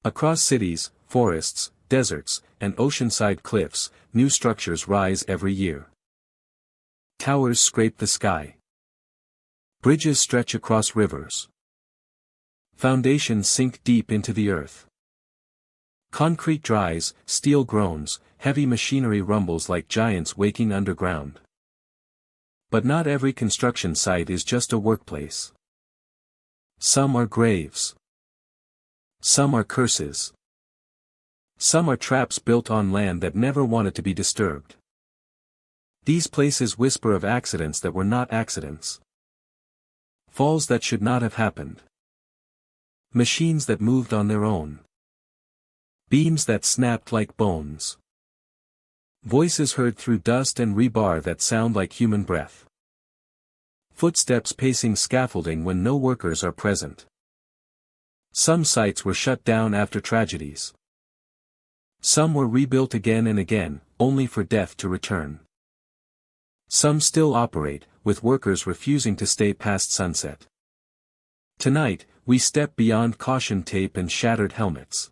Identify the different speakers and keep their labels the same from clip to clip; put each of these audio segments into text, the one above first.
Speaker 1: Across cities, forests, deserts, and oceanside cliffs, new structures rise every year. Towers scrape the sky. Bridges stretch across rivers. Foundations sink deep into the earth. Concrete dries, steel groans, heavy machinery rumbles like giants waking underground. But not every construction site is just a workplace. Some are graves. Some are curses. Some are traps built on land that never wanted to be disturbed. These places whisper of accidents that were not accidents. Falls that should not have happened. Machines that moved on their own. Beams that snapped like bones. Voices heard through dust and rebar that sound like human breath. Footsteps pacing scaffolding when no workers are present. Some sites were shut down after tragedies. Some were rebuilt again and again, only for death to return. Some still operate, with workers refusing to stay past sunset. Tonight, we step beyond caution tape and shattered helmets.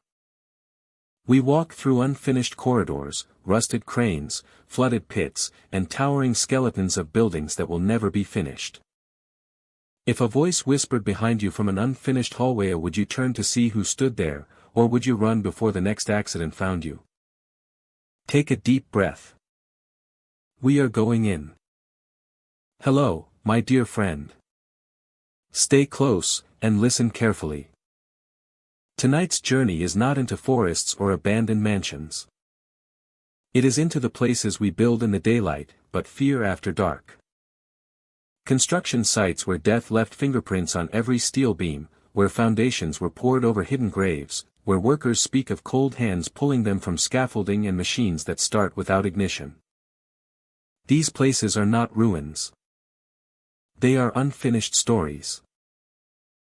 Speaker 1: We walk through unfinished corridors, rusted cranes, flooded pits, and towering skeletons of buildings that will never be finished. If a voice whispered behind you from an unfinished hallway, would you turn to see who stood there, or would you run before the next accident found you? Take a deep breath. We are going in. Hello, my dear friend. Stay close, and listen carefully. Tonight's journey is not into forests or abandoned mansions. It is into the places we build in the daylight, but fear after dark. Construction sites where death left fingerprints on every steel beam, where foundations were poured over hidden graves, where workers speak of cold hands pulling them from scaffolding and machines that start without ignition. These places are not ruins. They are unfinished stories.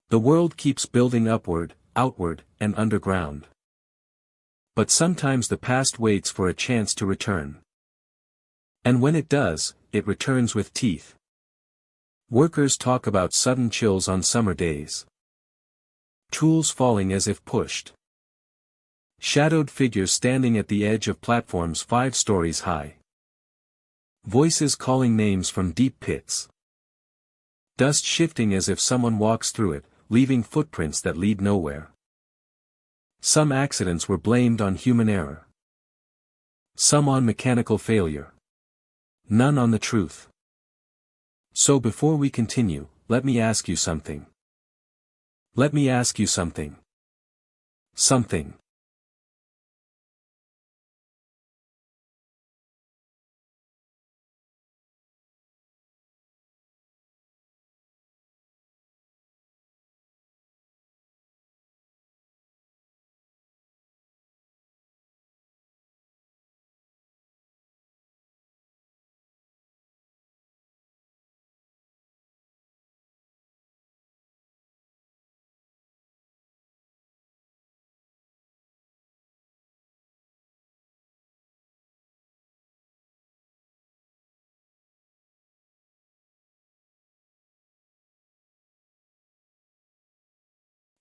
Speaker 1: The world keeps building upward, outward, and underground. But sometimes the past waits for a chance to return. And when it does, it returns with teeth. Workers talk about sudden chills on summer days. Tools falling as if pushed. Shadowed figures standing at the edge of platforms 5 stories high. Voices calling names from deep pits. Dust shifting as if someone walks through it, leaving footprints that lead nowhere. Some accidents were blamed on human error. Some on mechanical failure. None on the truth. So before we continue, let me ask you something. Let me ask you something. Something.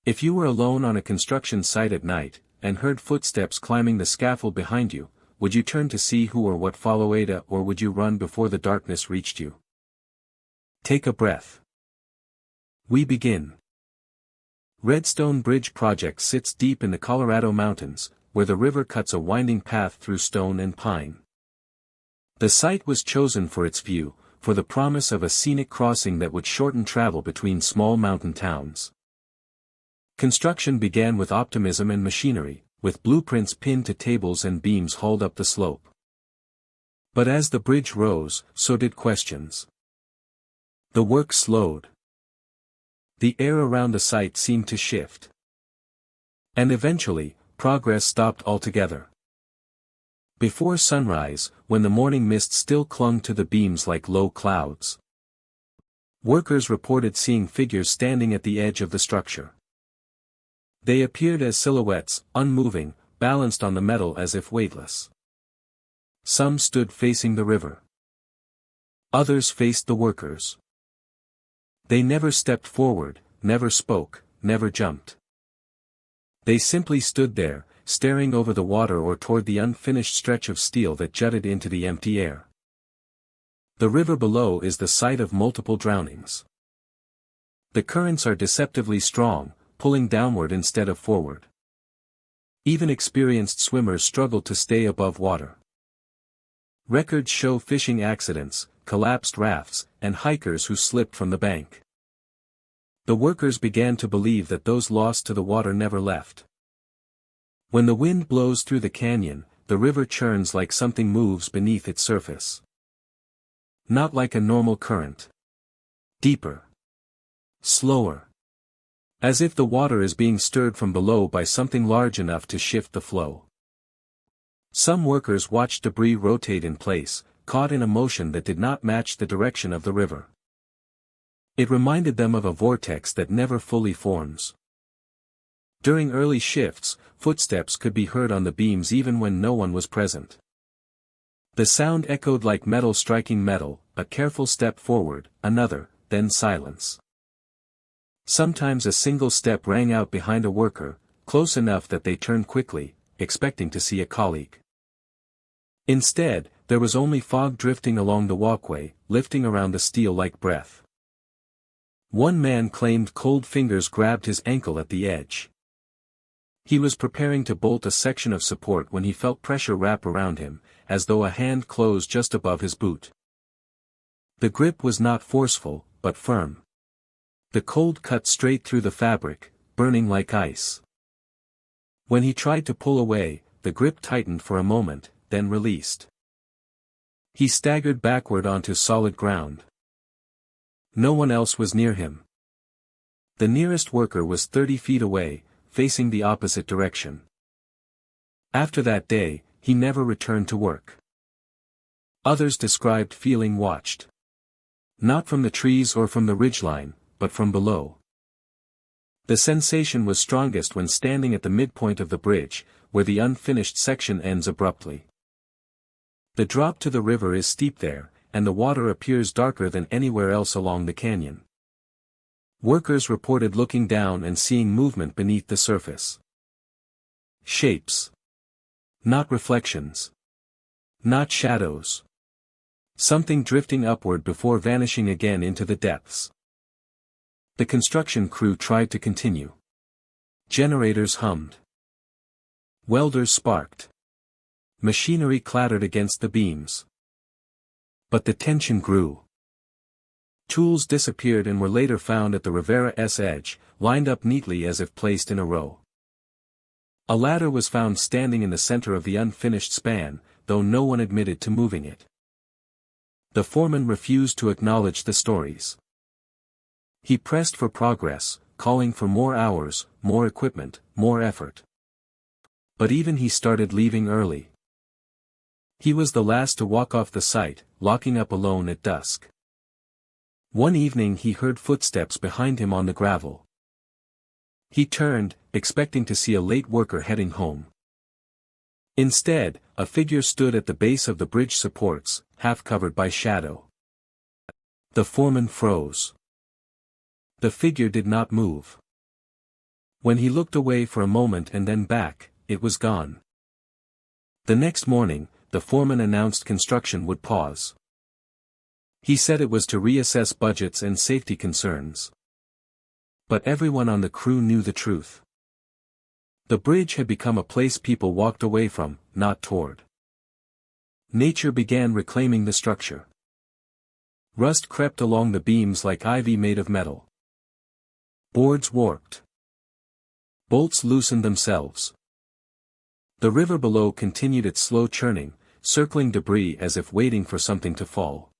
Speaker 1: If you were alone on a construction site at night, and heard footsteps climbing the scaffold behind you, would you turn to see who or what followed, or would you run before the darkness reached you? Take a breath. We begin. Redstone Bridge Project sits deep in the Colorado mountains, where the river cuts a winding path through stone and pine. The site was chosen for its view, for the promise of a scenic crossing that would shorten travel between small mountain towns. Construction began with optimism and machinery, with blueprints pinned to tables and beams hauled up the slope. But as the bridge rose, so did questions. The work slowed. The air around the site seemed to shift. And eventually, progress stopped altogether. Before sunrise, when the morning mist still clung to the beams like low clouds, workers reported seeing figures standing at the edge of the structure. They appeared as silhouettes, unmoving, balanced on the metal as if weightless. Some stood facing the river. Others faced the workers. They never stepped forward, never spoke, never jumped. They simply stood there, staring over the water or toward the unfinished stretch of steel that jutted into the empty air. The river below is the site of multiple drownings. The currents are deceptively strong, pulling downward instead of forward. Even experienced swimmers struggle to stay above water. Records show fishing accidents, collapsed rafts, and hikers who slipped from the bank. The workers began to believe that those lost to the water never left. When the wind blows through the canyon, the river churns like something moves beneath its surface. Not like a normal current. Deeper. Slower. As if the water is being stirred from below by something large enough to shift the flow. Some workers watched debris rotate in place, caught in a motion that did not match the direction of the river. It reminded them of a vortex that never fully forms. During early shifts, footsteps could be heard on the beams even when no one was present. The sound echoed like metal striking metal, a careful step forward, another, then silence. Sometimes a single step rang out behind a worker, close enough that they turned quickly, expecting to see a colleague. Instead, there was only fog drifting along the walkway, lifting around the steel like breath. One man claimed cold fingers grabbed his ankle at the edge. He was preparing to bolt a section of support when he felt pressure wrap around him, as though a hand closed just above his boot. The grip was not forceful, but firm. The cold cut straight through the fabric, burning like ice. When he tried to pull away, the grip tightened for a moment, then released. He staggered backward onto solid ground. No one else was near him. The nearest worker was 30 feet away, facing the opposite direction. After that day, he never returned to work. Others described feeling watched. Not from the trees or from the ridgeline, but from below. The sensation was strongest when standing at the midpoint of the bridge, where the unfinished section ends abruptly. The drop to the river is steep there, and the water appears darker than anywhere else along the canyon. Workers reported looking down and seeing movement beneath the surface. Shapes. Not reflections. Not shadows. Something drifting upward before vanishing again into the depths. The construction crew tried to continue. Generators hummed. Welders sparked. Machinery clattered against the beams. But the tension grew. Tools disappeared and were later found at the Rivera's edge, lined up neatly as if placed in a row. A ladder was found standing in the center of the unfinished span, though no one admitted to moving it. The foreman refused to acknowledge the stories. He pressed for progress, calling for more hours, more equipment, more effort. But even he started leaving early. He was the last to walk off the site, locking up alone at dusk. One evening he heard footsteps behind him on the gravel. He turned, expecting to see a late worker heading home. Instead, a figure stood at the base of the bridge supports, half covered by shadow. The foreman froze. The figure did not move. When he looked away for a moment and then back, it was gone. The next morning, the foreman announced construction would pause. He said it was to reassess budgets and safety concerns. But everyone on the crew knew the truth. The bridge had become a place people walked away from, not toward. Nature began reclaiming the structure. Rust crept along the beams like ivy made of metal. Boards warped. Bolts loosened themselves. The river below continued its slow churning, circling debris as if waiting for something to fall.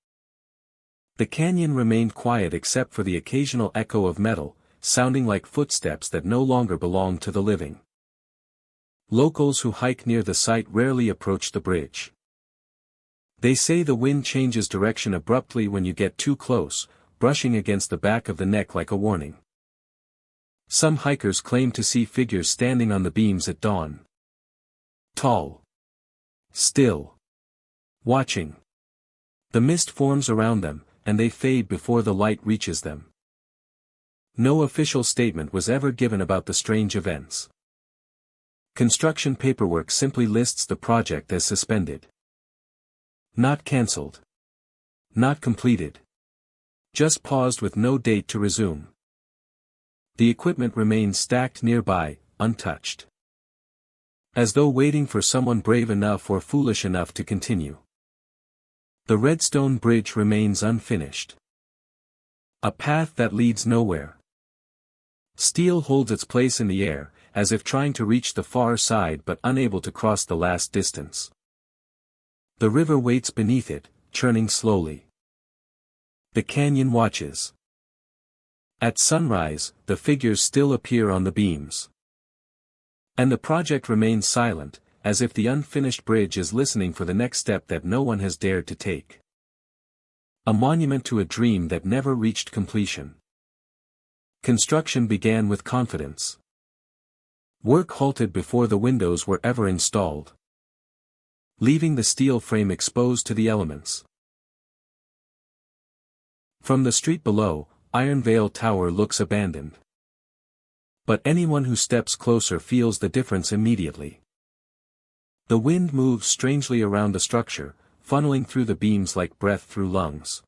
Speaker 1: The canyon remained quiet except for the occasional echo of metal, sounding like footsteps that no longer belonged to the living. Locals who hike near the site rarely approach the bridge. They say the wind changes direction abruptly when you get too close, brushing against the back of the neck like a warning. Some hikers claim to see figures standing on the beams at dawn. Tall. Still. Watching. The mist forms around them, and they fade before the light reaches them. No official statement was ever given about the strange events. Construction paperwork simply lists the project as suspended. Not cancelled. Not completed. Just paused with no date to resume. The equipment remains stacked nearby, untouched. As though waiting for someone brave enough or foolish enough to continue. The Redstone Bridge remains unfinished. A path that leads nowhere. Steel holds its place in the air, as if trying to reach the far side but unable to cross the last distance. The river waits beneath it, churning slowly. The canyon watches. At sunrise, the figures still appear on the beams. And the project remains silent, as if the unfinished bridge is listening for the next step that no one has dared to take. A monument to a dream that never reached completion. Construction began with confidence. Work halted before the windows were ever installed, leaving the steel frame exposed to the elements. From the street below, Ironvale Tower looks abandoned. But anyone who steps closer feels the difference immediately. The wind moves strangely around the structure, funneling through the beams like breath through lungs.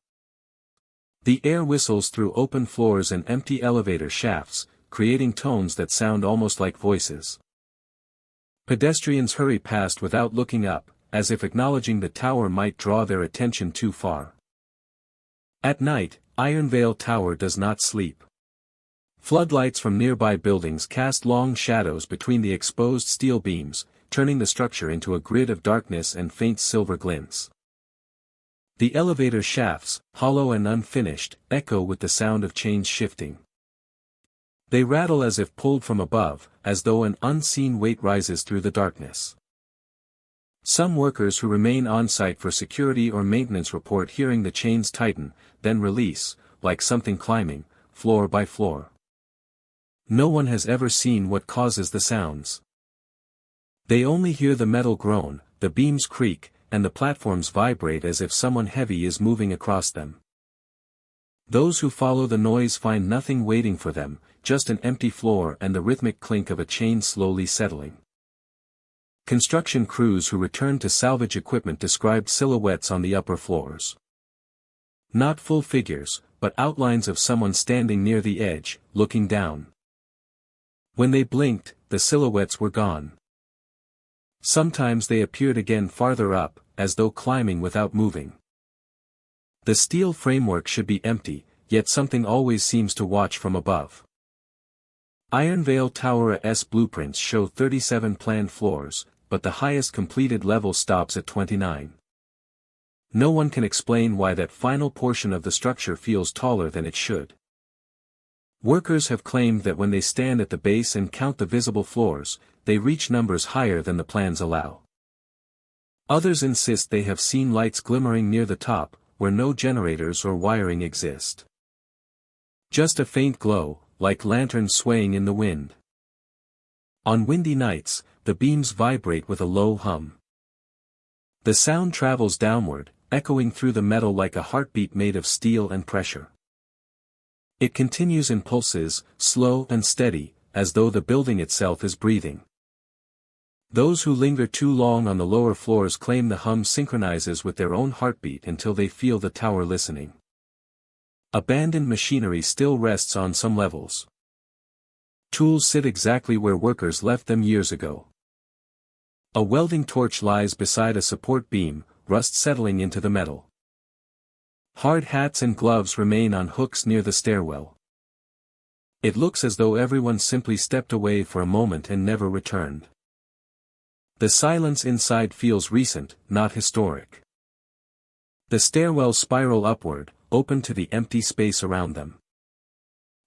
Speaker 1: The air whistles through open floors and empty elevator shafts, creating tones that sound almost like voices. Pedestrians hurry past without looking up, as if acknowledging the tower might draw their attention too far. At night, Ironvale Tower does not sleep. Floodlights from nearby buildings cast long shadows between the exposed steel beams, turning the structure into a grid of darkness and faint silver glints. The elevator shafts, hollow and unfinished, echo with the sound of chains shifting. They rattle as if pulled from above, as though an unseen weight rises through the darkness. Some workers who remain on-site for security or maintenance report hearing the chains tighten, then release, like something climbing, floor by floor. No one has ever seen what causes the sounds. They only hear the metal groan, the beams creak, and the platforms vibrate as if someone heavy is moving across them. Those who follow the noise find nothing waiting for them, just an empty floor and the rhythmic clink of a chain slowly settling. Construction crews who returned to salvage equipment described silhouettes on the upper floors. Not full figures, but outlines of someone standing near the edge, looking down. When they blinked, the silhouettes were gone. Sometimes they appeared again farther up, as though climbing without moving. The steel framework should be empty, yet something always seems to watch from above. Ironvale Tower's blueprints show 37 planned floors, but the highest completed level stops at 29. No one can explain why that final portion of the structure feels taller than it should. Workers have claimed that when they stand at the base and count the visible floors, they reach numbers higher than the plans allow. Others insist they have seen lights glimmering near the top, where no generators or wiring exist. Just a faint glow, like lanterns swaying in the wind. On windy nights, the beams vibrate with a low hum. The sound travels downward, echoing through the metal like a heartbeat made of steel and pressure. It continues in pulses, slow and steady, as though the building itself is breathing. Those who linger too long on the lower floors claim the hum synchronizes with their own heartbeat until they feel the tower listening. Abandoned machinery still rests on some levels. Tools sit exactly where workers left them years ago. A welding torch lies beside a support beam, rust settling into the metal. Hard hats and gloves remain on hooks near the stairwell. It looks as though everyone simply stepped away for a moment and never returned. The silence inside feels recent, not historic. The stairwells spiral upward, open to the empty space around them.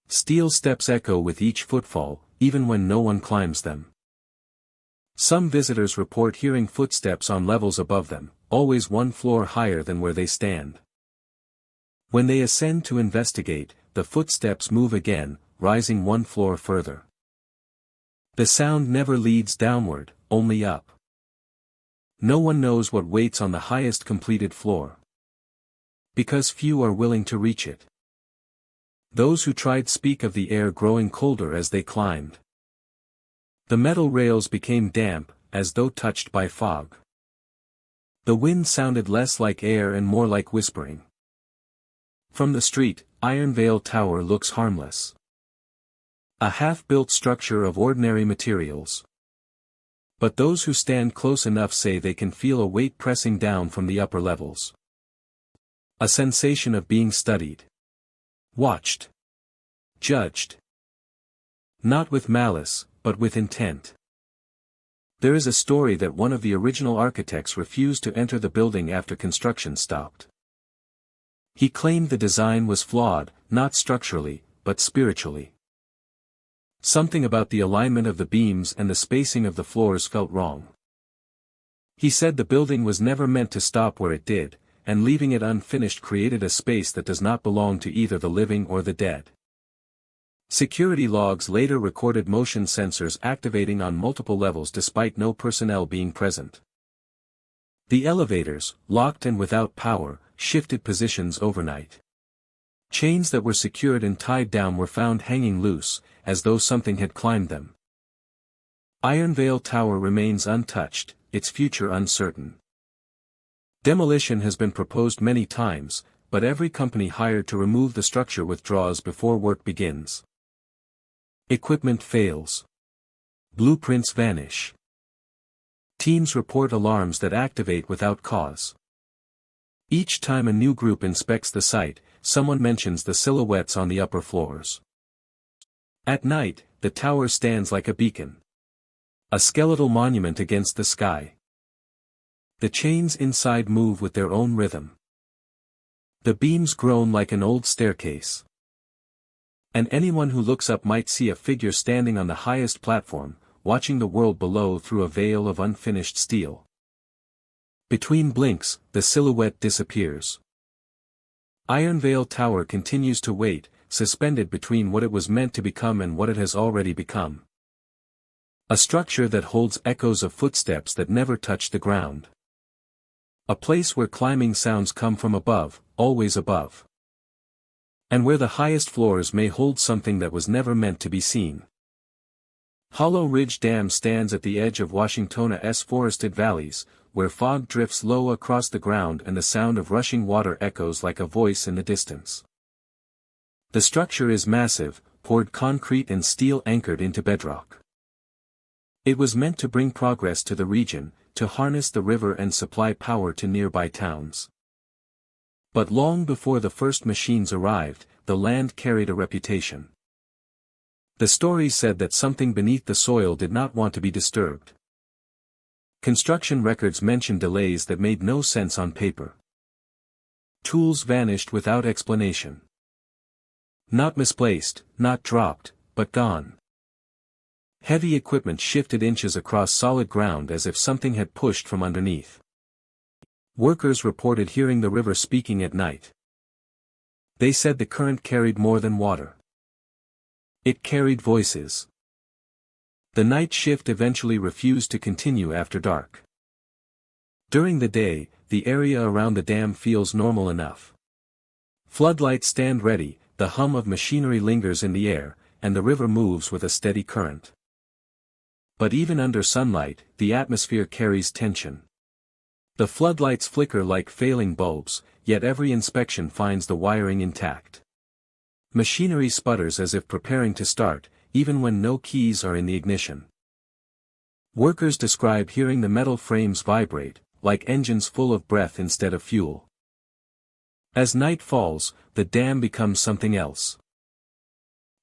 Speaker 1: Steel steps echo with each footfall, even when no one climbs them. Some visitors report hearing footsteps on levels above them, always one floor higher than where they stand. When they ascend to investigate, the footsteps move again, rising one floor further. The sound never leads downward, only up. No one knows what waits on the highest completed floor. Because few are willing to reach it. Those who tried speak of the air growing colder as they climbed. The metal rails became damp, as though touched by fog. The wind sounded less like air and more like whispering. From the street, Ironvale Tower looks harmless. A half-built structure of ordinary materials. But those who stand close enough say they can feel a weight pressing down from the upper levels. A sensation of being studied. Watched. Judged. Not with malice, but with intent. There is a story that one of the original architects refused to enter the building after construction stopped. He claimed the design was flawed, not structurally, but spiritually. Something about the alignment of the beams and the spacing of the floors felt wrong. He said the building was never meant to stop where it did, and leaving it unfinished created a space that does not belong to either the living or the dead. Security logs later recorded motion sensors activating on multiple levels despite no personnel being present. The elevators, locked and without power, shifted positions overnight. Chains that were secured and tied down were found hanging loose, as though something had climbed them. Ironvale Tower remains untouched, its future uncertain. Demolition has been proposed many times, but every company hired to remove the structure withdraws before work begins. Equipment fails. Blueprints vanish. Teams report alarms that activate without cause. Each time a new group inspects the site, someone mentions the silhouettes on the upper floors. At night, the tower stands like a beacon. A skeletal monument against the sky. The chains inside move with their own rhythm. The beams groan like an old staircase. And anyone who looks up might see a figure standing on the highest platform, watching the world below through a veil of unfinished steel. Between blinks, the silhouette disappears. Ironvale Tower continues to wait, suspended between what it was meant to become and what it has already become. A structure that holds echoes of footsteps that never touch the ground. A place where climbing sounds come from above, always above. And where the highest floors may hold something that was never meant to be seen. Hollow Ridge Dam stands at the edge of Washington's forested valleys, where fog drifts low across the ground and the sound of rushing water echoes like a voice in the distance. The structure is massive, poured concrete and steel anchored into bedrock. It was meant to bring progress to the region, to harness the river and supply power to nearby towns. But long before the first machines arrived, the land carried a reputation. The story said that something beneath the soil did not want to be disturbed. Construction records mentioned delays that made no sense on paper. Tools vanished without explanation. Not misplaced, not dropped, but gone. Heavy equipment shifted inches across solid ground as if something had pushed from underneath. Workers reported hearing the river speaking at night. They said the current carried more than water. It carried voices. The night shift eventually refused to continue after dark. During the day, the area around the dam feels normal enough. Floodlights stand ready, the hum of machinery lingers in the air, and the river moves with a steady current. But even under sunlight, the atmosphere carries tension. The floodlights flicker like failing bulbs, yet every inspection finds the wiring intact. Machinery sputters as if preparing to start, even when no keys are in the ignition. Workers describe hearing the metal frames vibrate, like engines full of breath instead of fuel. As night falls, the dam becomes something else.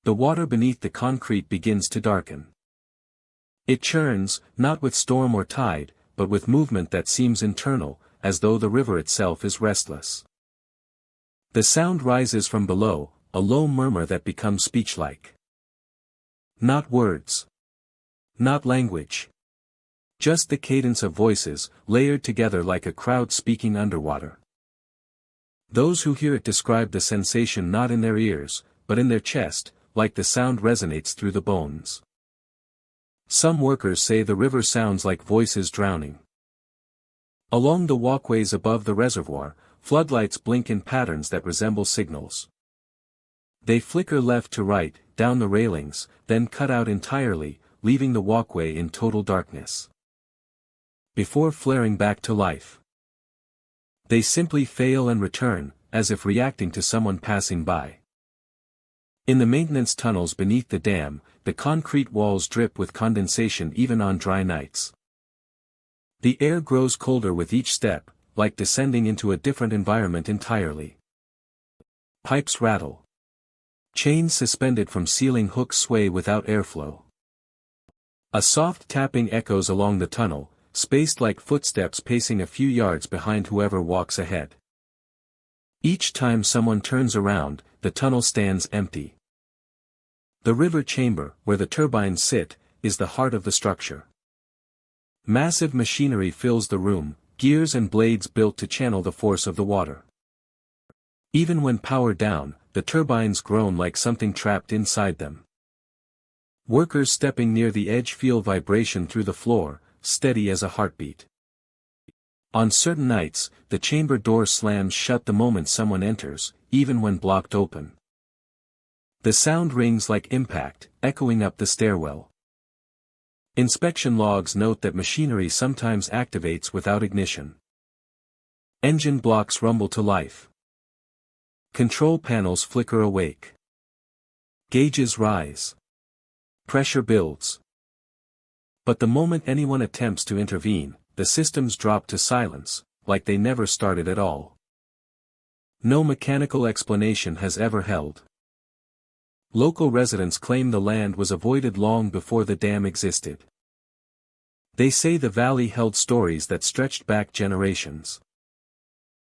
Speaker 1: The water beneath the concrete begins to darken. It churns, not with storm or tide, but with movement that seems internal, as though the river itself is restless. The sound rises from below, a low murmur that becomes speech-like. Not words. Not language. Just the cadence of voices, layered together like a crowd speaking underwater. Those who hear it describe the sensation not in their ears, but in their chest, like the sound resonates through the bones. Some workers say the river sounds like voices drowning. Along the walkways above the reservoir, floodlights blink in patterns that resemble signals. They flicker left to right, down the railings, then cut out entirely, leaving the walkway in total darkness. Before flaring back to life, they simply fail and return, as if reacting to someone passing by. In the maintenance tunnels beneath the dam, the concrete walls drip with condensation even on dry nights. The air grows colder with each step, like descending into a different environment entirely. Pipes rattle. Chains suspended from ceiling hooks sway without airflow. A soft tapping echoes along the tunnel, spaced like footsteps pacing a few yards behind whoever walks ahead. Each time someone turns around, the tunnel stands empty. The river chamber, where the turbines sit, is the heart of the structure. Massive machinery fills the room, gears and blades built to channel the force of the water. Even when powered down, the turbines groan like something trapped inside them. Workers stepping near the edge feel vibration through the floor, steady as a heartbeat. On certain nights, the chamber door slams shut the moment someone enters, even when blocked open. The sound rings like impact, echoing up the stairwell. Inspection logs note that machinery sometimes activates without ignition. Engine blocks rumble to life. Control panels flicker awake. Gauges rise. Pressure builds. But the moment anyone attempts to intervene, the systems drop to silence, like they never started at all. No mechanical explanation has ever held. Local residents claim the land was avoided long before the dam existed. They say the valley held stories that stretched back generations.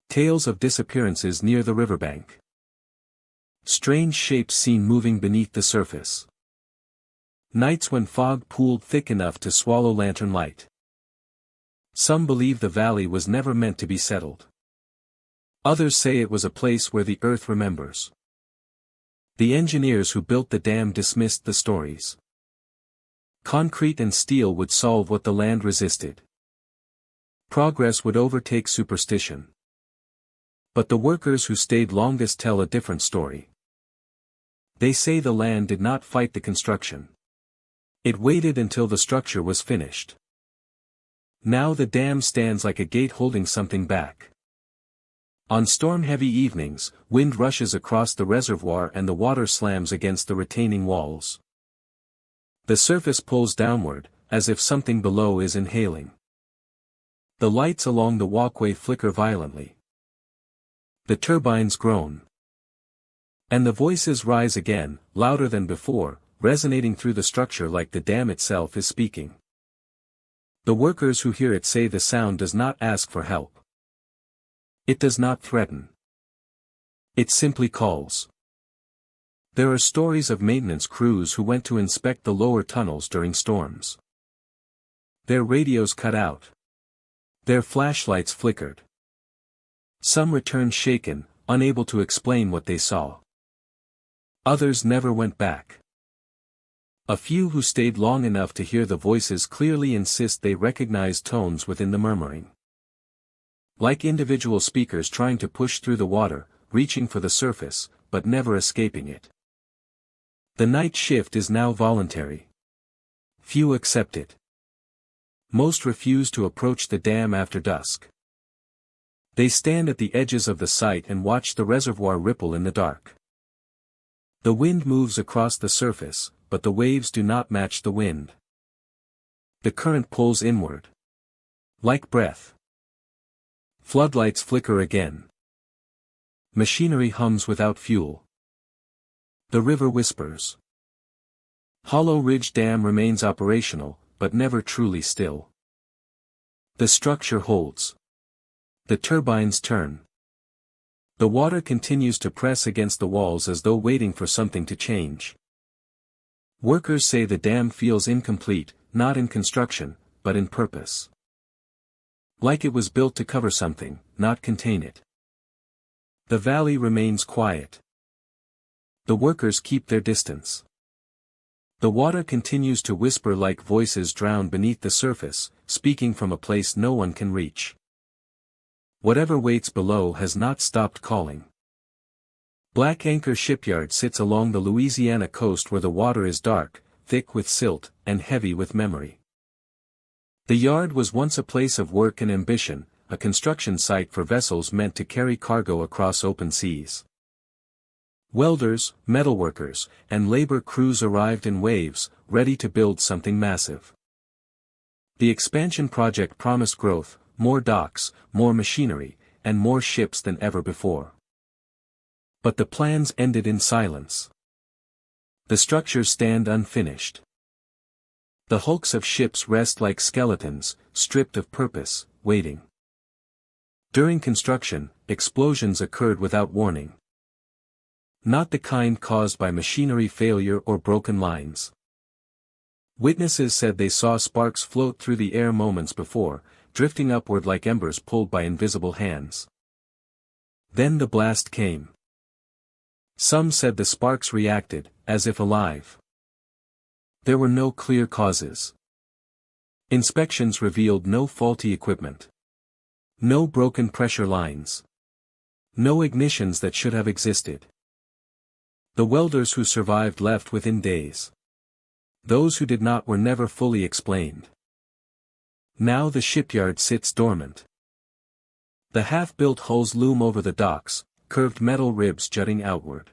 Speaker 1: Tales of disappearances near the riverbank. Strange shapes seen moving beneath the surface. Nights when fog pooled thick enough to swallow lantern light. Some believe the valley was never meant to be settled. Others say it was a place where the earth remembers. The engineers who built the dam dismissed the stories. Concrete and steel would solve what the land resisted. Progress would overtake superstition. But the workers who stayed longest tell a different story. They say the land did not fight the construction. It waited until the structure was finished. Now the dam stands like a gate holding something back. On storm-heavy evenings, wind rushes across the reservoir and the water slams against the retaining walls. The surface pulls downward, as if something below is inhaling. The lights along the walkway flicker violently. The turbines groan. And the voices rise again, louder than before, resonating through the structure like the dam itself is speaking. The workers who hear it say the sound does not ask for help. It does not threaten. It simply calls. There are stories of maintenance crews who went to inspect the lower tunnels during storms. Their radios cut out. Their flashlights flickered. Some returned shaken, unable to explain what they saw. Others never went back. A few who stayed long enough to hear the voices clearly insist they recognize tones within the murmuring. Like individual speakers trying to push through the water, reaching for the surface, but never escaping it. The night shift is now voluntary. Few accept it. Most refuse to approach the dam after dusk. They stand at the edges of the site and watch the reservoir ripple in the dark. The wind moves across the surface, but the waves do not match the wind. The current pulls inward. Like breath. Floodlights flicker again. Machinery hums without fuel. The river whispers. Hollow Ridge Dam remains operational, but never truly still. The structure holds. The turbines turn. The water continues to press against the walls as though waiting for something to change. Workers say the dam feels incomplete, not in construction, but in purpose. Like it was built to cover something, not contain it. The valley remains quiet. The workers keep their distance. The water continues to whisper like voices drowned beneath the surface, speaking from a place no one can reach. Whatever waits below has not stopped calling. Black Anchor Shipyard sits along the Louisiana coast where the water is dark, thick with silt, and heavy with memory. The yard was once a place of work and ambition, a construction site for vessels meant to carry cargo across open seas. Welders, metalworkers, and labor crews arrived in waves, ready to build something massive. The expansion project promised growth, more docks, more machinery, and more ships than ever before. But the plans ended in silence. The structures stand unfinished. The hulks of ships rest like skeletons, stripped of purpose, waiting. During construction, explosions occurred without warning. Not the kind caused by machinery failure or broken lines. Witnesses said they saw sparks float through the air moments before, drifting upward like embers pulled by invisible hands. Then the blast came. Some said the sparks reacted, as if alive. There were no clear causes. Inspections revealed no faulty equipment. No broken pressure lines. No ignitions that should have existed. The welders who survived left within days. Those who did not were never fully explained. Now the shipyard sits dormant. The half-built hulls loom over the docks, curved metal ribs jutting outward.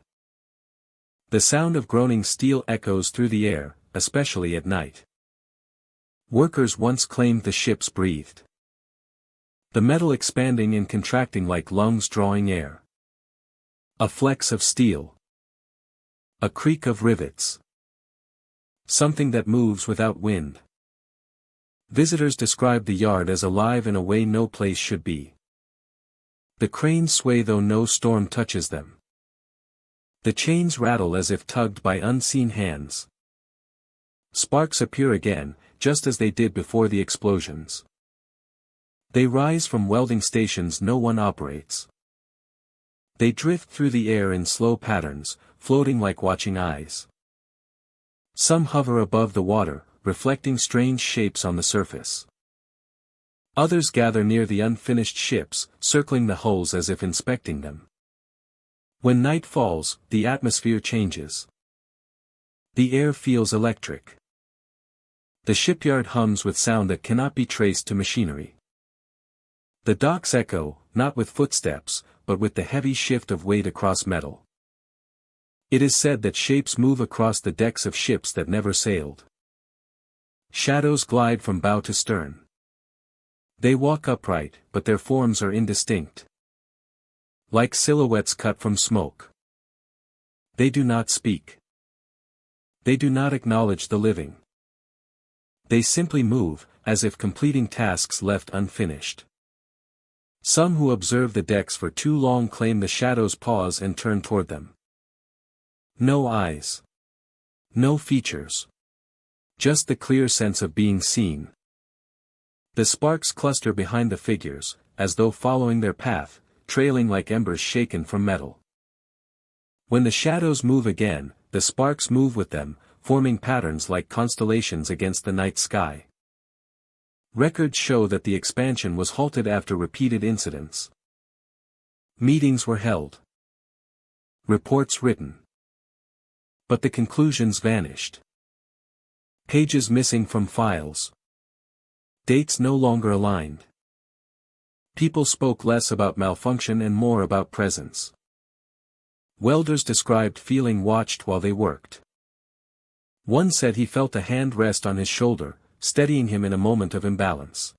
Speaker 1: The sound of groaning steel echoes through the air, especially at night. Workers once claimed the ships breathed. The metal expanding and contracting like lungs drawing air. A flex of steel. A creak of rivets. Something that moves without wind. Visitors described the yard as alive in a way no place should be. The cranes sway though no storm touches them. The chains rattle as if tugged by unseen hands. Sparks appear again, just as they did before the explosions. They rise from welding stations no one operates. They drift through the air in slow patterns, floating like watching eyes. Some hover above the water, reflecting strange shapes on the surface. Others gather near the unfinished ships, circling the hulls as if inspecting them. When night falls, the atmosphere changes. The air feels electric. The shipyard hums with sound that cannot be traced to machinery. The docks echo, not with footsteps, but with the heavy shift of weight across metal. It is said that shapes move across the decks of ships that never sailed. Shadows glide from bow to stern. They walk upright, but their forms are indistinct. Like silhouettes cut from smoke. They do not speak. They do not acknowledge the living. They simply move, as if completing tasks left unfinished. Some who observe the decks for too long claim the shadows pause and turn toward them. No eyes. No features. Just the clear sense of being seen. The sparks cluster behind the figures, as though following their path, trailing like embers shaken from metal. When the shadows move again, the sparks move with them, forming patterns like constellations against the night sky. Records show that the expansion was halted after repeated incidents. Meetings were held. Reports written. But the conclusions vanished. Pages missing from files. Dates no longer aligned. People spoke less about malfunction and more about presence. Welders described feeling watched while they worked. One said he felt a hand rest on his shoulder, steadying him in a moment of imbalance.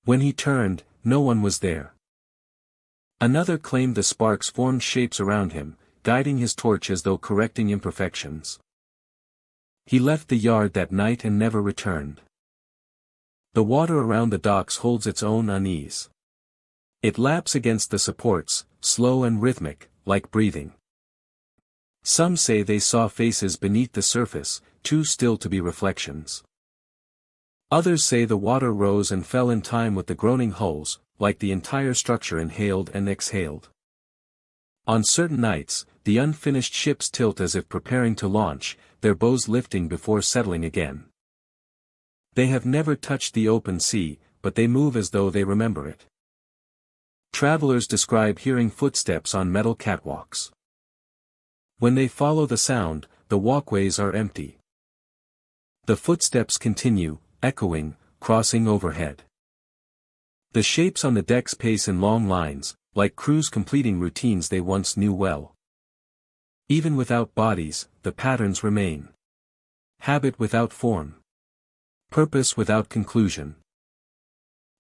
Speaker 1: When he turned, no one was there. Another claimed the sparks formed shapes around him, guiding his torch as though correcting imperfections. He left the yard that night and never returned. The water around the docks holds its own unease. It laps against the supports, slow and rhythmic, like breathing. Some say they saw faces beneath the surface, too still to be reflections. Others say the water rose and fell in time with the groaning hulls, like the entire structure inhaled and exhaled. On certain nights, the unfinished ships tilt as if preparing to launch, their bows lifting before settling again. They have never touched the open sea, but they move as though they remember it. Travelers describe hearing footsteps on metal catwalks. When they follow the sound, the walkways are empty. The footsteps continue, echoing, crossing overhead. The shapes on the decks pace in long lines, like crews completing routines they once knew well. Even without bodies, the patterns remain. Habit without form. Purpose without conclusion.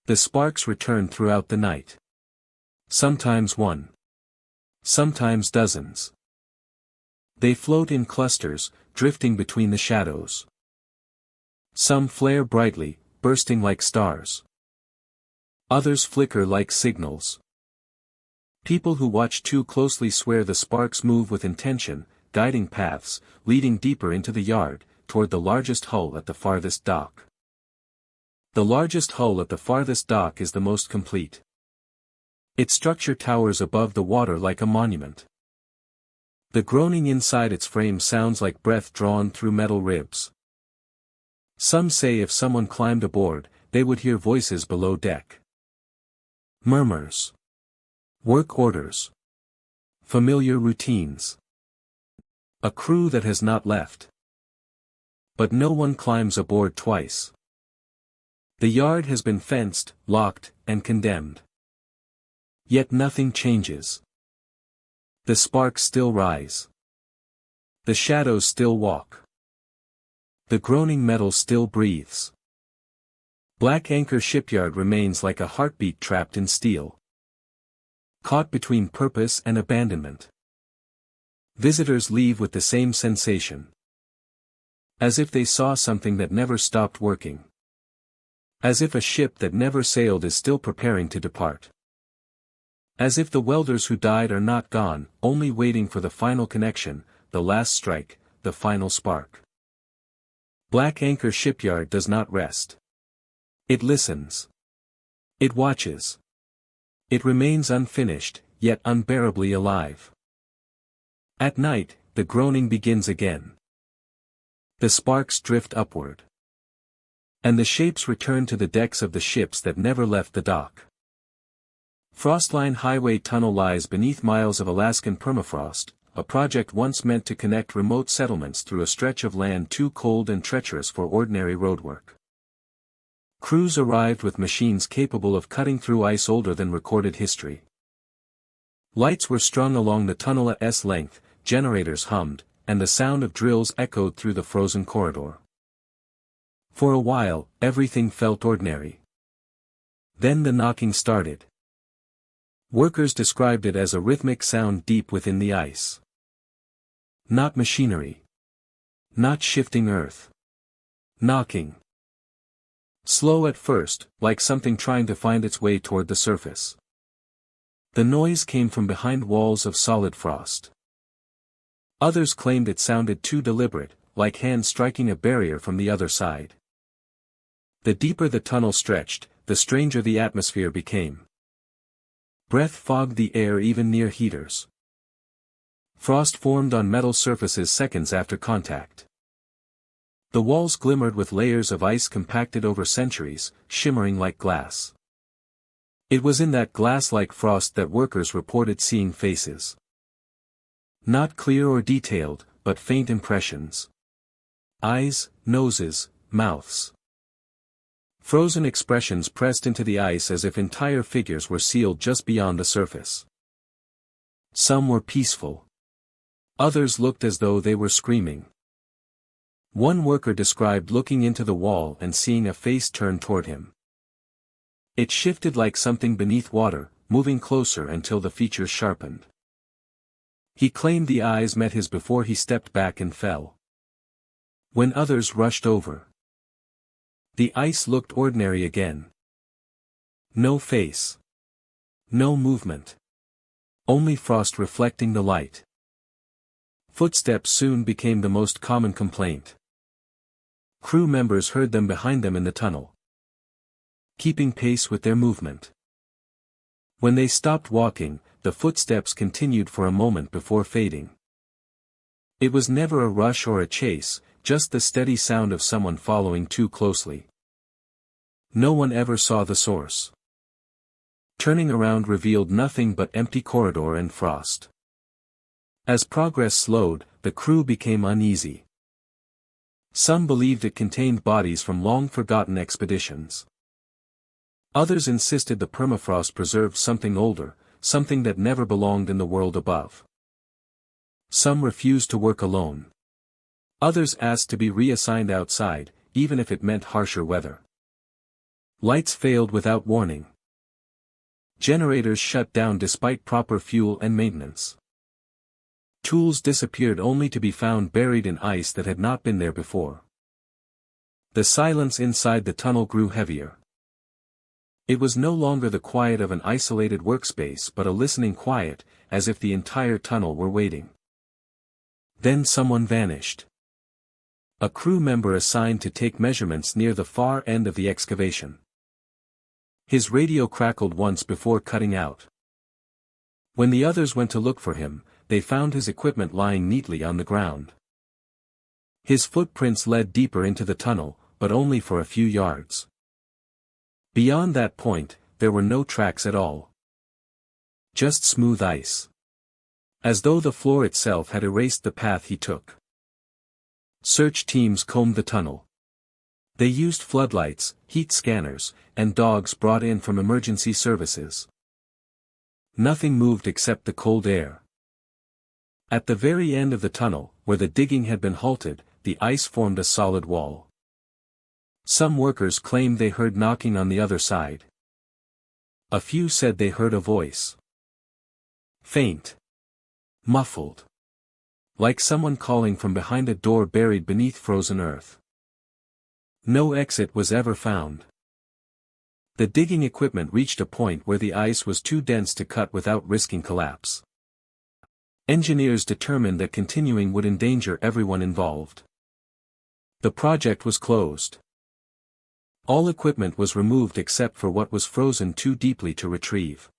Speaker 1: The sparks return throughout the night. Sometimes one. Sometimes dozens. They float in clusters, drifting between the shadows. Some flare brightly, bursting like stars. Others flicker like signals. People who watch too closely swear the sparks move with intention, guiding paths, leading deeper into the yard, toward the largest hull at the farthest dock. The largest hull at the farthest dock is the most complete. Its structure towers above the water like a monument. The groaning inside its frame sounds like breath drawn through metal ribs. Some say if someone climbed aboard, they would hear voices below deck. Murmurs. Work orders. Familiar routines. A crew that has not left. But no one climbs aboard twice. The yard has been fenced, locked, and condemned. Yet nothing changes. The sparks still rise. The shadows still walk. The groaning metal still breathes. Black Anchor Shipyard remains like a heartbeat trapped in steel. Caught between purpose and abandonment. Visitors leave with the same sensation. As if they saw something that never stopped working. As if a ship that never sailed is still preparing to depart. As if the welders who died are not gone, only waiting for the final connection, the last strike, the final spark. Black Anchor Shipyard does not rest. It listens. It watches. It remains unfinished, yet unbearably alive. At night, the groaning begins again. The sparks drift upward. And the shapes return to the decks of the ships that never left the dock. Frostline Highway Tunnel lies beneath miles of Alaskan permafrost, a project once meant to connect remote settlements through a stretch of land too cold and treacherous for ordinary roadwork. Crews arrived with machines capable of cutting through ice older than recorded history. Lights were strung along the tunnel at S length, generators hummed, and the sound of drills echoed through the frozen corridor. For a while, everything felt ordinary. Then the knocking started. Workers described it as a rhythmic sound deep within the ice. Not machinery. Not shifting earth. Knocking. Slow at first, like something trying to find its way toward the surface. The noise came from behind walls of solid frost. Others claimed it sounded too deliberate, like hands striking a barrier from the other side. The deeper the tunnel stretched, the stranger the atmosphere became. Breath fogged the air even near heaters. Frost formed on metal surfaces seconds after contact. The walls glimmered with layers of ice compacted over centuries, shimmering like glass. It was in that glass-like frost that workers reported seeing faces. Not clear or detailed, but faint impressions. Eyes, noses, mouths. Frozen expressions pressed into the ice as if entire figures were sealed just beyond the surface. Some were peaceful. Others looked as though they were screaming. One worker described looking into the wall and seeing a face turn toward him. It shifted like something beneath water, moving closer until the features sharpened. He claimed the eyes met his before he stepped back and fell. When others rushed over, the ice looked ordinary again. No face. No movement. Only frost reflecting the light. Footsteps soon became the most common complaint. Crew members heard them behind them in the tunnel, keeping pace with their movement. When they stopped walking, the footsteps continued for a moment before fading. It was never a rush or a chase, just the steady sound of someone following too closely. No one ever saw the source. Turning around revealed nothing but empty corridor and frost. As progress slowed, the crew became uneasy. Some believed it contained bodies from long-forgotten expeditions. Others insisted the permafrost preserved something older, something that never belonged in the world above. Some refused to work alone. Others asked to be reassigned outside, even if it meant harsher weather. Lights failed without warning. Generators shut down despite proper fuel and maintenance. Tools disappeared only to be found buried in ice that had not been there before. The silence inside the tunnel grew heavier. It was no longer the quiet of an isolated workspace but a listening quiet, as if the entire tunnel were waiting. Then someone vanished. A crew member assigned to take measurements near the far end of the excavation. His radio crackled once before cutting out. When the others went to look for him, they found his equipment lying neatly on the ground. His footprints led deeper into the tunnel, but only for a few yards. Beyond that point, there were no tracks at all. Just smooth ice. As though the floor itself had erased the path he took. Search teams combed the tunnel. They used floodlights, heat scanners, and dogs brought in from emergency services. Nothing moved except the cold air. At the very end of the tunnel, where the digging had been halted, the ice formed a solid wall. Some workers claimed they heard knocking on the other side. A few said they heard a voice. Faint. Muffled. Like someone calling from behind a door buried beneath frozen earth. No exit was ever found. The digging equipment reached a point where the ice was too dense to cut without risking collapse. Engineers determined that continuing would endanger everyone involved. The project was closed. All equipment was removed except for what was frozen too deeply to retrieve.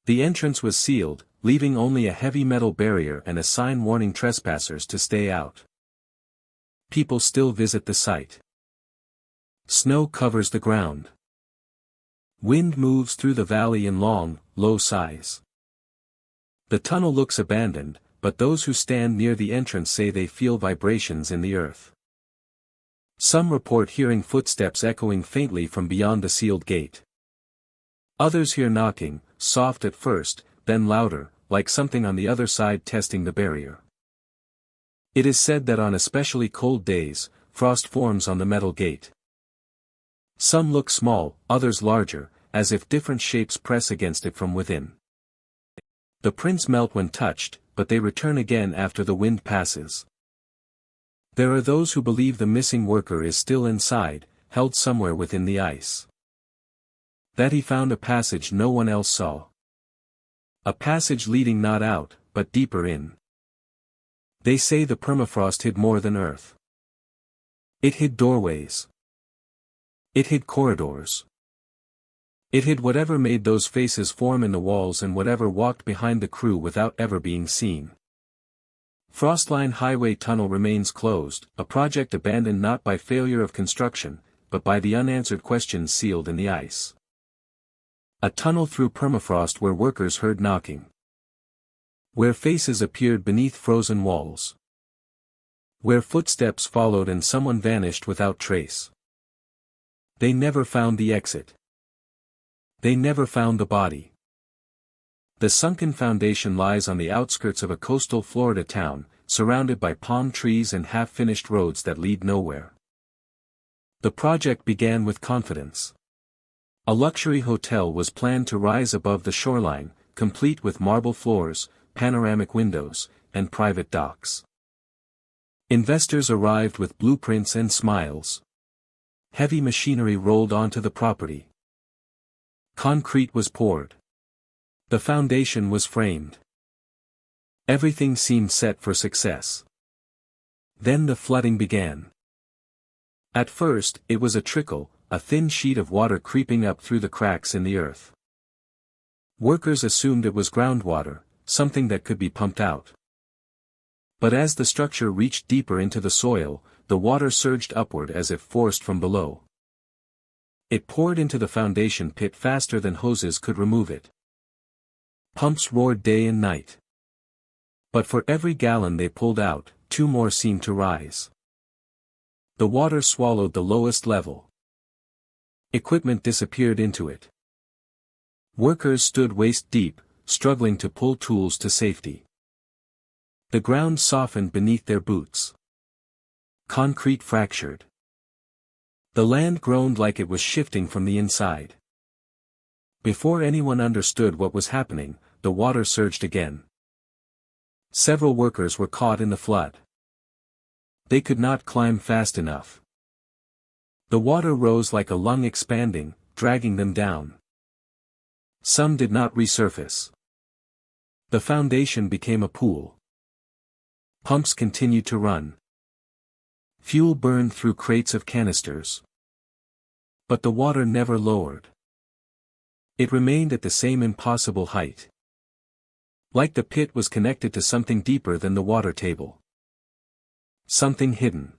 Speaker 1: The entrance was sealed, leaving only a heavy metal barrier and a sign warning trespassers to stay out. People still visit the site. Snow covers the ground. Wind moves through the valley in long, low sighs. The tunnel looks abandoned, but those who stand near the entrance say they feel vibrations in the earth. Some report hearing footsteps echoing faintly from beyond the sealed gate. Others hear knocking, soft at first, then louder, like something on the other side testing the barrier. It is said that on especially cold days, frost forms on the metal gate. Some look small, others larger, as if different shapes press against it from within. The prints melt when touched, but they return again after the wind passes. There are those who believe the missing worker is still inside, held somewhere within the ice. That he found a passage no one else saw. A passage leading not out, but deeper in. They say the permafrost hid more than earth. It hid doorways. It hid corridors. It hid whatever made those faces form in the walls and whatever walked behind the crew without ever being seen. Frostline Highway Tunnel remains closed, a project abandoned not by failure of construction, but by the unanswered questions sealed in the ice. A tunnel through permafrost where workers heard knocking. Where faces appeared beneath frozen walls. Where footsteps followed and someone vanished without trace. They never found the exit. They never found the body. The sunken foundation lies on the outskirts of a coastal Florida town, surrounded by palm trees and half-finished roads that lead nowhere. The project began with confidence. A luxury hotel was planned to rise above the shoreline, complete with marble floors, panoramic windows, and private docks. Investors arrived with blueprints and smiles. Heavy machinery rolled onto the property. Concrete was poured. The foundation was framed. Everything seemed set for success. Then the flooding began. At first, it was a trickle, a thin sheet of water creeping up through the cracks in the earth. Workers assumed it was groundwater, something that could be pumped out. But as the structure reached deeper into the soil, the water surged upward as if forced from below. It poured into the foundation pit faster than hoses could remove it. Pumps roared day and night. But for every gallon they pulled out, 2 more seemed to rise. The water swallowed the lowest level. Equipment disappeared into it. Workers stood waist-deep, struggling to pull tools to safety. The ground softened beneath their boots. Concrete fractured. The land groaned like it was shifting from the inside. Before anyone understood what was happening, the water surged again. Several workers were caught in the flood. They could not climb fast enough. The water rose like a lung expanding, dragging them down. Some did not resurface. The foundation became a pool. Pumps continued to run. Fuel burned through crates of canisters. But the water never lowered. It remained at the same impossible height. Like the pit was connected to something deeper than the water table. Something hidden.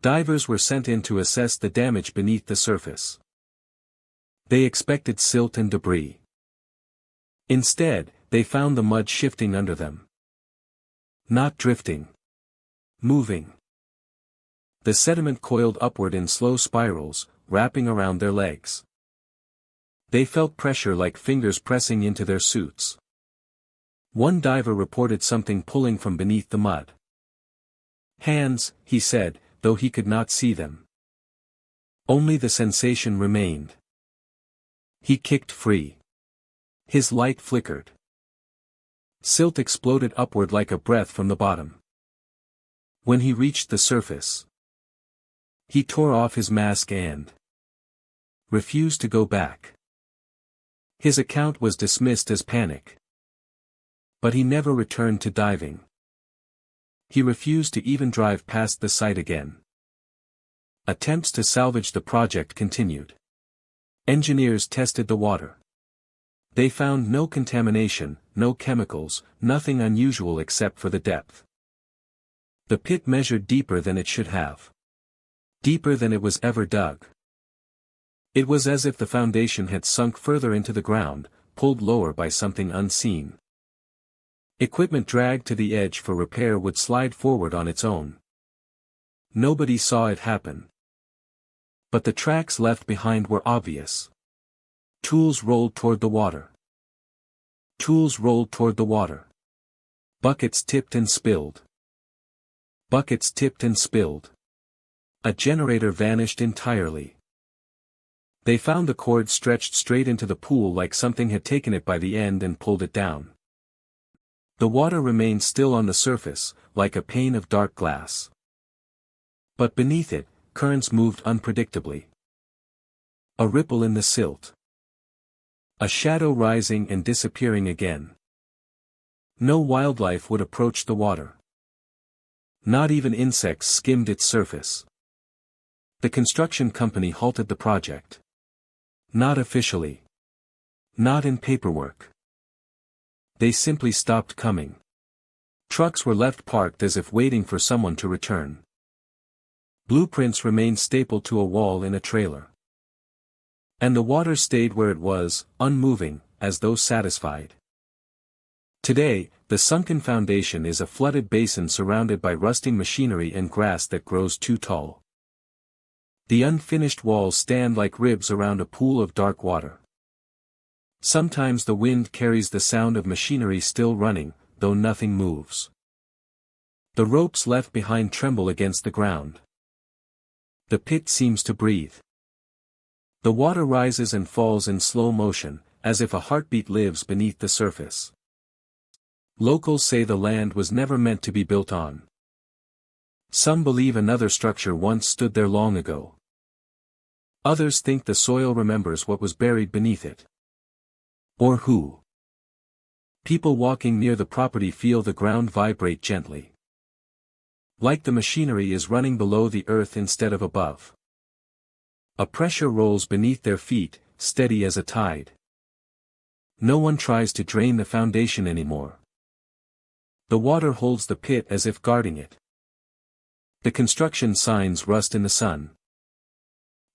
Speaker 1: Divers were sent in to assess the damage beneath the surface. They expected silt and debris. Instead, they found the mud shifting under them. Not drifting. Moving. The sediment coiled upward in slow spirals, wrapping around their legs. They felt pressure like fingers pressing into their suits. One diver reported something pulling from beneath the mud. Hands, he said, though he could not see them. Only the sensation remained. He kicked free. His light flickered. Silt exploded upward like a breath from the bottom. When he reached the surface, he tore off his mask and refused to go back. His account was dismissed as panic. But he never returned to diving. He refused to even drive past the site again. Attempts to salvage the project continued. Engineers tested the water. They found no contamination, no chemicals, nothing unusual except for the depth. The pit measured deeper than it should have. Deeper than it was ever dug. It was as if the foundation had sunk further into the ground, pulled lower by something unseen. Equipment dragged to the edge for repair would slide forward on its own. Nobody saw it happen. But the tracks left behind were obvious. Tools rolled toward the water. Tools rolled toward the water. Buckets tipped and spilled. Buckets tipped and spilled. A generator vanished entirely. They found the cord stretched straight into the pool like something had taken it by the end and pulled it down. The water remained still on the surface, like a pane of dark glass. But beneath it, currents moved unpredictably. A ripple in the silt. A shadow rising and disappearing again. No wildlife would approach the water. Not even insects skimmed its surface. The construction company halted the project. Not officially. Not in paperwork. They simply stopped coming. Trucks were left parked as if waiting for someone to return. Blueprints remained stapled to a wall in a trailer. And the water stayed where it was, unmoving, as though satisfied. Today, the sunken foundation is a flooded basin surrounded by rusting machinery and grass that grows too tall. The unfinished walls stand like ribs around a pool of dark water. Sometimes the wind carries the sound of machinery still running, though nothing moves. The ropes left behind tremble against the ground. The pit seems to breathe. The water rises and falls in slow motion, as if a heartbeat lives beneath the surface. Locals say the land was never meant to be built on. Some believe another structure once stood there long ago. Others think the soil remembers what was buried beneath it. Or who? People walking near the property feel the ground vibrate gently. Like the machinery is running below the earth instead of above. A pressure rolls beneath their feet, steady as a tide. No one tries to drain the foundation anymore. The water holds the pit as if guarding it. The construction signs rust in the sun.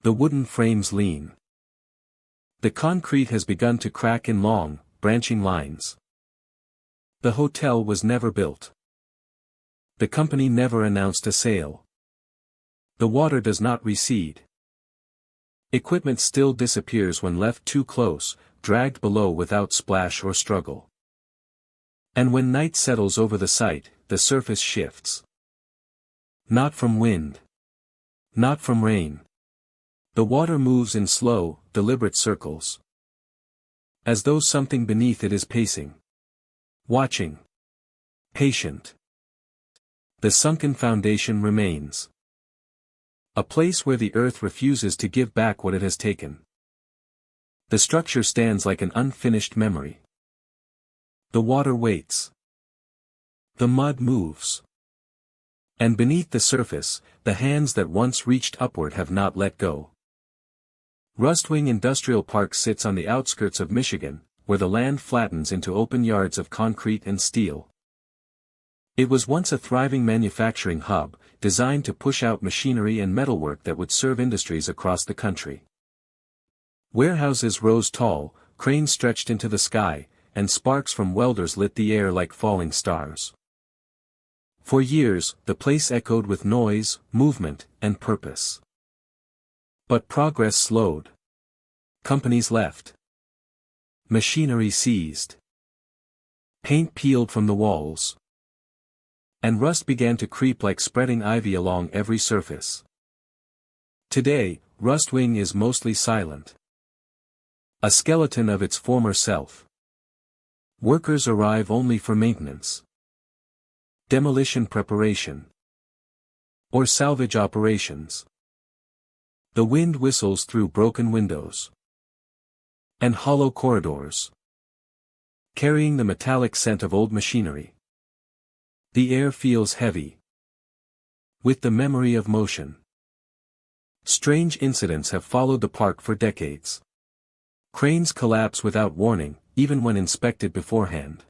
Speaker 1: The wooden frames lean. The concrete has begun to crack in long, branching lines. The hotel was never built. The company never announced a sale. The water does not recede. Equipment still disappears when left too close, dragged below without splash or struggle. And when night settles over the site, the surface shifts. Not from wind. Not from rain. The water moves in slow, deliberate circles. As though something beneath it is pacing. Watching. Patient. The sunken foundation remains. A place where the earth refuses to give back what it has taken. The structure stands like an unfinished memory. The water waits. The mud moves. And beneath the surface, the hands that once reached upward have not let go. Rustwing Industrial Park sits on the outskirts of Michigan, where the land flattens into open yards of concrete and steel. It was once a thriving manufacturing hub, designed to push out machinery and metalwork that would serve industries across the country. Warehouses rose tall, cranes stretched into the sky, and sparks from welders lit the air like falling stars. For years, the place echoed with noise, movement, and purpose. But progress slowed. Companies left. Machinery ceased. Paint peeled from the walls. And rust began to creep like spreading ivy along every surface. Today, Rustwing is mostly silent. A skeleton of its former self. Workers arrive only for maintenance. Demolition preparation. Or salvage operations. The wind whistles through broken windows. And hollow corridors. Carrying the metallic scent of old machinery. The air feels heavy. With the memory of motion. Strange incidents have followed the park for decades. Cranes collapse without warning, even when inspected beforehand.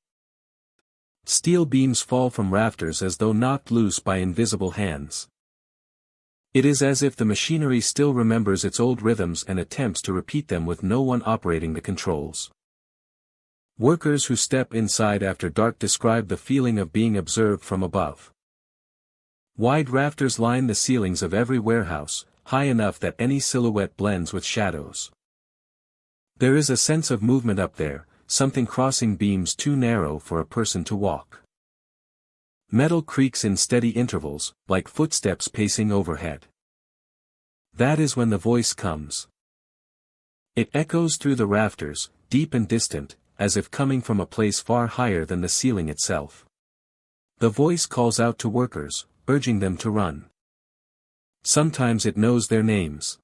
Speaker 1: Steel beams fall from rafters as though knocked loose by invisible hands. It is as if the machinery still remembers its old rhythms and attempts to repeat them with no one operating the controls. Workers who step inside after dark describe the feeling of being observed from above. Wide rafters line the ceilings of every warehouse, high enough that any silhouette blends with shadows. There is a sense of movement up there, something crossing beams too narrow for a person to walk. Metal creaks in steady intervals, like footsteps pacing overhead. That is when the voice comes. It echoes through the rafters, deep and distant, as if coming from a place far higher than the ceiling itself. The voice calls out to workers, urging them to run. Sometimes it knows their names.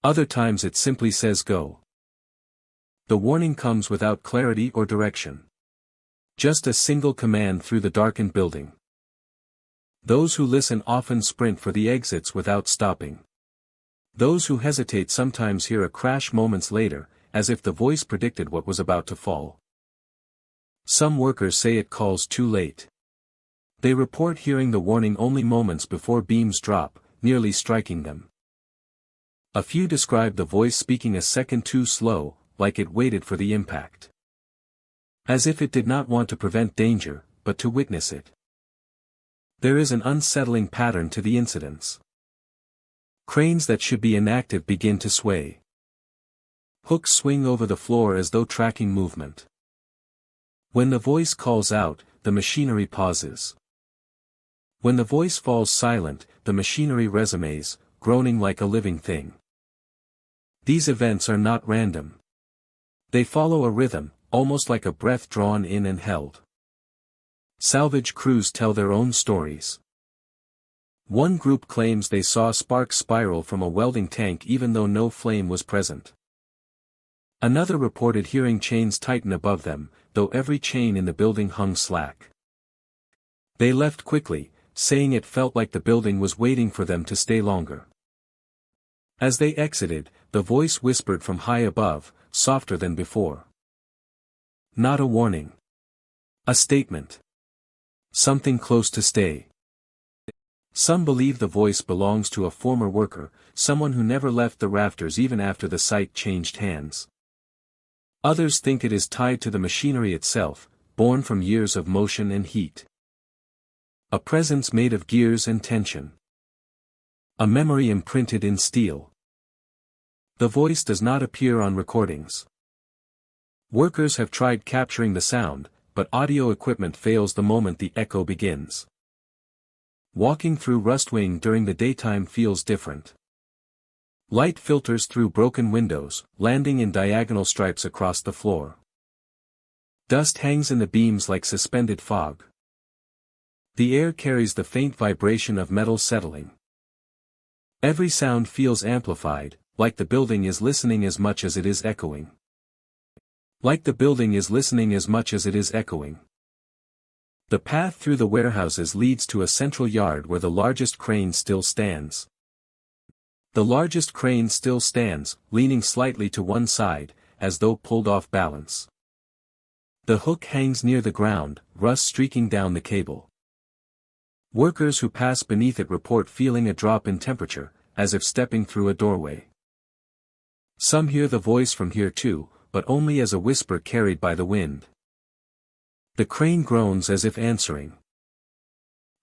Speaker 1: Other times it simply says go. The warning comes without clarity or direction. Just a single command through the darkened building. Those who listen often sprint for the exits without stopping. Those who hesitate sometimes hear a crash moments later, as if the voice predicted what was about to fall. Some workers say it calls too late. They report hearing the warning only moments before beams drop, nearly striking them. A few describe the voice speaking a second too slow, like it waited for the impact. As if it did not want to prevent danger, but to witness it. There is an unsettling pattern to the incidents. Cranes that should be inactive begin to sway. Hooks swing over the floor as though tracking movement. When the voice calls out, the machinery pauses. When the voice falls silent, the machinery resumes, groaning like a living thing. These events are not random. They follow a rhythm, almost like a breath drawn in and held. Salvage crews tell their own stories. One group claims they saw sparks spiral from a welding tank even though no flame was present. Another reported hearing chains tighten above them, though every chain in the building hung slack. They left quickly, saying it felt like the building was waiting for them to stay longer. As they exited, the voice whispered from high above, softer than before. Not a warning. A statement. Something close to stay. Some believe the voice belongs to a former worker, someone who never left the rafters even after the site changed hands. Others think it is tied to the machinery itself, born from years of motion and heat. A presence made of gears and tension. A memory imprinted in steel. The voice does not appear on recordings. Workers have tried capturing the sound, but audio equipment fails the moment the echo begins. Walking through Rustwing during the daytime feels different. Light filters through broken windows, landing in diagonal stripes across the floor. Dust hangs in the beams like suspended fog. The air carries the faint vibration of metal settling. Every sound feels amplified, like the building is listening as much as it is echoing. Like the building is listening as much as it is echoing. The path through the warehouses leads to a central yard where the largest crane still stands. The largest crane still stands, leaning slightly to one side, as though pulled off balance. The hook hangs near the ground, rust streaking down the cable. Workers who pass beneath it report feeling a drop in temperature, as if stepping through a doorway. Some hear the voice from here too, but only as a whisper carried by the wind. The crane groans as if answering.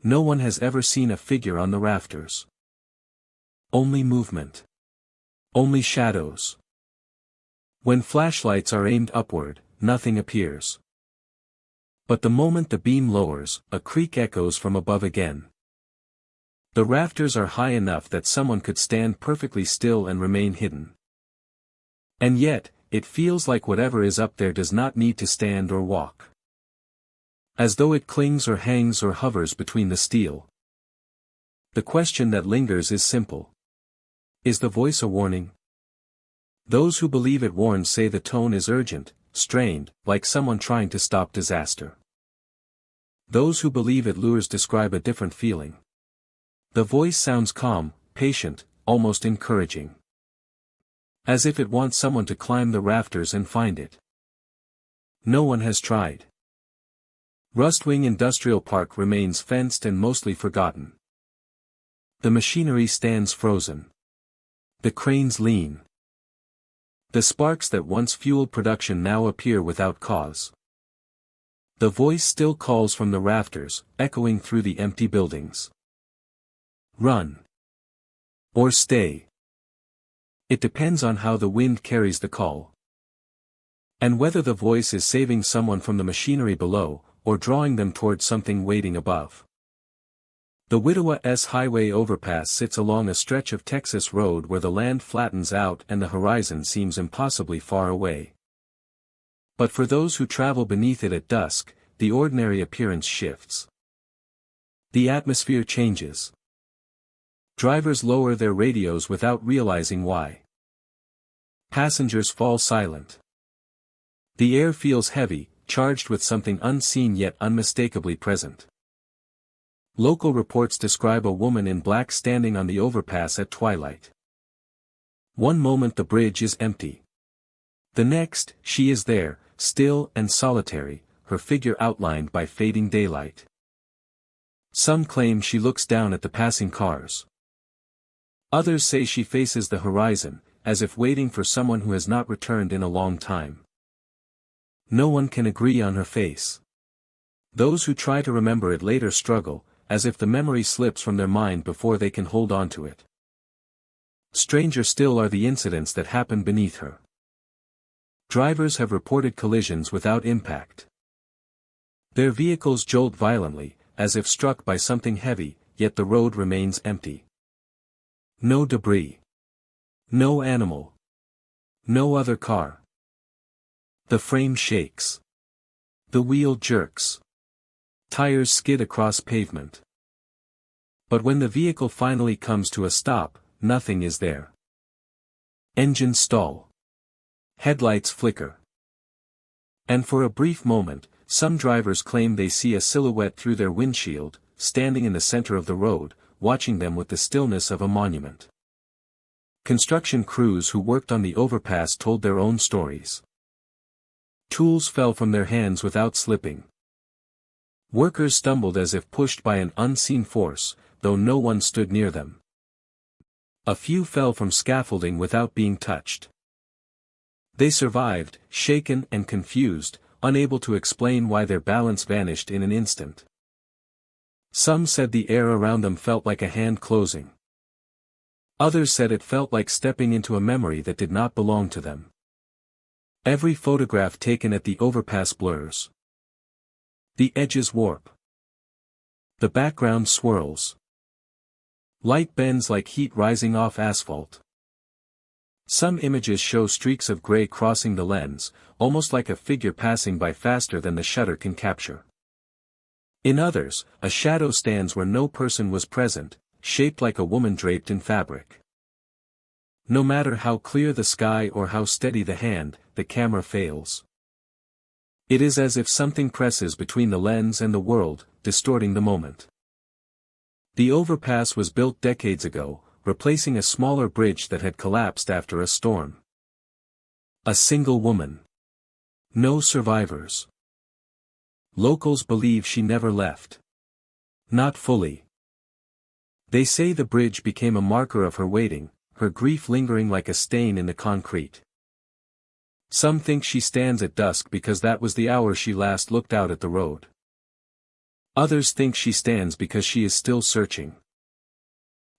Speaker 1: No one has ever seen a figure on the rafters. Only movement. Only shadows. When flashlights are aimed upward, nothing appears. But the moment the beam lowers, a creak echoes from above again. The rafters are high enough that someone could stand perfectly still and remain hidden. And yet, it feels like whatever is up there does not need to stand or walk. As though it clings or hangs or hovers between the steel. The question that lingers is simple. Is the voice a warning? Those who believe it warns say the tone is urgent, strained, like someone trying to stop disaster. Those who believe it lures describe a different feeling. The voice sounds calm, patient, almost encouraging. As if it wants someone to climb the rafters and find it. No one has tried. Rustwing Industrial Park remains fenced and mostly forgotten. The machinery stands frozen. The cranes lean. The sparks that once fueled production now appear without cause. The voice still calls from the rafters, echoing through the empty buildings. Run. Or stay. It depends on how the wind carries the call. And whether the voice is saving someone from the machinery below, or drawing them toward something waiting above. The Wittawa S Highway overpass sits along a stretch of Texas road where the land flattens out and the horizon seems impossibly far away. But for those who travel beneath it at dusk, the ordinary appearance shifts. The atmosphere changes. Drivers lower their radios without realizing why. Passengers fall silent. The air feels heavy, charged with something unseen yet unmistakably present. Local reports describe a woman in black standing on the overpass at twilight. One moment the bridge is empty. The next, she is there, still and solitary, her figure outlined by fading daylight. Some claim she looks down at the passing cars. Others say she faces the horizon, as if waiting for someone who has not returned in a long time. No one can agree on her face. Those who try to remember it later struggle, as if the memory slips from their mind before they can hold on to it. Stranger still are the incidents that happen beneath her. Drivers have reported collisions without impact. Their vehicles jolt violently, as if struck by something heavy, yet the road remains empty. No debris. No animal. No other car. The frame shakes. The wheel jerks. Tires skid across pavement. But when the vehicle finally comes to a stop, nothing is there. Engines stall. Headlights flicker. And for a brief moment, some drivers claim they see a silhouette through their windshield, standing in the center of the road, watching them with the stillness of a monument. Construction crews who worked on the overpass told their own stories. Tools fell from their hands without slipping. Workers stumbled as if pushed by an unseen force, though no one stood near them. A few fell from scaffolding without being touched. They survived, shaken and confused, unable to explain why their balance vanished in an instant. Some said the air around them felt like a hand closing. Others said it felt like stepping into a memory that did not belong to them. Every photograph taken at the overpass blurs. The edges warp. The background swirls. Light bends like heat rising off asphalt. Some images show streaks of gray crossing the lens, almost like a figure passing by faster than the shutter can capture. In others, a shadow stands where no person was present, shaped like a woman draped in fabric. No matter how clear the sky or how steady the hand, the camera fails. It is as if something presses between the lens and the world, distorting the moment. The overpass was built decades ago, replacing a smaller bridge that had collapsed after a storm. A single woman. No survivors. Locals believe she never left. Not fully. They say the bridge became a marker of her waiting, her grief lingering like a stain in the concrete. Some think she stands at dusk because that was the hour she last looked out at the road. Others think she stands because she is still searching.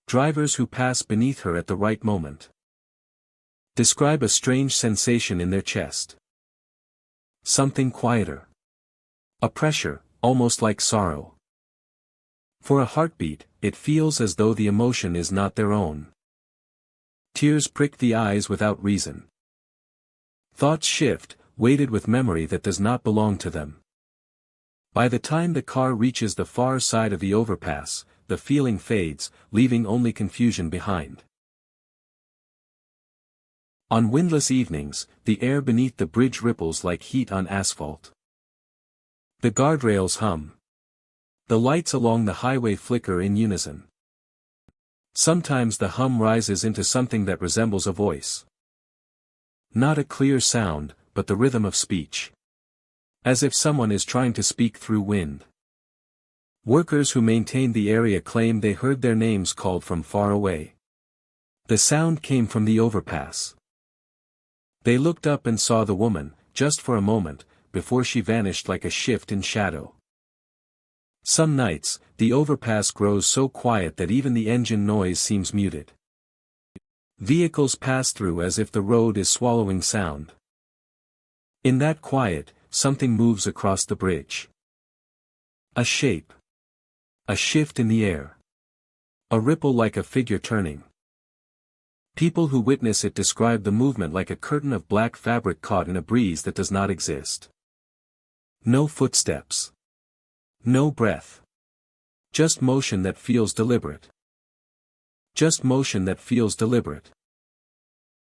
Speaker 1: Drivers who pass beneath her at the right moment describe a strange sensation in their chest. Something quieter. A pressure, almost like sorrow. For a heartbeat, it feels as though the emotion is not their own. Tears prick the eyes without reason. Thoughts shift, weighted with memory that does not belong to them. By the time the car reaches the far side of the overpass, the feeling fades, leaving only confusion behind. On windless evenings, the air beneath the bridge ripples like heat on asphalt. The guardrails hum. The lights along the highway flicker in unison. Sometimes the hum rises into something that resembles a voice. Not a clear sound, but the rhythm of speech. As if someone is trying to speak through wind. Workers who maintained the area claim they heard their names called from far away. The sound came from the overpass. They looked up and saw the woman, just for a moment, before she vanished like a shift in shadow. Some nights, the overpass grows so quiet that even the engine noise seems muted. Vehicles pass through as if the road is swallowing sound. In that quiet, something moves across the bridge. A shape. A shift in the air. A ripple like a figure turning. People who witness it describe the movement like a curtain of black fabric caught in a breeze that does not exist. No footsteps. No breath. Just motion that feels deliberate. Just motion that feels deliberate.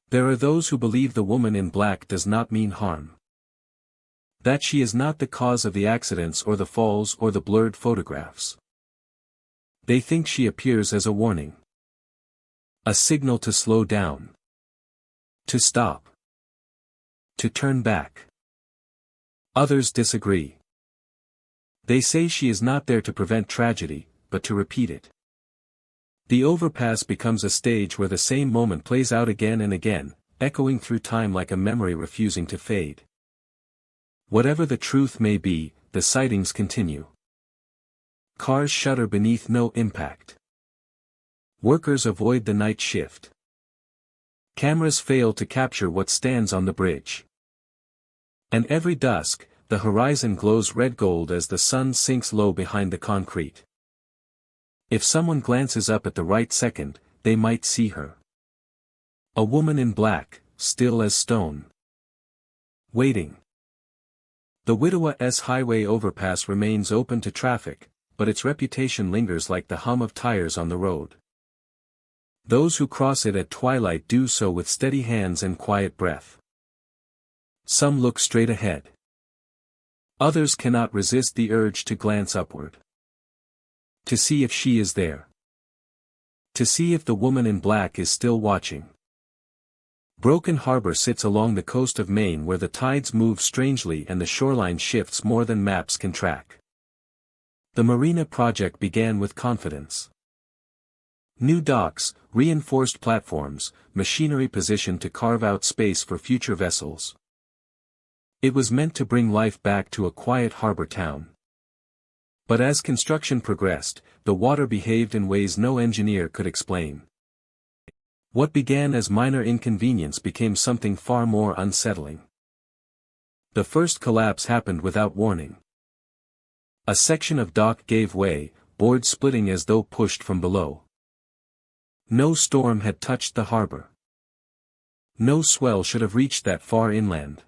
Speaker 1: There are those who believe the woman in black does not mean harm. That she is not the cause of the accidents or the falls or the blurred photographs. They think she appears as a warning. A signal to slow down. To stop. To turn back. Others disagree. They say she is not there to prevent tragedy, but to repeat it. The overpass becomes a stage where the same moment plays out again and again, echoing through time like a memory refusing to fade. Whatever the truth may be, the sightings continue. Cars shudder beneath no impact. Workers avoid the night shift. Cameras fail to capture what stands on the bridge. And every dusk, the horizon glows red-gold as the sun sinks low behind the concrete. If someone glances up at the right second, they might see her. A woman in black, still as stone. Waiting. The Wittawa S Highway overpass remains open to traffic, but its reputation lingers like the hum of tires on the road. Those who cross it at twilight do so with steady hands and quiet breath. Some look straight ahead. Others cannot resist the urge to glance upward. To see if she is there. To see if the woman in black is still watching. Broken Harbor sits along the coast of Maine where the tides move strangely and the shoreline shifts more than maps can track. The marina project began with confidence. New docks, reinforced platforms, machinery positioned to carve out space for future vessels. It was meant to bring life back to a quiet harbor town. But as construction progressed, the water behaved in ways no engineer could explain. What began as minor inconvenience became something far more unsettling. The first collapse happened without warning. A section of dock gave way, boards splitting as though pushed from below. No storm had touched the harbor. No swell should have reached that far inland.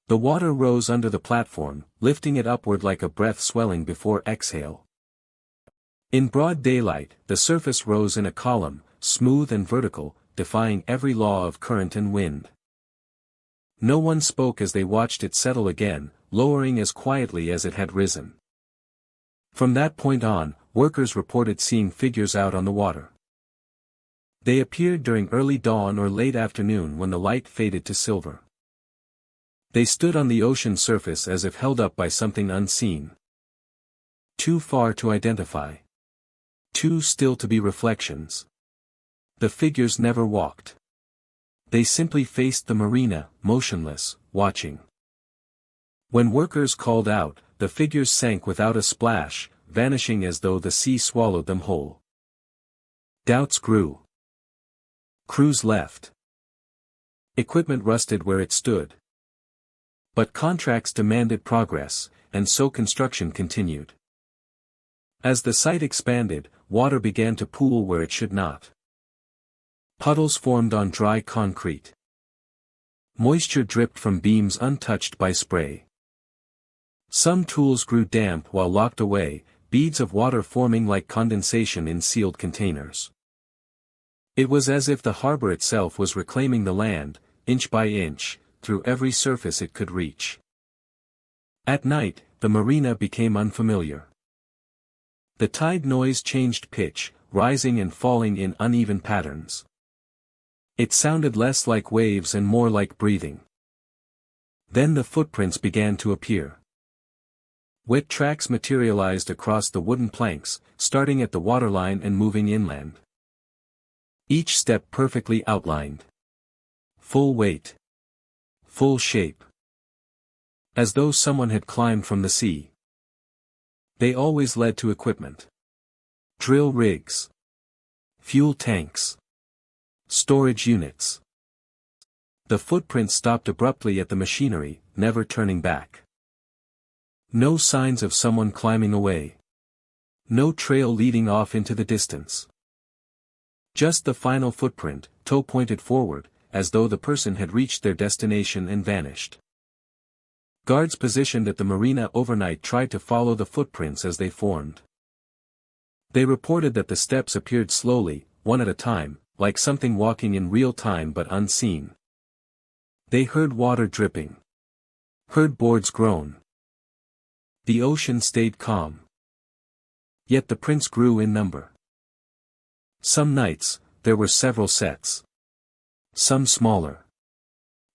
Speaker 1: The water rose under the platform, lifting it upward like a breath swelling before exhale. In broad daylight, the surface rose in a column, smooth and vertical, defying every law of current and wind. No one spoke as they watched it settle again, lowering as quietly as it had risen. From that point on, workers reported seeing figures out on the water. They appeared during early dawn or late afternoon when the light faded to silver. They stood on the ocean surface as if held up by something unseen. Too far to identify. Too still to be reflections. The figures never walked. They simply faced the marina, motionless, watching. When workers called out, the figures sank without a splash, vanishing as though the sea swallowed them whole. Doubts grew. Crews left. Equipment rusted where it stood. But contracts demanded progress, and so construction continued. As the site expanded, water began to pool where it should not. Puddles formed on dry concrete. Moisture dripped from beams untouched by spray. Some tools grew damp while locked away, beads of water forming like condensation in sealed containers. It was as if the harbor itself was reclaiming the land, inch by inch, through every surface it could reach. At night, the marina became unfamiliar. The tide noise changed pitch, rising and falling in uneven patterns. It sounded less like waves and more like breathing. Then the footprints began to appear. Wet tracks materialized across the wooden planks, starting at the waterline and moving inland. Each step perfectly outlined. Full weight. Full shape. As though someone had climbed from the sea. They always led to equipment. Drill rigs. Fuel tanks. Storage units. The footprints stopped abruptly at the machinery, never turning back. No signs of someone climbing away. No trail leading off into the distance. Just the final footprint, toe pointed forward, as though the person had reached their destination and vanished. Guards positioned at the marina overnight tried to follow the footprints as they formed. They reported that the steps appeared slowly, one at a time, like something walking in real time but unseen. They heard water dripping. Heard boards groan. The ocean stayed calm. Yet the prints grew in number. Some nights, there were several sets. Some smaller.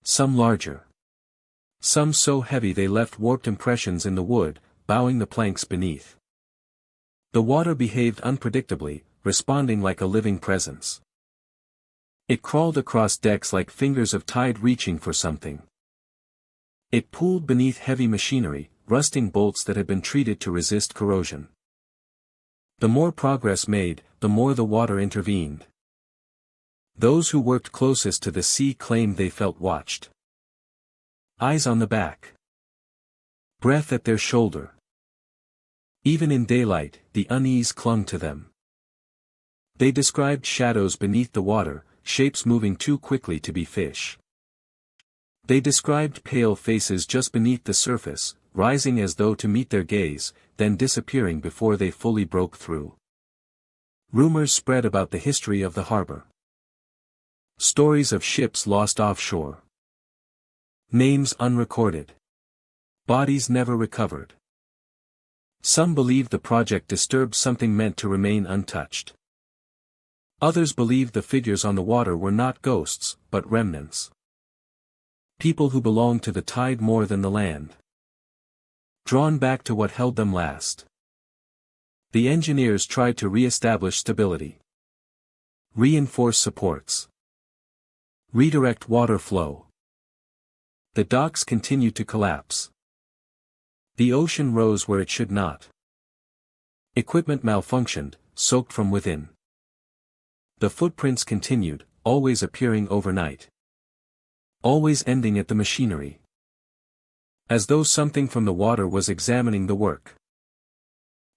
Speaker 1: Some larger. Some so heavy they left warped impressions in the wood, bowing the planks beneath. The water behaved unpredictably, responding like a living presence. It crawled across decks like fingers of tide reaching for something. It pooled beneath heavy machinery, rusting bolts that had been treated to resist corrosion. The more progress made, the more the water intervened. Those who worked closest to the sea claimed they felt watched. Eyes on the back. Breath at their shoulder. Even in daylight, the unease clung to them. They described shadows beneath the water, shapes moving too quickly to be fish. They described pale faces just beneath the surface, rising as though to meet their gaze, then disappearing before they fully broke through. Rumors spread about the history of the harbor. Stories of ships lost offshore. Names unrecorded. Bodies never recovered. Some believed the project disturbed something meant to remain untouched. Others believed the figures on the water were not ghosts, but remnants. People who belonged to the tide more than the land. Drawn back to what held them last. The engineers tried to re-establish stability. Reinforce supports. Redirect water flow. The docks continued to collapse. The ocean rose where it should not. Equipment malfunctioned, soaked from within. The footprints continued, always appearing overnight. Always ending at the machinery. As though something from the water was examining the work.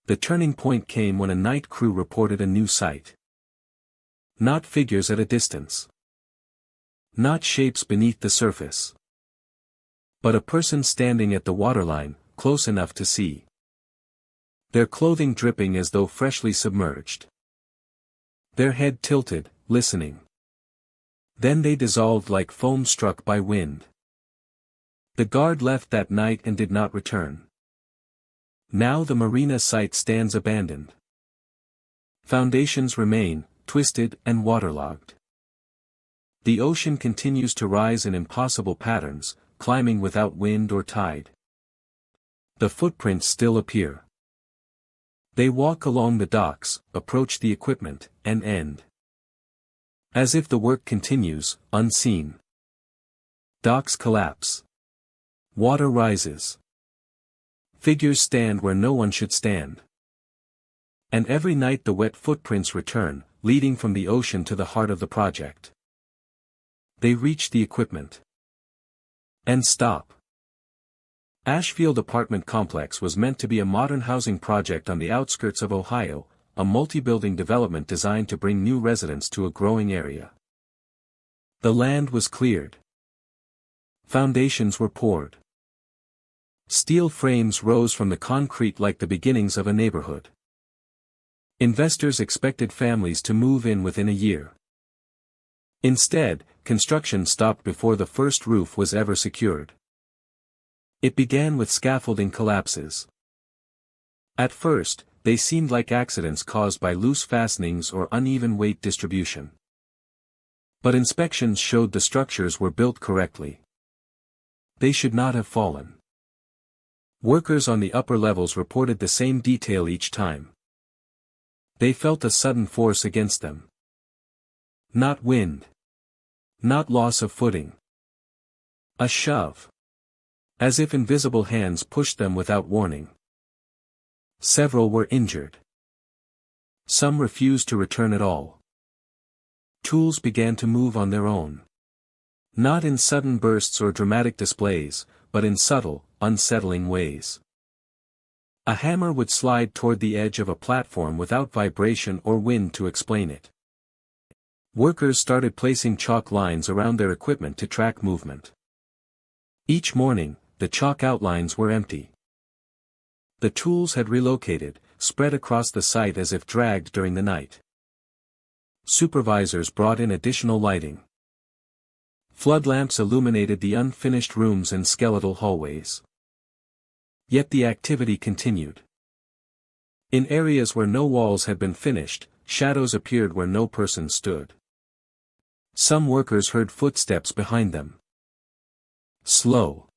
Speaker 1: The turning point came when a night crew reported a new sight. Not figures at a distance. Not shapes beneath the surface. But a person standing at the waterline, close enough to see. Their clothing dripping as though freshly submerged. Their head tilted, listening. Then they dissolved like foam struck by wind. The guard left that night and did not return. Now the marina site stands abandoned. Foundations remain, twisted and waterlogged. The ocean continues to rise in impossible patterns, climbing without wind or tide. The footprints still appear. They walk along the docks, approach the equipment, and end. As if the work continues, unseen. Docks collapse. Water rises. Figures stand where no one should stand. And every night the wet footprints return, leading from the ocean to the heart of the project. They reach the equipment. And stop. Ashfield Apartment Complex was meant to be a modern housing project on the outskirts of Ohio, a multi-building development designed to bring new residents to a growing area. The land was cleared. Foundations were poured. Steel frames rose from the concrete like the beginnings of a neighborhood. Investors expected families to move in within a year. Instead, construction stopped before the first roof was ever secured. It began with scaffolding collapses. At first, they seemed like accidents caused by loose fastenings or uneven weight distribution. But inspections showed the structures were built correctly. They should not have fallen. Workers on the upper levels reported the same detail each time. They felt a sudden force against them. Not wind. Not loss of footing. A shove. As if invisible hands pushed them without warning. Several were injured. Some refused to return at all. Tools began to move on their own. Not in sudden bursts or dramatic displays, but in subtle, unsettling ways. A hammer would slide toward the edge of a platform without vibration or wind to explain it. Workers started placing chalk lines around their equipment to track movement. Each morning, the chalk outlines were empty. The tools had relocated, spread across the site as if dragged during the night. Supervisors brought in additional lighting. Flood lamps illuminated the unfinished rooms and skeletal hallways. Yet the activity continued. In areas where no walls had been finished, shadows appeared where no person stood. Some workers heard footsteps behind them. Slow.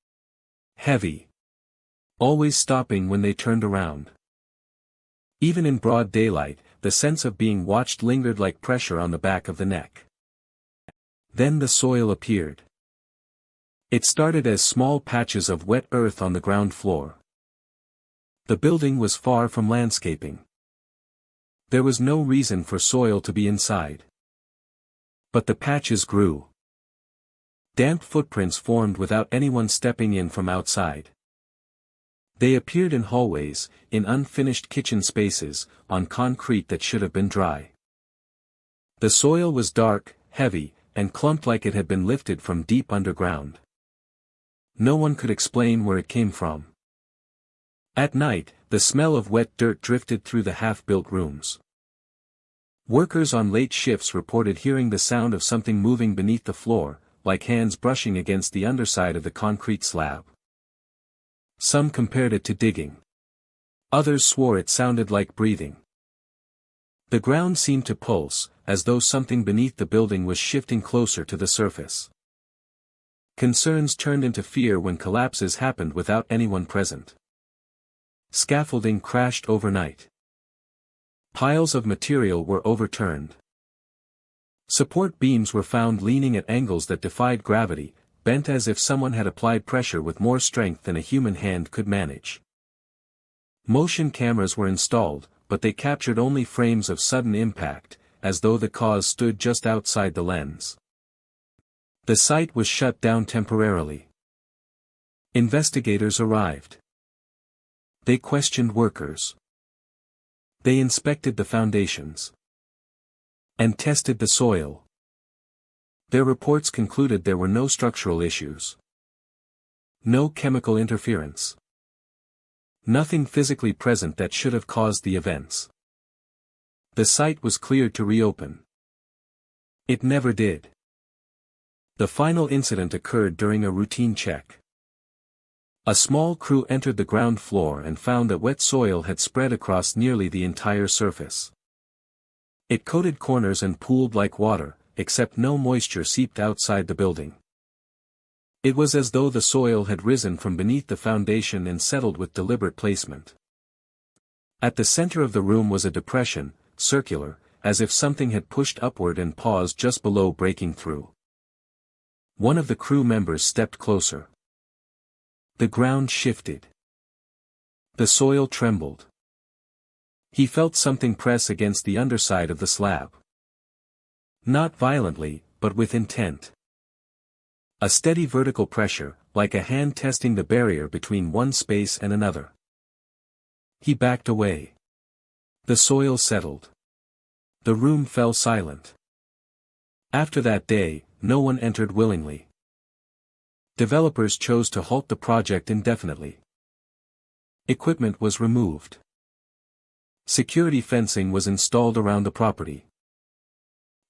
Speaker 1: Heavy. Always stopping when they turned around. Even in broad daylight, the sense of being watched lingered like pressure on the back of the neck. Then the soil appeared. It started as small patches of wet earth on the ground floor. The building was far from landscaping. There was no reason for soil to be inside. But the patches grew. Damp footprints formed without anyone stepping in from outside. They appeared in hallways, in unfinished kitchen spaces, on concrete that should have been dry. The soil was dark, heavy, and clumped like it had been lifted from deep underground. No one could explain where it came from. At night, the smell of wet dirt drifted through the half-built rooms. Workers on late shifts reported hearing the sound of something moving beneath the floor, like hands brushing against the underside of the concrete slab. Some compared it to digging. Others swore it sounded like breathing. The ground seemed to pulse, as though something beneath the building was shifting closer to the surface. Concerns turned into fear when collapses happened without anyone present. Scaffolding crashed overnight. Piles of material were overturned. Support beams were found leaning at angles that defied gravity, bent as if someone had applied pressure with more strength than a human hand could manage. Motion cameras were installed, but they captured only frames of sudden impact, as though the cause stood just outside the lens. The site was shut down temporarily. Investigators arrived. They questioned workers. They inspected the foundations. And tested the soil. Their reports concluded there were no structural issues. No chemical interference. Nothing physically present that should have caused the events. The site was cleared to reopen. It never did. The final incident occurred during a routine check. A small crew entered the ground floor and found that wet soil had spread across nearly the entire surface. It coated corners and pooled like water, except no moisture seeped outside the building. It was as though the soil had risen from beneath the foundation and settled with deliberate placement. At the center of the room was a depression, circular, as if something had pushed upward and paused just below breaking through. One of the crew members stepped closer. The ground shifted. The soil trembled. He felt something press against the underside of the slab. Not violently, but with intent. A steady vertical pressure, like a hand testing the barrier between one space and another. He backed away. The soil settled. The room fell silent. After that day, no one entered willingly. Developers chose to halt the project indefinitely. Equipment was removed. Security fencing was installed around the property.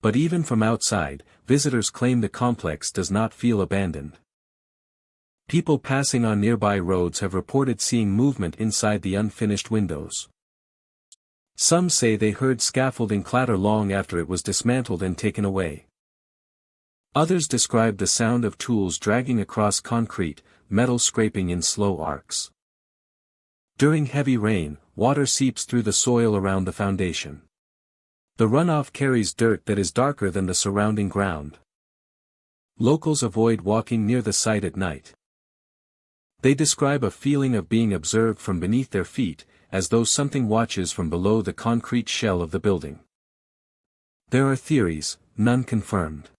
Speaker 1: But even from outside, visitors claim the complex does not feel abandoned. People passing on nearby roads have reported seeing movement inside the unfinished windows. Some say they heard scaffolding clatter long after it was dismantled and taken away. Others describe the sound of tools dragging across concrete, metal scraping in slow arcs. During heavy rain, water seeps through the soil around the foundation. The runoff carries dirt that is darker than the surrounding ground. Locals avoid walking near the site at night. They describe a feeling of being observed from beneath their feet, as though something watches from below the concrete shell of the building. There are theories, none confirmed.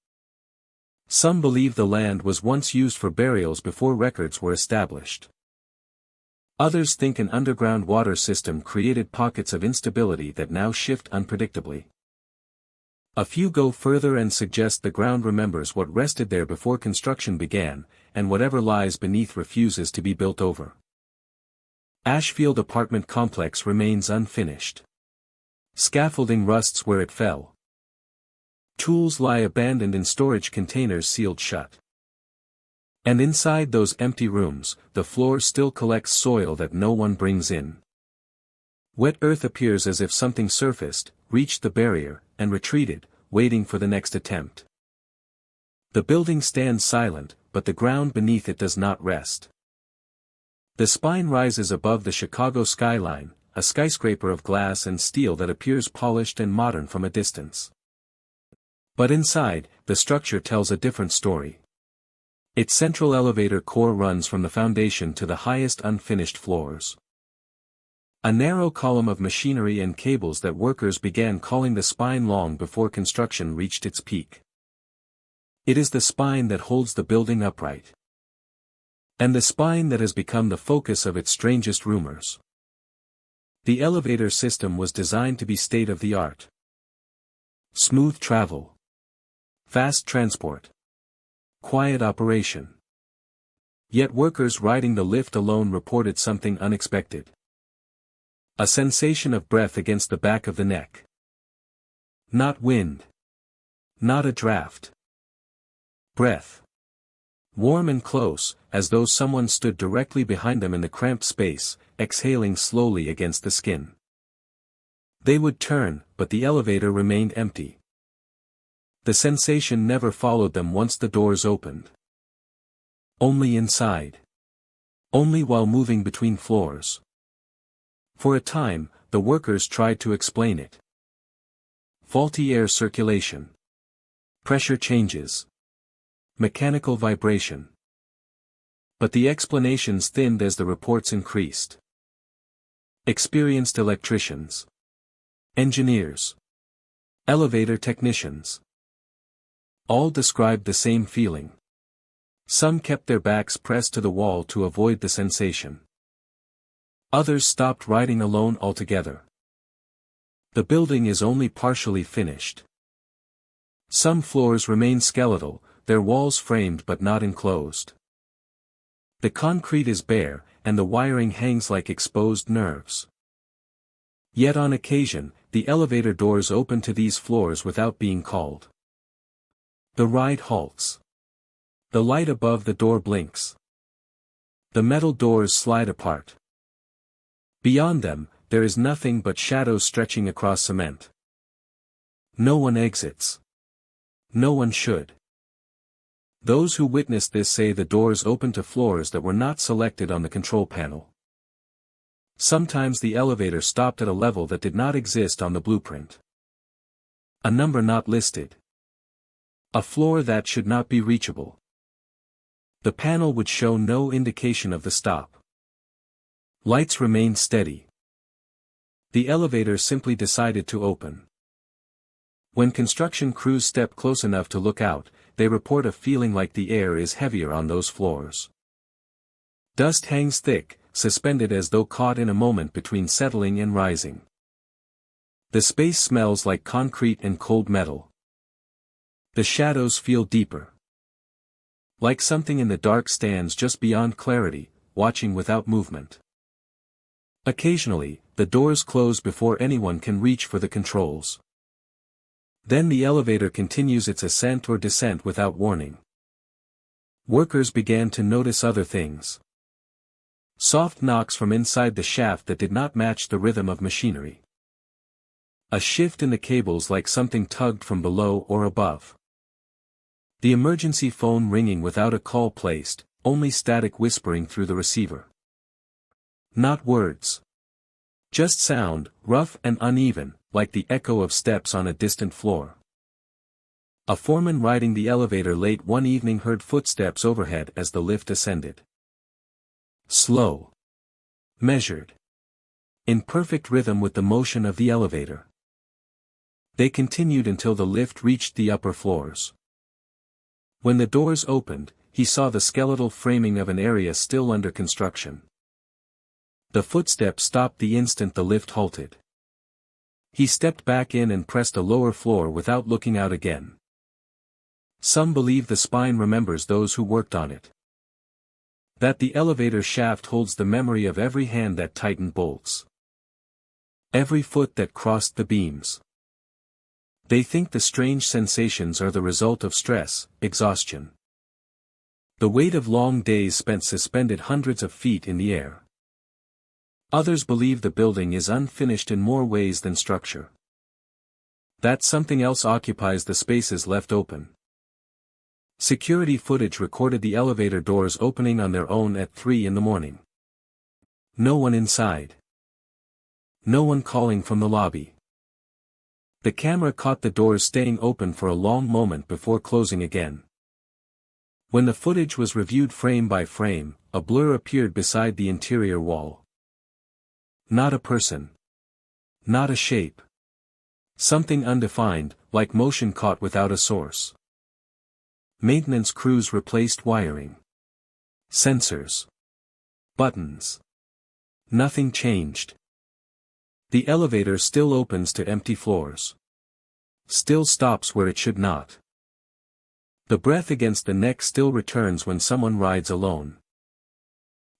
Speaker 1: Some believe the land was once used for burials before records were established. Others think an underground water system created pockets of instability that now shift unpredictably. A few go further and suggest the ground remembers what rested there before construction began, and whatever lies beneath refuses to be built over. Ashfield apartment complex remains unfinished. Scaffolding rusts where it fell. Tools lie abandoned in storage containers sealed shut. And inside those empty rooms, the floor still collects soil that no one brings in. Wet earth appears as if something surfaced, reached the barrier, and retreated, waiting for the next attempt. The building stands silent, but the ground beneath it does not rest. The spine rises above the Chicago skyline, a skyscraper of glass and steel that appears polished and modern from a distance. But inside, the structure tells a different story. Its central elevator core runs from the foundation to the highest unfinished floors. A narrow column of machinery and cables that workers began calling the spine long before construction reached its peak. It is the spine that holds the building upright. And the spine that has become the focus of its strangest rumors. The elevator system was designed to be state-of-the-art. Smooth travel. Fast transport. Quiet operation. Yet workers riding the lift alone reported something unexpected. A sensation of breath against the back of the neck. Not wind. Not a draft. Breath. Warm and close, as though someone stood directly behind them in the cramped space, exhaling slowly against the skin. They would turn, but the elevator remained empty. The sensation never followed them once the doors opened. Only inside. Only while moving between floors. For a time, the workers tried to explain it. Faulty air circulation. Pressure changes. Mechanical vibration. But the explanations thinned as the reports increased. Experienced electricians. Engineers. Elevator technicians. All described the same feeling. Some kept their backs pressed to the wall to avoid the sensation. Others stopped riding alone altogether. The building is only partially finished. Some floors remain skeletal, their walls framed but not enclosed. The concrete is bare, and the wiring hangs like exposed nerves. Yet on occasion, the elevator doors open to these floors without being called. The ride halts. The light above the door blinks. The metal doors slide apart. Beyond them, there is nothing but shadows stretching across cement. No one exits. No one should. Those who witnessed this say the doors open to floors that were not selected on the control panel. Sometimes the elevator stopped at a level that did not exist on the blueprint. A number not listed. A floor that should not be reachable. The panel would show no indication of the stop. Lights remained steady. The elevator simply decided to open. When construction crews step close enough to look out, they report a feeling like the air is heavier on those floors. Dust hangs thick, suspended as though caught in a moment between settling and rising. The space smells like concrete and cold metal. The shadows feel deeper. Like something in the dark stands just beyond clarity, watching without movement. Occasionally, the doors close before anyone can reach for the controls. Then the elevator continues its ascent or descent without warning. Workers began to notice other things. Soft knocks from inside the shaft that did not match the rhythm of machinery. A shift in the cables like something tugged from below or above. The emergency phone ringing without a call placed, only static whispering through the receiver. Not words. Just sound, rough and uneven, like the echo of steps on a distant floor. A foreman riding the elevator late one evening heard footsteps overhead as the lift ascended. Slow. Measured. In perfect rhythm with the motion of the elevator. They continued until the lift reached the upper floors. When the doors opened, he saw the skeletal framing of an area still under construction. The footsteps stopped the instant the lift halted. He stepped back in and pressed a lower floor without looking out again. Some believe the spine remembers those who worked on it. That the elevator shaft holds the memory of every hand that tightened bolts. Every foot that crossed the beams. They think the strange sensations are the result of stress, exhaustion. The weight of long days spent suspended hundreds of feet in the air. Others believe the building is unfinished in more ways than structure. That something else occupies the spaces left open. Security footage recorded the elevator doors opening on their own at 3 in the morning. No one inside. No one calling from the lobby. The camera caught the doors staying open for a long moment before closing again. When the footage was reviewed frame by frame, a blur appeared beside the interior wall. Not a person. Not a shape. Something undefined, like motion caught without a source. Maintenance crews replaced wiring. Sensors. Buttons. Nothing changed. The elevator still opens to empty floors. Still stops where it should not. The breath against the neck still returns when someone rides alone.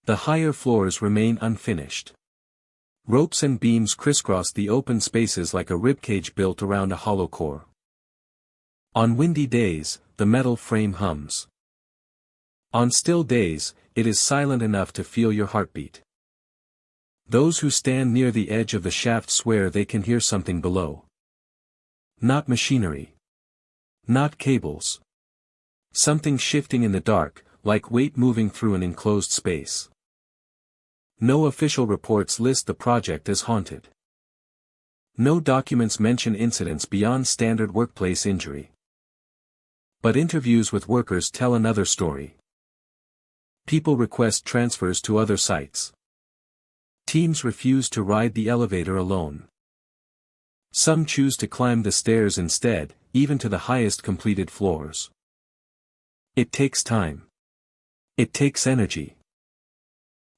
Speaker 1: The higher floors remain unfinished. Ropes and beams crisscross the open spaces like a ribcage built around a hollow core. On windy days, the metal frame hums. On still days, it is silent enough to feel your heartbeat. Those who stand near the edge of the shaft swear they can hear something below. Not machinery. Not cables. Something shifting in the dark, like weight moving through an enclosed space. No official reports list the project as haunted. No documents mention incidents beyond standard workplace injury. But interviews with workers tell another story. People request transfers to other sites. Teams refuse to ride the elevator alone. Some choose to climb the stairs instead, even to the highest completed floors. It takes time. It takes energy.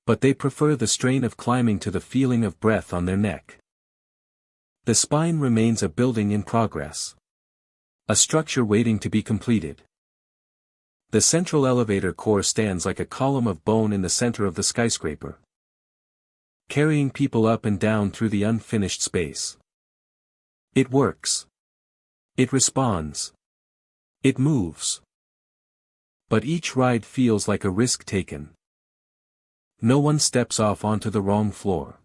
Speaker 1: But they prefer the strain of climbing to the feeling of breath on their neck. The spine remains a building in progress. A structure waiting to be completed. The central elevator core stands like a column of bone in the center of the skyscraper, carrying people up and down through the unfinished space. It works. It responds. It moves. But each ride feels like a risk taken. No one steps off onto the wrong floor.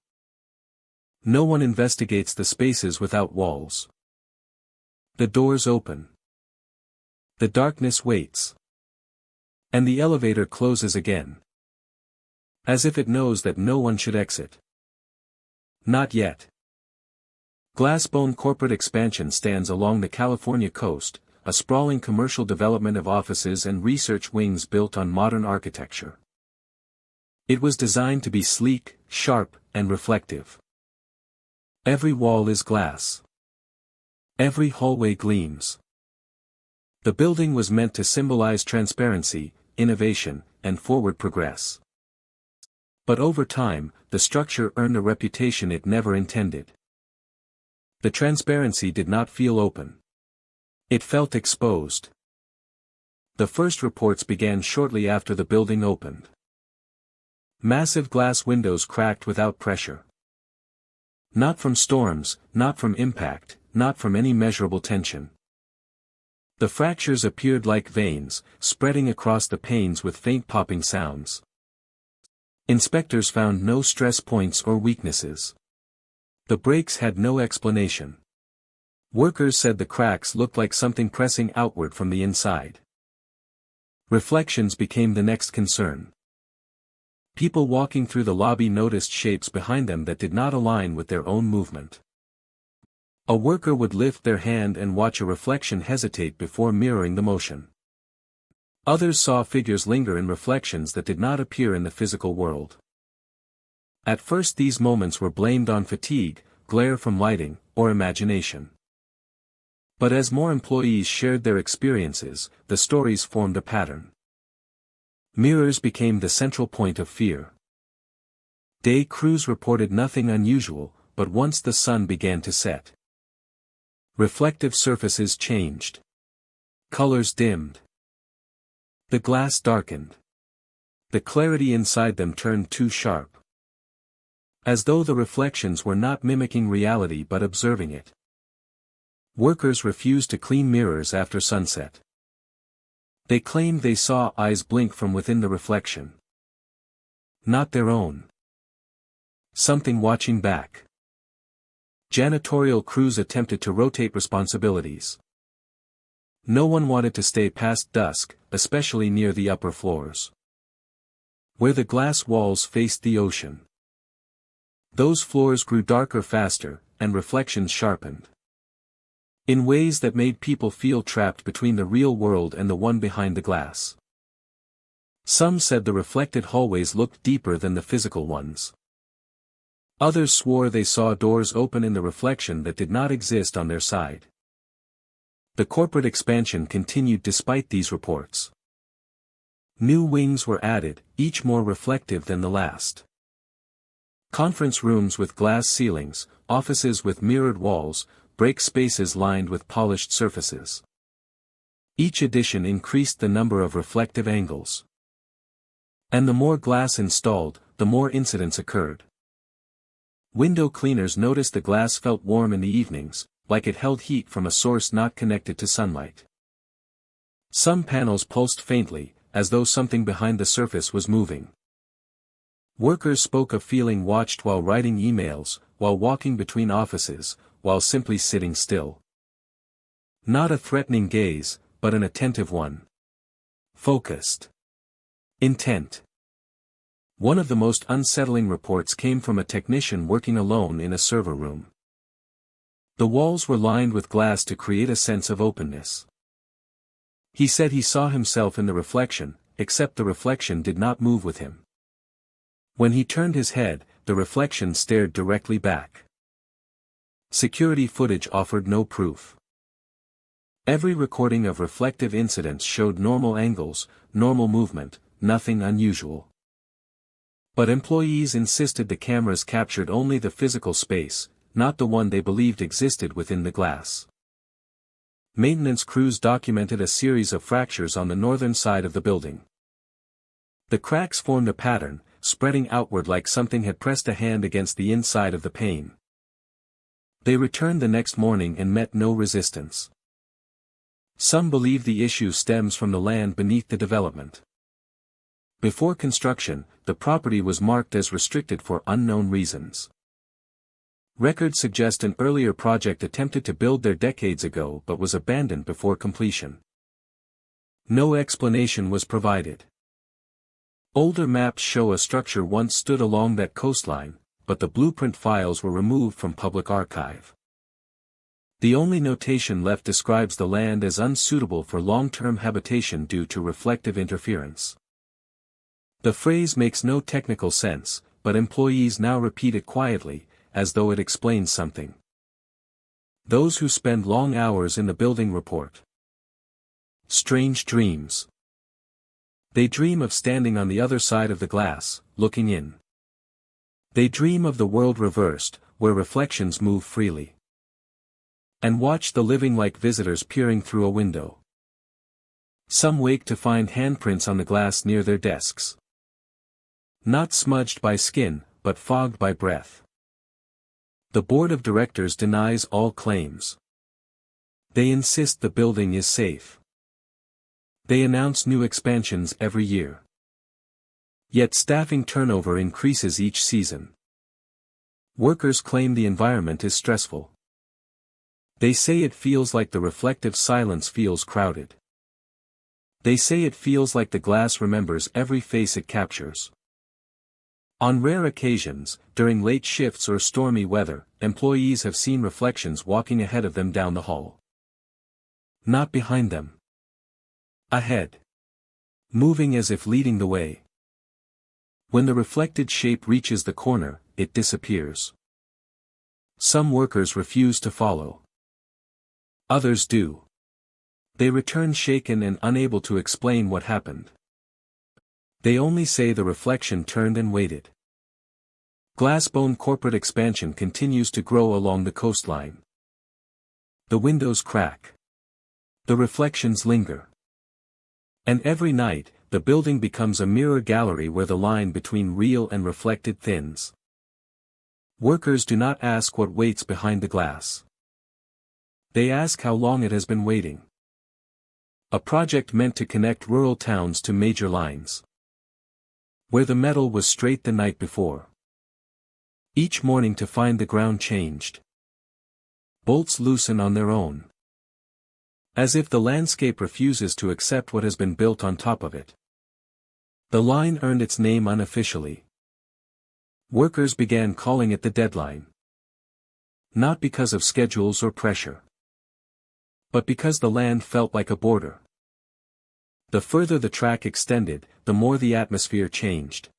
Speaker 1: No one investigates the spaces without walls. The doors open. The darkness waits. And the elevator closes again. As if it knows that no one should exit. Not yet. Glassbone Corporate Expansion stands along the California coast, a sprawling commercial development of offices and research wings built on modern architecture. It was designed to be sleek, sharp, and reflective. Every wall is glass. Every hallway gleams. The building was meant to symbolize transparency, innovation, and forward progress. But over time, the structure earned a reputation it never intended. The transparency did not feel open. It felt exposed. The first reports began shortly after the building opened. Massive glass windows cracked without pressure. Not from storms, not from impact, not from any measurable tension. The fractures appeared like veins, spreading across the panes with faint popping sounds. Inspectors found no stress points or weaknesses. The breaks had no explanation. Workers said the cracks looked like something pressing outward from the inside. Reflections became the next concern. People walking through the lobby noticed shapes behind them that did not align with their own movement. A worker would lift their hand and watch a reflection hesitate before mirroring the motion. Others saw figures linger in reflections that did not appear in the physical world. At first these moments were blamed on fatigue, glare from lighting, or imagination. But as more employees shared their experiences, the stories formed a pattern. Mirrors became the central point of fear. Day crews reported nothing unusual, but once the sun began to set, reflective surfaces changed. Colors dimmed. The glass darkened. The clarity inside them turned too sharp. As though the reflections were not mimicking reality but observing it. Workers refused to clean mirrors after sunset. They claimed they saw eyes blink from within the reflection. Not their own. Something watching back. Janitorial crews attempted to rotate responsibilities. No one wanted to stay past dusk, especially near the upper floors, where the glass walls faced the ocean. Those floors grew darker faster, and reflections sharpened. In ways that made people feel trapped between the real world and the one behind the glass. Some said the reflected hallways looked deeper than the physical ones. Others swore they saw doors open in the reflection that did not exist on their side. The corporate expansion continued despite these reports. New wings were added, each more reflective than the last. Conference rooms with glass ceilings, offices with mirrored walls, break spaces lined with polished surfaces. Each addition increased the number of reflective angles. And the more glass installed, the more incidents occurred. Window cleaners noticed the glass felt warm in the evenings, like it held heat from a source not connected to sunlight. Some panels pulsed faintly, as though something behind the surface was moving. Workers spoke of feeling watched while writing emails, while walking between offices, while simply sitting still. Not a threatening gaze, but an attentive one. Focused. Intent. One of the most unsettling reports came from a technician working alone in a server room. The walls were lined with glass to create a sense of openness. He said he saw himself in the reflection, except the reflection did not move with him. When he turned his head, the reflection stared directly back. Security footage offered no proof. Every recording of reflective incidents showed normal angles, normal movement, nothing unusual. But employees insisted the cameras captured only the physical space, not the one they believed existed within the glass. Maintenance crews documented a series of fractures on the northern side of the building. The cracks formed a pattern, spreading outward like something had pressed a hand against the inside of the pane. They returned the next morning and met no resistance. Some believe the issue stems from the land beneath the development. Before construction, the property was marked as restricted for unknown reasons. Records suggest an earlier project attempted to build there decades ago but was abandoned before completion. No explanation was provided. Older maps show a structure once stood along that coastline, but the blueprint files were removed from public archive. The only notation left describes the land as unsuitable for long-term habitation due to reflective interference. The phrase makes no technical sense, but employees now repeat it quietly, as though it explains something. Those who spend long hours in the building report strange dreams. They dream of standing on the other side of the glass, looking in. They dream of the world reversed, where reflections move freely. And watch the living like visitors peering through a window. Some wake to find handprints on the glass near their desks. Not smudged by skin, but fogged by breath. The board of directors denies all claims. They insist the building is safe. They announce new expansions every year. Yet staffing turnover increases each season. Workers claim the environment is stressful. They say it feels like the reflective silence feels crowded. They say it feels like the glass remembers every face it captures. On rare occasions, during late shifts or stormy weather, employees have seen reflections walking ahead of them down the hall. Not behind them. Ahead. Moving as if leading the way. When the reflected shape reaches the corner, it disappears. Some workers refuse to follow. Others do. They return shaken and unable to explain what happened. They only say the reflection turned and waited. Glassbone corporate expansion continues to grow along the coastline. The windows crack. The reflections linger. And every night, the building becomes a mirror gallery where the line between real and reflected thins. Workers do not ask what waits behind the glass. They ask how long it has been waiting. A project meant to connect rural towns to major lines. Where the metal was straight the night before. Each morning to find the ground changed. Bolts loosen on their own. As if the landscape refuses to accept what has been built on top of it. The line earned its name unofficially. Workers began calling it the deadline. Not because of schedules or pressure. But because the land felt like a border. The further the track extended, the more the atmosphere changed.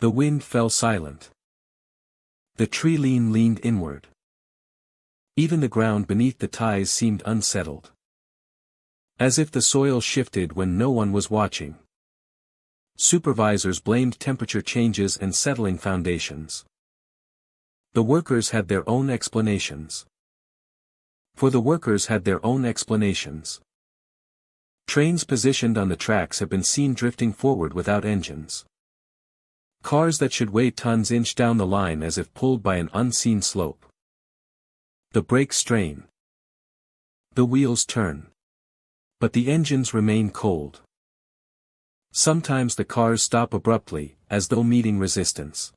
Speaker 1: The wind fell silent. The tree leaned inward. Even the ground beneath the ties seemed unsettled. As if the soil shifted when no one was watching. Supervisors blamed temperature changes and settling foundations. The workers had their own explanations. For the workers had their own explanations. Trains positioned on the tracks have been seen drifting forward without engines. Cars that should weigh tons inch down the line as if pulled by an unseen slope. The brakes strain. The wheels turn. But the engines remain cold. Sometimes the cars stop abruptly, as though meeting resistance.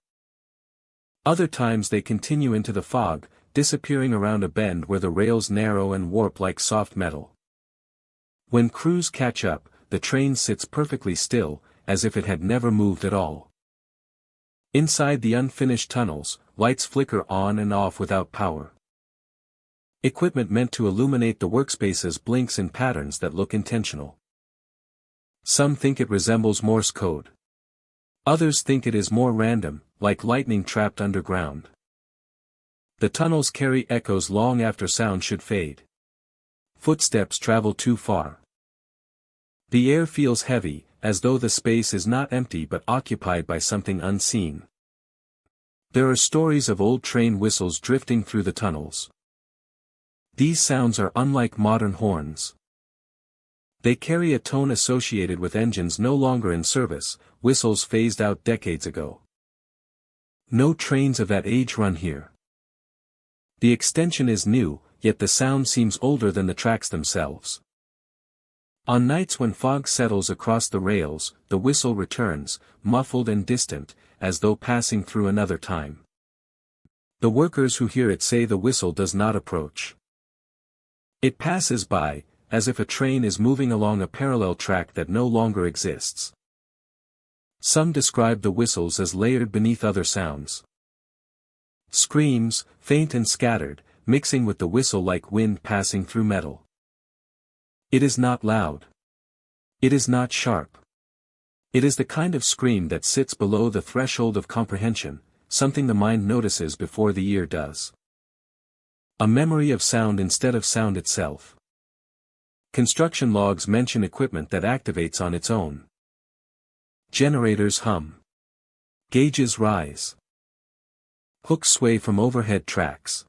Speaker 1: Other times they continue into the fog, disappearing around a bend where the rails narrow and warp like soft metal. When crews catch up, the train sits perfectly still, as if it had never moved at all. Inside the unfinished tunnels, lights flicker on and off without power. Equipment meant to illuminate the workspaces blinks in patterns that look intentional. Some think it resembles Morse code. Others think it is more random, like lightning trapped underground. The tunnels carry echoes long after sound should fade. Footsteps travel too far. The air feels heavy, as though the space is not empty but occupied by something unseen. There are stories of old train whistles drifting through the tunnels. These sounds are unlike modern horns. They carry a tone associated with engines no longer in service, whistles phased out decades ago. No trains of that age run here. The extension is new, yet the sound seems older than the tracks themselves. On nights when fog settles across the rails, the whistle returns, muffled and distant, as though passing through another time. The workers who hear it say the whistle does not approach. It passes by, as if a train is moving along a parallel track that no longer exists. Some describe the whistles as layered beneath other sounds. Screams, faint and scattered, mixing with the whistle like wind passing through metal. It is not loud. It is not sharp. It is the kind of scream that sits below the threshold of comprehension, something the mind notices before the ear does. A memory of sound instead of sound itself. Construction logs mention equipment that activates on its own. Generators hum. Gauges rise. Hooks sway from overhead tracks.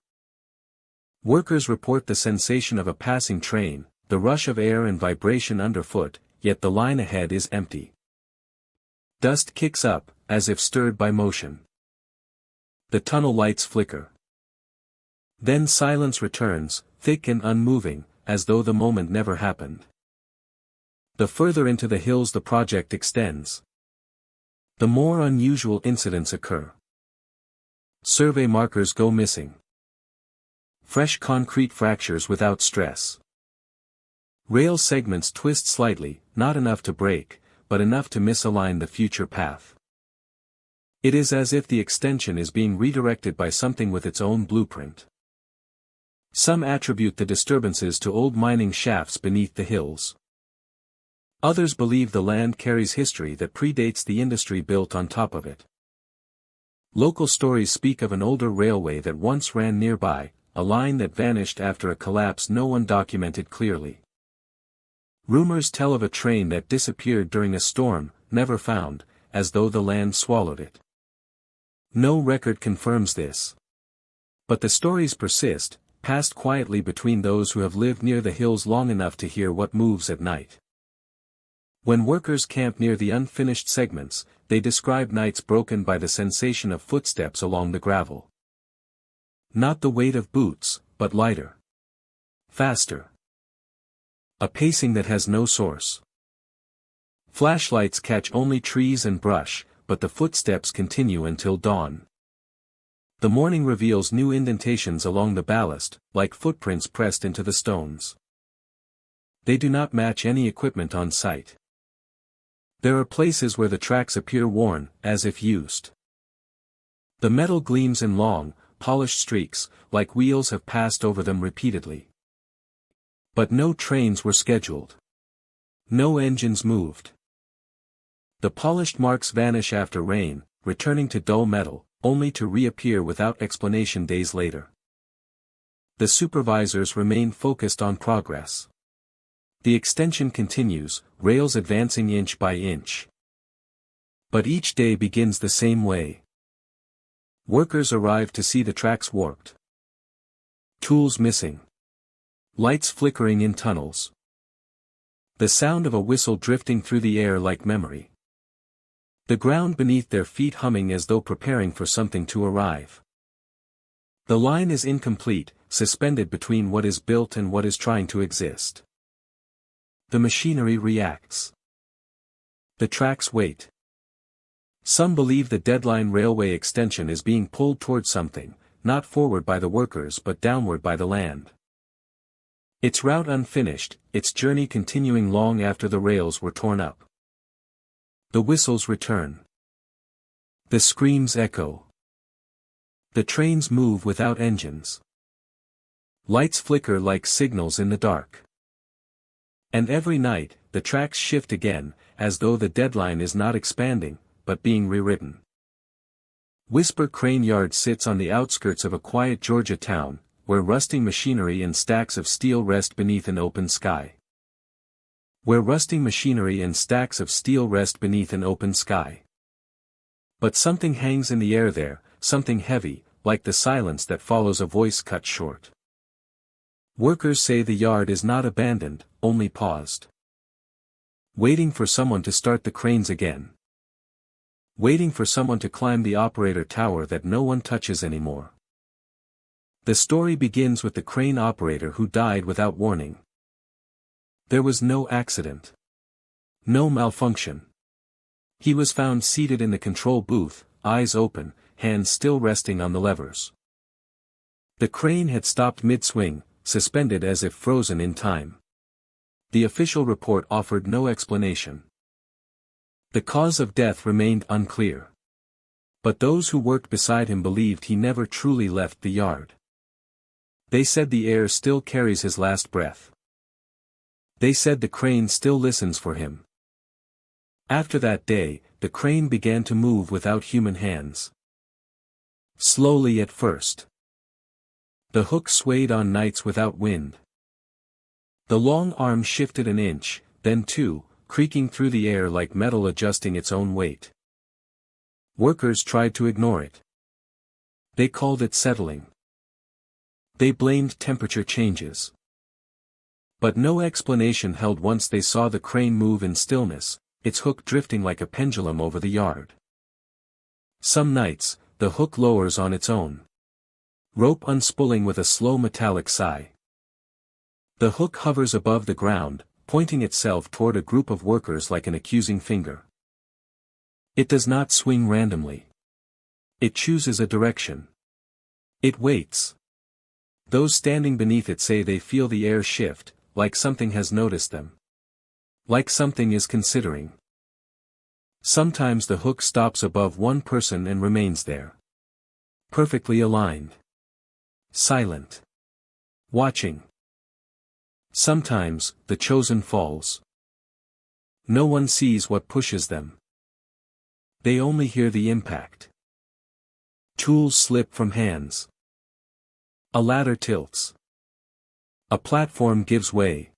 Speaker 1: Workers report the sensation of a passing train, the rush of air and vibration underfoot, yet the line ahead is empty. Dust kicks up, as if stirred by motion. The tunnel lights flicker. Then silence returns, thick and unmoving, as though the moment never happened. The further into the hills the project extends, the more unusual incidents occur. Survey markers go missing. Fresh concrete fractures without stress. Rail segments twist slightly, not enough to break, but enough to misalign the future path. It is as if the extension is being redirected by something with its own blueprint. Some attribute the disturbances to old mining shafts beneath the hills. Others believe the land carries history that predates the industry built on top of it. Local stories speak of an older railway that once ran nearby, a line that vanished after a collapse no one documented clearly. Rumors tell of a train that disappeared during a storm, never found, as though the land swallowed it. No record confirms this. But the stories persist, passed quietly between those who have lived near the hills long enough to hear what moves at night. When workers camp near the unfinished segments, they describe nights broken by the sensation of footsteps along the gravel. Not the weight of boots, but lighter. Faster. A pacing that has no source. Flashlights catch only trees and brush, but the footsteps continue until dawn. The morning reveals new indentations along the ballast, like footprints pressed into the stones. They do not match any equipment on site. There are places where the tracks appear worn, as if used. The metal gleams in long, polished streaks, like wheels have passed over them repeatedly. But no trains were scheduled. No engines moved. The polished marks vanish after rain, returning to dull metal, only to reappear without explanation days later. The supervisors remain focused on progress. The extension continues, rails advancing inch by inch. But each day begins the same way. Workers arrive to see the tracks warped. Tools missing. Lights flickering in tunnels. The sound of a whistle drifting through the air like memory. The ground beneath their feet humming as though preparing for something to arrive. The line is incomplete, suspended between what is built and what is trying to exist. The machinery reacts. The tracks wait. Some believe the deadline railway extension is being pulled toward something, not forward by the workers but downward by the land. Its route unfinished, its journey continuing long after the rails were torn up. The whistles return. The screams echo. The trains move without engines. Lights flicker like signals in the dark. And every night, the tracks shift again, as though the deadline is not expanding, but being rewritten. Whisper Crane Yard sits on the outskirts of a quiet Georgia town, where rusting machinery and stacks of steel rest beneath an open sky. Where rusting machinery and stacks of steel rest beneath an open sky. But something hangs in the air there, something heavy, like the silence that follows a voice cut short. Workers say the yard is not abandoned, only paused. Waiting for someone to start the cranes again. Waiting for someone to climb the operator tower that no one touches anymore. The story begins with the crane operator who died without warning. There was no accident. No malfunction. He was found seated in the control booth, eyes open, hands still resting on the levers. The crane had stopped mid-swing, suspended as if frozen in time. The official report offered no explanation. The cause of death remained unclear. But those who worked beside him believed he never truly left the yard. They said the air still carries his last breath. They said the crane still listens for him. After that day, the crane began to move without human hands. Slowly at first. The hook swayed on nights without wind. The long arm shifted an inch, then two, creaking through the air like metal adjusting its own weight. Workers tried to ignore it. They called it settling. They blamed temperature changes. But no explanation held once they saw the crane move in stillness, its hook drifting like a pendulum over the yard. Some nights, the hook lowers on its own. Rope unspooling with a slow metallic sigh. The hook hovers above the ground, pointing itself toward a group of workers like an accusing finger. It does not swing randomly. It chooses a direction. It waits. Those standing beneath it say they feel the air shift, like something has noticed them. Like something is considering. Sometimes the hook stops above one person and remains there. Perfectly aligned. Silent. Watching. Sometimes, the chosen falls. No one sees what pushes them. They only hear the impact. Tools slip from hands. A ladder tilts. A platform gives way.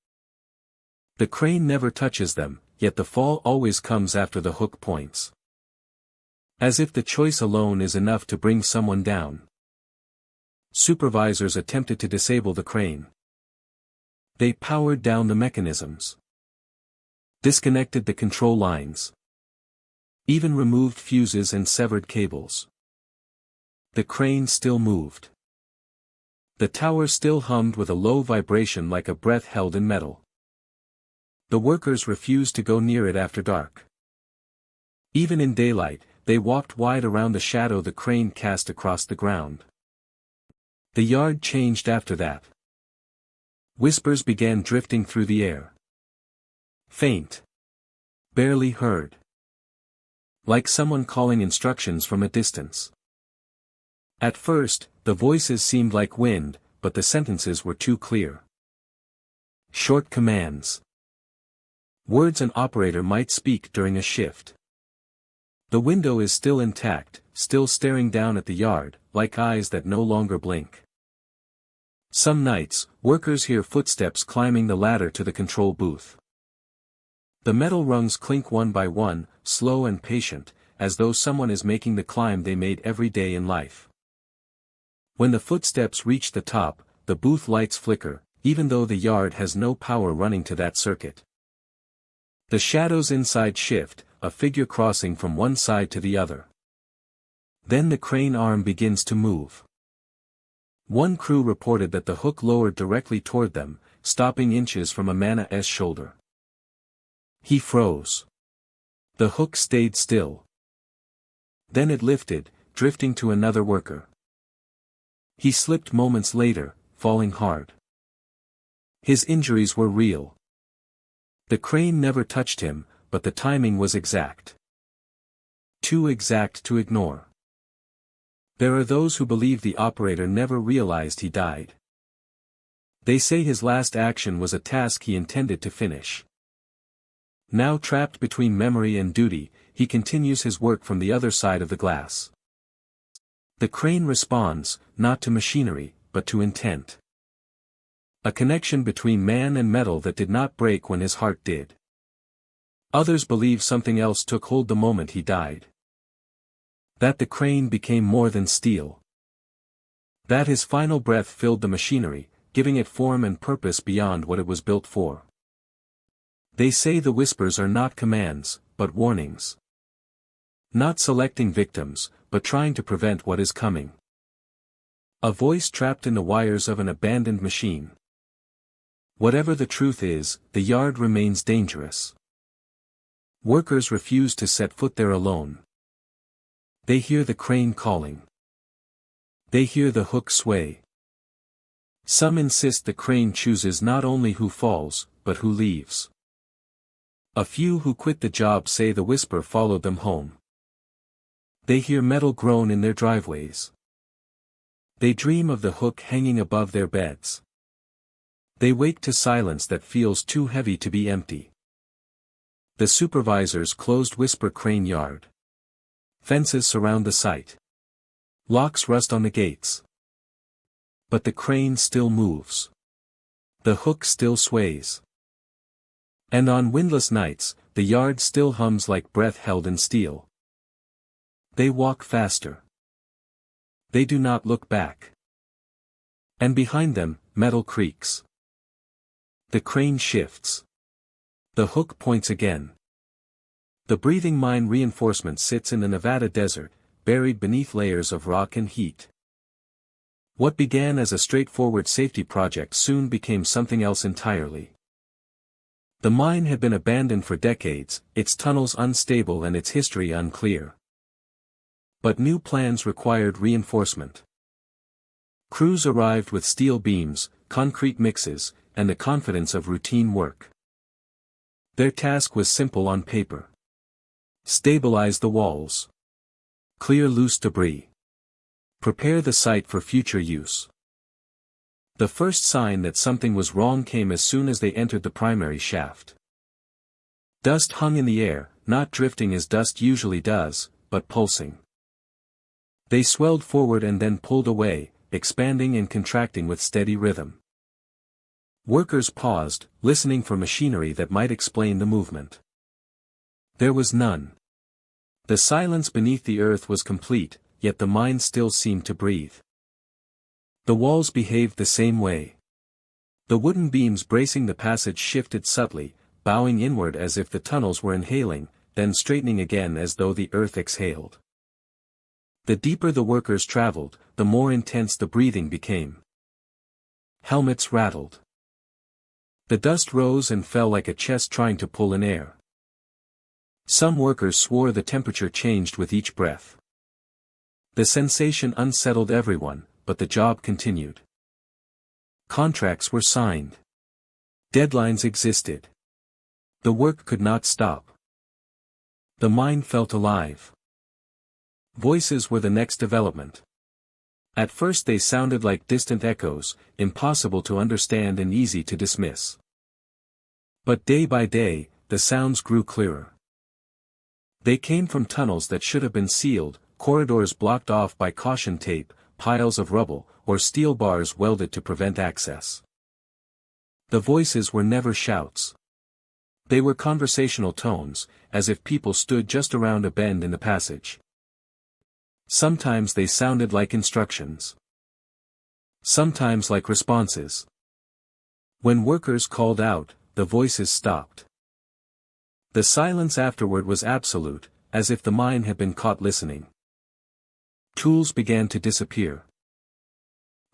Speaker 1: The crane never touches them, yet the fall always comes after the hook points. As if the choice alone is enough to bring someone down. Supervisors attempted to disable the crane. They powered down the mechanisms. Disconnected the control lines. Even removed fuses and severed cables. The crane still moved. The tower still hummed with a low vibration like a breath held in metal. The workers refused to go near it after dark. Even in daylight, they walked wide around the shadow the crane cast across the ground. The yard changed after that. Whispers began drifting through the air. Faint. Barely heard. Like someone calling instructions from a distance. At first, the voices seemed like wind, but the sentences were too clear. Short commands. Words an operator might speak during a shift. The window is still intact, still staring down at the yard, like eyes that no longer blink. Some nights, workers hear footsteps climbing the ladder to the control booth. The metal rungs clink one by one, slow and patient, as though someone is making the climb they made every day in life. When the footsteps reach the top, the booth lights flicker, even though the yard has no power running to that circuit. The shadows inside shift, a figure crossing from one side to the other. Then the crane arm begins to move. One crew reported that the hook lowered directly toward them, stopping inches from a man's shoulder. He froze. The hook stayed still. Then it lifted, drifting to another worker. He slipped moments later, falling hard. His injuries were real. The crane never touched him, but the timing was exact. Too exact to ignore. There are those who believe the operator never realized he died. They say his last action was a task he intended to finish. Now trapped between memory and duty, he continues his work from the other side of the glass. The crane responds, not to machinery, but to intent. A connection between man and metal that did not break when his heart did. Others believe something else took hold the moment he died. That the crane became more than steel. That his final breath filled the machinery, giving it form and purpose beyond what it was built for. They say the whispers are not commands, but warnings. Not selecting victims, but trying to prevent what is coming. A voice trapped in the wires of an abandoned machine. Whatever the truth is, the yard remains dangerous. Workers refuse to set foot there alone. They hear the crane calling. They hear the hook sway. Some insist the crane chooses not only who falls, but who leaves. A few who quit the job say the whisper followed them home. They hear metal groan in their driveways. They dream of the hook hanging above their beds. They wake to silence that feels too heavy to be empty. The supervisor's closed whisper crane yard. Fences surround the site. Locks rust on the gates. But the crane still moves. The hook still sways. And on windless nights, the yard still hums like breath held in steel. They walk faster. They do not look back. And behind them, metal creaks. The crane shifts. The hook points again. The breathing mine reinforcement sits in the Nevada desert, buried beneath layers of rock and heat. What began as a straightforward safety project soon became something else entirely. The mine had been abandoned for decades, its tunnels unstable and its history unclear. But new plans required reinforcement. Crews arrived with steel beams, concrete mixes, and the confidence of routine work. Their task was simple on paper. Stabilize the walls. Clear loose debris. Prepare the site for future use. The first sign that something was wrong came as soon as they entered the primary shaft. Dust hung in the air, not drifting as dust usually does, but pulsing. They swelled forward and then pulled away, expanding and contracting with steady rhythm. Workers paused, listening for machinery that might explain the movement. There was none. The silence beneath the earth was complete, yet the mine still seemed to breathe. The walls behaved the same way. The wooden beams bracing the passage shifted subtly, bowing inward as if the tunnels were inhaling, then straightening again as though the earth exhaled. The deeper the workers traveled, the more intense the breathing became. Helmets rattled. The dust rose and fell like a chest trying to pull in air. Some workers swore the temperature changed with each breath. The sensation unsettled everyone, but the job continued. Contracts were signed. Deadlines existed. The work could not stop. The mine felt alive. Voices were the next development. At first they sounded like distant echoes, impossible to understand and easy to dismiss. But day by day, the sounds grew clearer. They came from tunnels that should have been sealed, corridors blocked off by caution tape, piles of rubble, or steel bars welded to prevent access. The voices were never shouts. They were conversational tones, as if people stood just around a bend in the passage. Sometimes they sounded like instructions. Sometimes like responses. When workers called out, the voices stopped. The silence afterward was absolute, as if the mine had been caught listening. Tools began to disappear.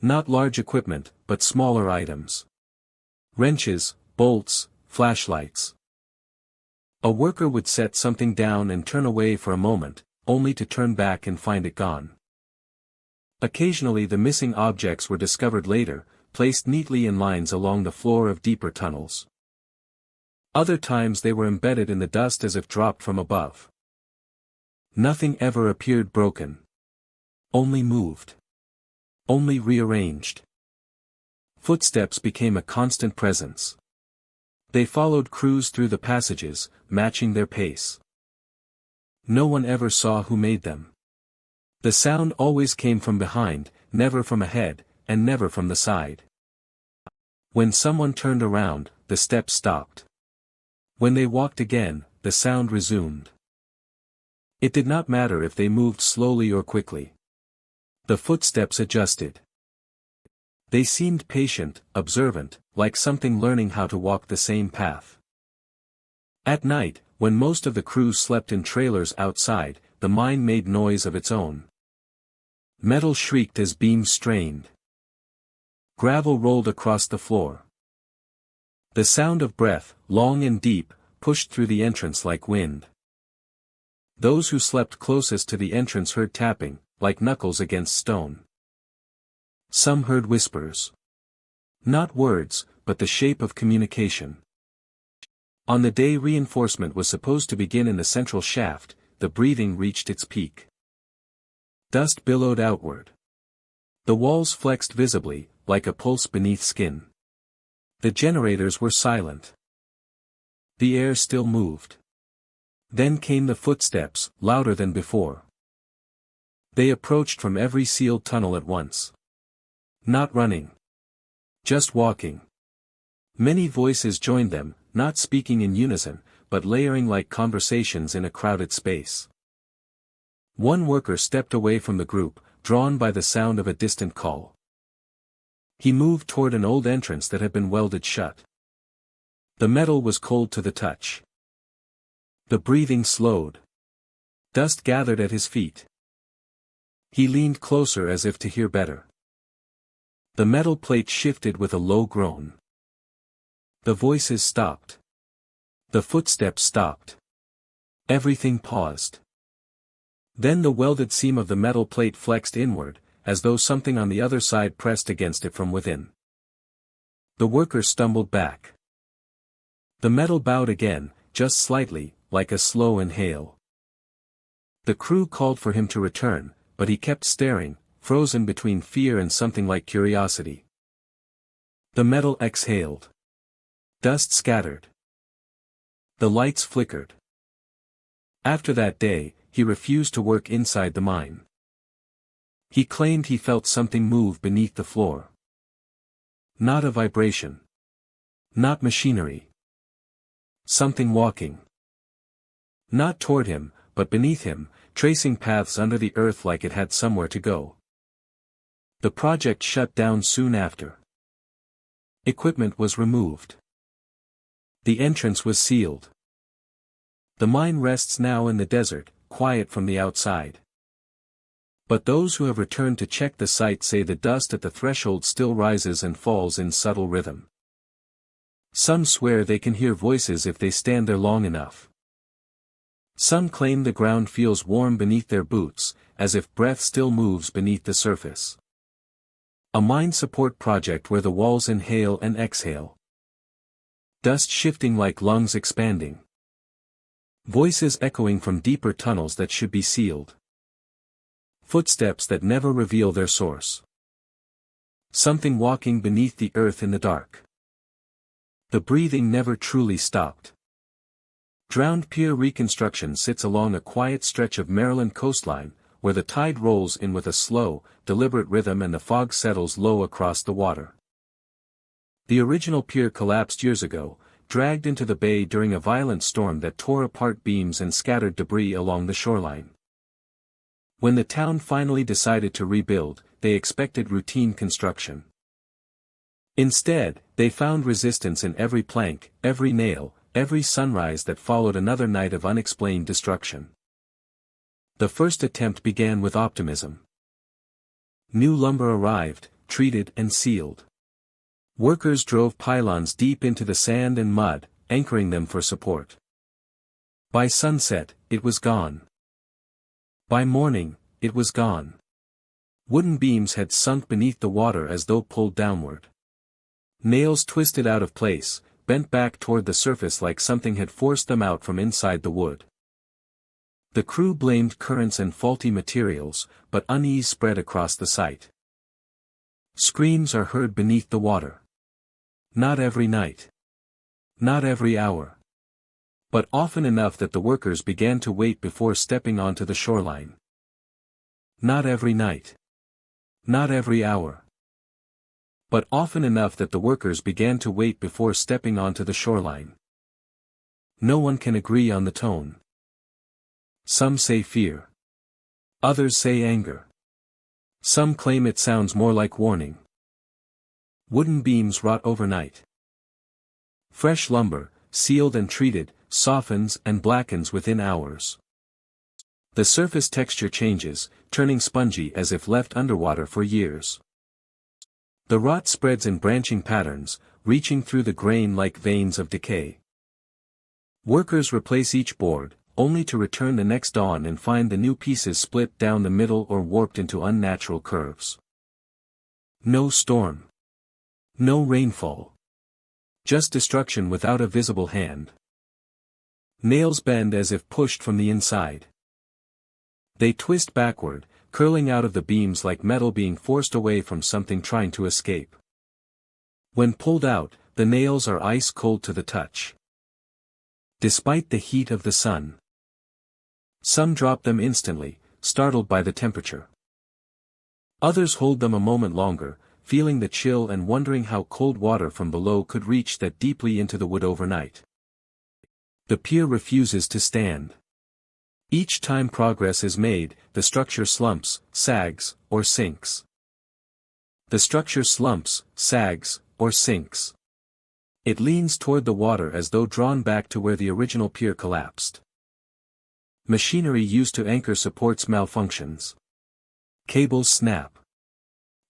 Speaker 1: Not large equipment, but smaller items. Wrenches, bolts, flashlights. A worker would set something down and turn away for a moment, only to turn back and find it gone. Occasionally the missing objects were discovered later, placed neatly in lines along the floor of deeper tunnels. Other times they were embedded in the dust as if dropped from above. Nothing ever appeared broken. Only moved. Only rearranged. Footsteps became a constant presence. They followed crews through the passages, matching their pace. No one ever saw who made them. The sound always came from behind, never from ahead, and never from the side. When someone turned around, the steps stopped. When they walked again, the sound resumed. It did not matter if they moved slowly or quickly. The footsteps adjusted. They seemed patient, observant, like something learning how to walk the same path. At night, when most of the crew slept in trailers outside, the mine made noise of its own. Metal shrieked as beams strained. Gravel rolled across the floor. The sound of breath, long and deep, pushed through the entrance like wind. Those who slept closest to the entrance heard tapping, like knuckles against stone. Some heard whispers. Not words, but the shape of communication. On the day reinforcement was supposed to begin in the central shaft, the breathing reached its peak. Dust billowed outward. The walls flexed visibly, like a pulse beneath skin. The generators were silent. The air still moved. Then came the footsteps, louder than before. They approached from every sealed tunnel at once. Not running. Just walking. Many voices joined them, not speaking in unison, but layering like conversations in a crowded space. One worker stepped away from the group, drawn by the sound of a distant call. He moved toward an old entrance that had been welded shut. The metal was cold to the touch. The breathing slowed. Dust gathered at his feet. He leaned closer as if to hear better. The metal plate shifted with a low groan. The voices stopped. The footsteps stopped. Everything paused. Then the welded seam of the metal plate flexed inward, as though something on the other side pressed against it from within. The worker stumbled back. The metal bowed again, just slightly, like a slow inhale. The crew called for him to return, but he kept staring, frozen between fear and something like curiosity. The metal exhaled. Dust scattered. The lights flickered. After that day, he refused to work inside the mine. He claimed he felt something move beneath the floor. Not a vibration. Not machinery. Something walking. Not toward him, but beneath him, tracing paths under the earth like it had somewhere to go. The project shut down soon after. Equipment was removed. The entrance was sealed. The mine rests now in the desert, quiet from the outside. But those who have returned to check the site say the dust at the threshold still rises and falls in subtle rhythm. Some swear they can hear voices if they stand there long enough. Some claim the ground feels warm beneath their boots, as if breath still moves beneath the surface. A mine support project where the walls inhale and exhale. Dust shifting like lungs expanding. Voices echoing from deeper tunnels that should be sealed. Footsteps that never reveal their source. Something walking beneath the earth in the dark. The breathing never truly stopped. Drowned Pier reconstruction sits along a quiet stretch of Maryland coastline, where the tide rolls in with a slow, deliberate rhythm and the fog settles low across the water. The original pier collapsed years ago, dragged into the bay during a violent storm that tore apart beams and scattered debris along the shoreline. When the town finally decided to rebuild, they expected routine construction. Instead, they found resistance in every plank, every nail, every sunrise that followed another night of unexplained destruction. The first attempt began with optimism. New lumber arrived, treated and sealed. Workers drove pylons deep into the sand and mud, anchoring them for support. By sunset, it was gone. By morning, it was gone. Wooden beams had sunk beneath the water as though pulled downward. Nails twisted out of place, bent back toward the surface like something had forced them out from inside the wood. The crew blamed currents and faulty materials, but unease spread across the site. Screams are heard beneath the water. Not every night. Not every hour. But often enough that the workers began to wait before stepping onto the shoreline. Not every night. Not every hour. But often enough that the workers began to wait before stepping onto the shoreline. No one can agree on the tone. Some say fear. Others say anger. Some claim it sounds more like warning. Wooden beams rot overnight. Fresh lumber, sealed and treated, softens and blackens within hours. The surface texture changes, turning spongy as if left underwater for years. The rot spreads in branching patterns, reaching through the grain like veins of decay. Workers replace each board, only to return the next dawn and find the new pieces split down the middle or warped into unnatural curves. No storm. No rainfall. Just destruction without a visible hand. Nails bend as if pushed from the inside. They twist backward, curling out of the beams like metal being forced away from something trying to escape. When pulled out, the nails are ice cold to the touch. Despite the heat of the sun. Some drop them instantly, startled by the temperature. Others hold them a moment longer, feeling the chill and wondering how cold water from below could reach that deeply into the wood overnight. The pier refuses to stand. Each time progress is made, the structure slumps, sags, or sinks. The structure slumps, sags, or sinks. It leans toward the water as though drawn back to where the original pier collapsed. Machinery used to anchor supports malfunctions. Cables snap.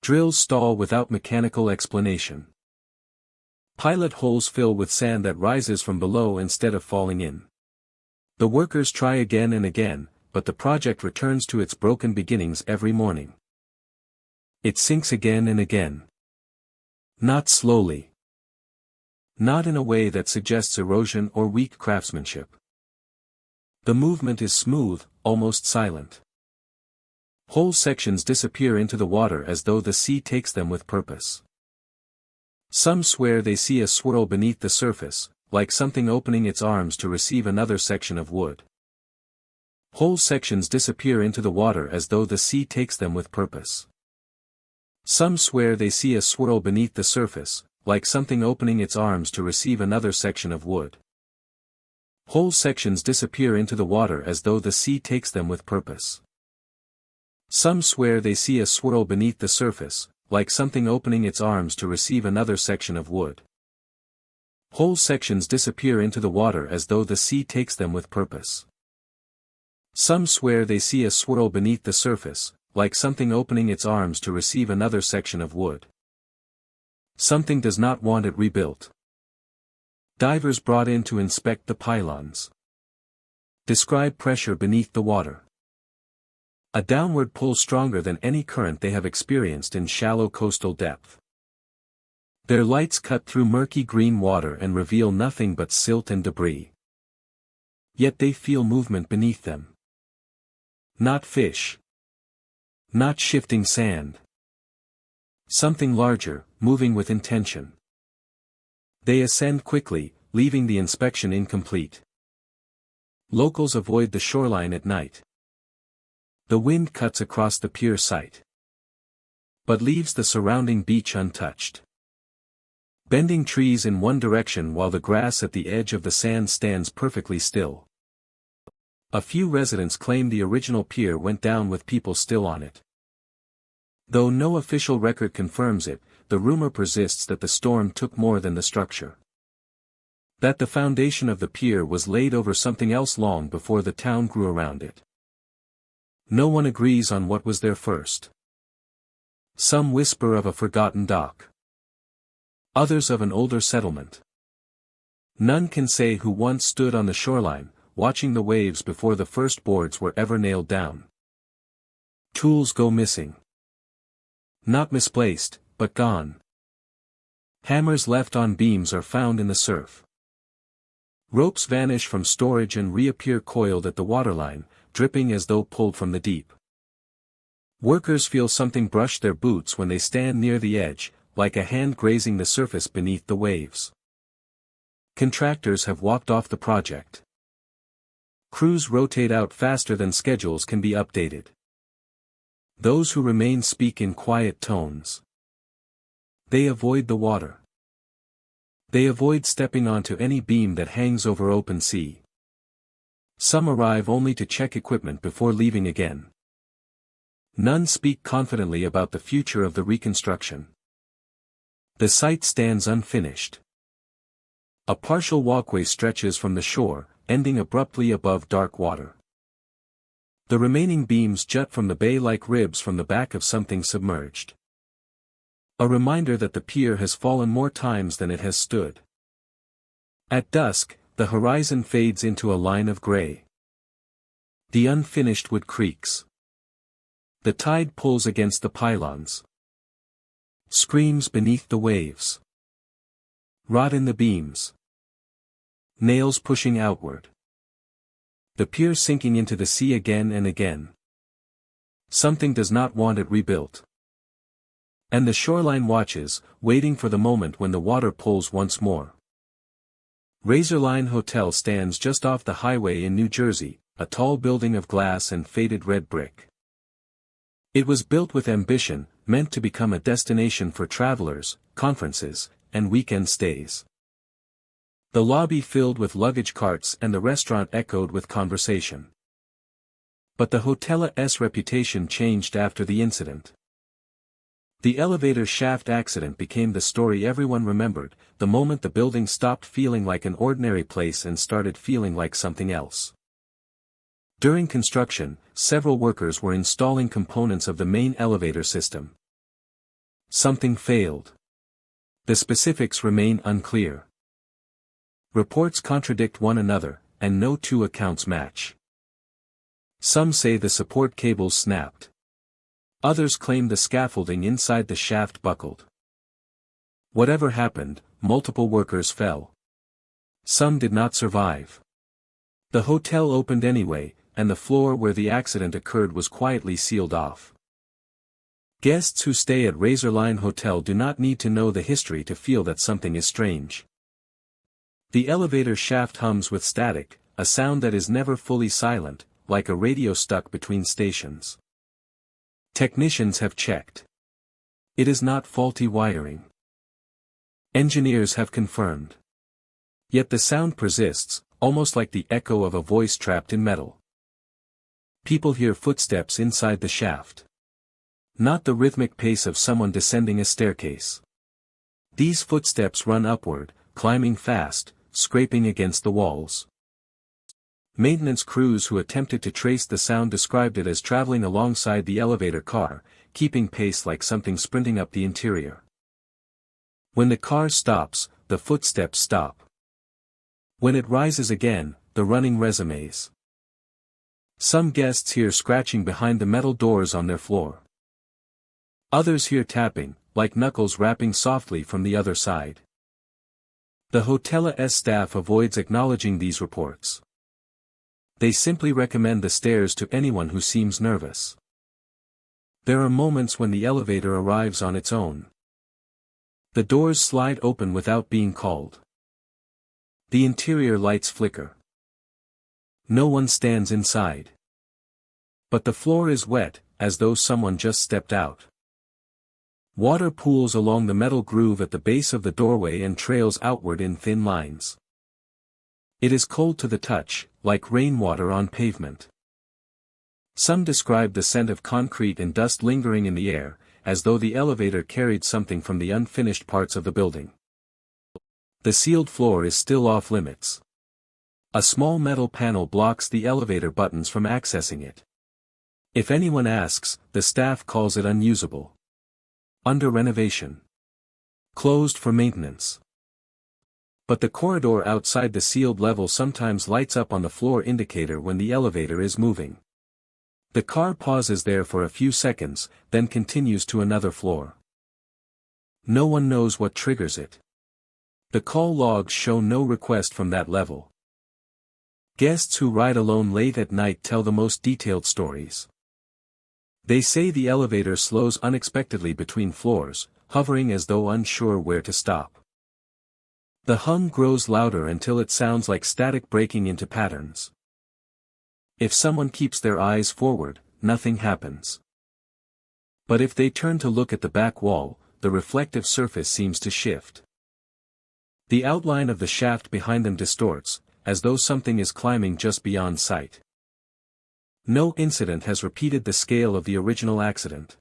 Speaker 1: Drills stall without mechanical explanation. Pilot holes fill with sand that rises from below instead of falling in. The workers try again and again, but the project returns to its broken beginnings every morning. It sinks again and again. Not slowly. Not in a way that suggests erosion or weak craftsmanship. The movement is smooth, almost silent. Whole sections disappear into the water as though the sea takes them with purpose. Some swear they see a swirl beneath the surface, like something opening its arms to receive another section of wood. Whole sections disappear into the water as though the sea takes them with purpose. Some swear they see a swirl beneath the surface, like something opening its arms to receive another section of wood. Whole sections disappear into the water as though the sea takes them with purpose. Some swear they see a swirl beneath the surface, like something opening its arms to receive another section of wood. Whole sections disappear into the water as though the sea takes them with purpose. Some swear they see a swirl beneath the surface, like something opening its arms to receive another section of wood. Something does not want it rebuilt. Divers brought in to inspect the pylons. Describe pressure beneath the water. A downward pull stronger than any current they have experienced in shallow coastal depth. Their lights cut through murky green water and reveal nothing but silt and debris. Yet they feel movement beneath them. Not fish. Not shifting sand. Something larger, moving with intention. They ascend quickly, leaving the inspection incomplete. Locals avoid the shoreline at night. The wind cuts across the pier site, but leaves the surrounding beach untouched. Bending trees in one direction while the grass at the edge of the sand stands perfectly still. A few residents claim the original pier went down with people still on it. Though no official record confirms it, the rumor persists that the storm took more than the structure. That the foundation of the pier was laid over something else long before the town grew around it. No one agrees on what was there first. Some whisper of a forgotten dock. Others of an older settlement. None can say who once stood on the shoreline, watching the waves before the first boards were ever nailed down. Tools go missing. Not misplaced, but gone. Hammers left on beams are found in the surf. Ropes vanish from storage and reappear coiled at the waterline, dripping as though pulled from the deep. Workers feel something brush their boots when they stand near the edge, like a hand grazing the surface beneath the waves. Contractors have walked off the project. Crews rotate out faster than schedules can be updated. Those who remain speak in quiet tones. They avoid the water. They avoid stepping onto any beam that hangs over open sea. Some arrive only to check equipment before leaving again. None speak confidently about the future of the reconstruction. The site stands unfinished. A partial walkway stretches from the shore, ending abruptly above dark water. The remaining beams jut from the bay like ribs from the back of something submerged. A reminder that the pier has fallen more times than it has stood. At dusk, the horizon fades into a line of gray. The unfinished wood creaks. The tide pulls against the pylons. Screams beneath the waves. Rot in the beams. Nails pushing outward. The pier sinking into the sea again and again. Something does not want it rebuilt. And the shoreline watches, waiting for the moment when the water pulls once more. Razorline Hotel stands just off the highway in New Jersey, a tall building of glass and faded red brick. It was built with ambition, meant to become a destination for travelers, conferences, and weekend stays. The lobby filled with luggage carts and the restaurant echoed with conversation. But the hotel's reputation changed after the incident. The elevator shaft accident became the story everyone remembered, the moment the building stopped feeling like an ordinary place and started feeling like something else. During construction, several workers were installing components of the main elevator system. Something failed. The specifics remain unclear. Reports contradict one another, and no two accounts match. Some say the support cables snapped. Others claim the scaffolding inside the shaft buckled. Whatever happened, multiple workers fell. Some did not survive. The hotel opened anyway, and the floor where the accident occurred was quietly sealed off. Guests who stay at Razorline Hotel do not need to know the history to feel that something is strange. The elevator shaft hums with static, a sound that is never fully silent, like a radio stuck between stations. Technicians have checked. It is not faulty wiring. Engineers have confirmed. Yet the sound persists, almost like the echo of a voice trapped in metal. People hear footsteps inside the shaft. Not the rhythmic pace of someone descending a staircase. These footsteps run upward, climbing fast, scraping against the walls. Maintenance crews who attempted to trace the sound described it as traveling alongside the elevator car, keeping pace like something sprinting up the interior. When the car stops, the footsteps stop. When it rises again, the running resumes. Some guests hear scratching behind the metal doors on their floor. Others hear tapping, like knuckles rapping softly from the other side. The hotel's staff avoids acknowledging these reports. They simply recommend the stairs to anyone who seems nervous. There are moments when the elevator arrives on its own. The doors slide open without being called. The interior lights flicker. No one stands inside. But the floor is wet, as though someone just stepped out. Water pools along the metal groove at the base of the doorway and trails outward in thin lines. It is cold to the touch, like rainwater on pavement. Some describe the scent of concrete and dust lingering in the air, as though the elevator carried something from the unfinished parts of the building. The sealed floor is still off limits. A small metal panel blocks the elevator buttons from accessing it. If anyone asks, the staff calls it unusable. Under renovation. Closed for maintenance. But the corridor outside the sealed level sometimes lights up on the floor indicator when the elevator is moving. The car pauses there for a few seconds, then continues to another floor. No one knows what triggers it. The call logs show no request from that level. Guests who ride alone late at night tell the most detailed stories. They say the elevator slows unexpectedly between floors, hovering as though unsure where to stop. The hum grows louder until it sounds like static breaking into patterns. If someone keeps their eyes forward, nothing happens. But if they turn to look at the back wall, the reflective surface seems to shift. The outline of the shaft behind them distorts, as though something is climbing just beyond sight. No incident has repeated the scale of the original accident.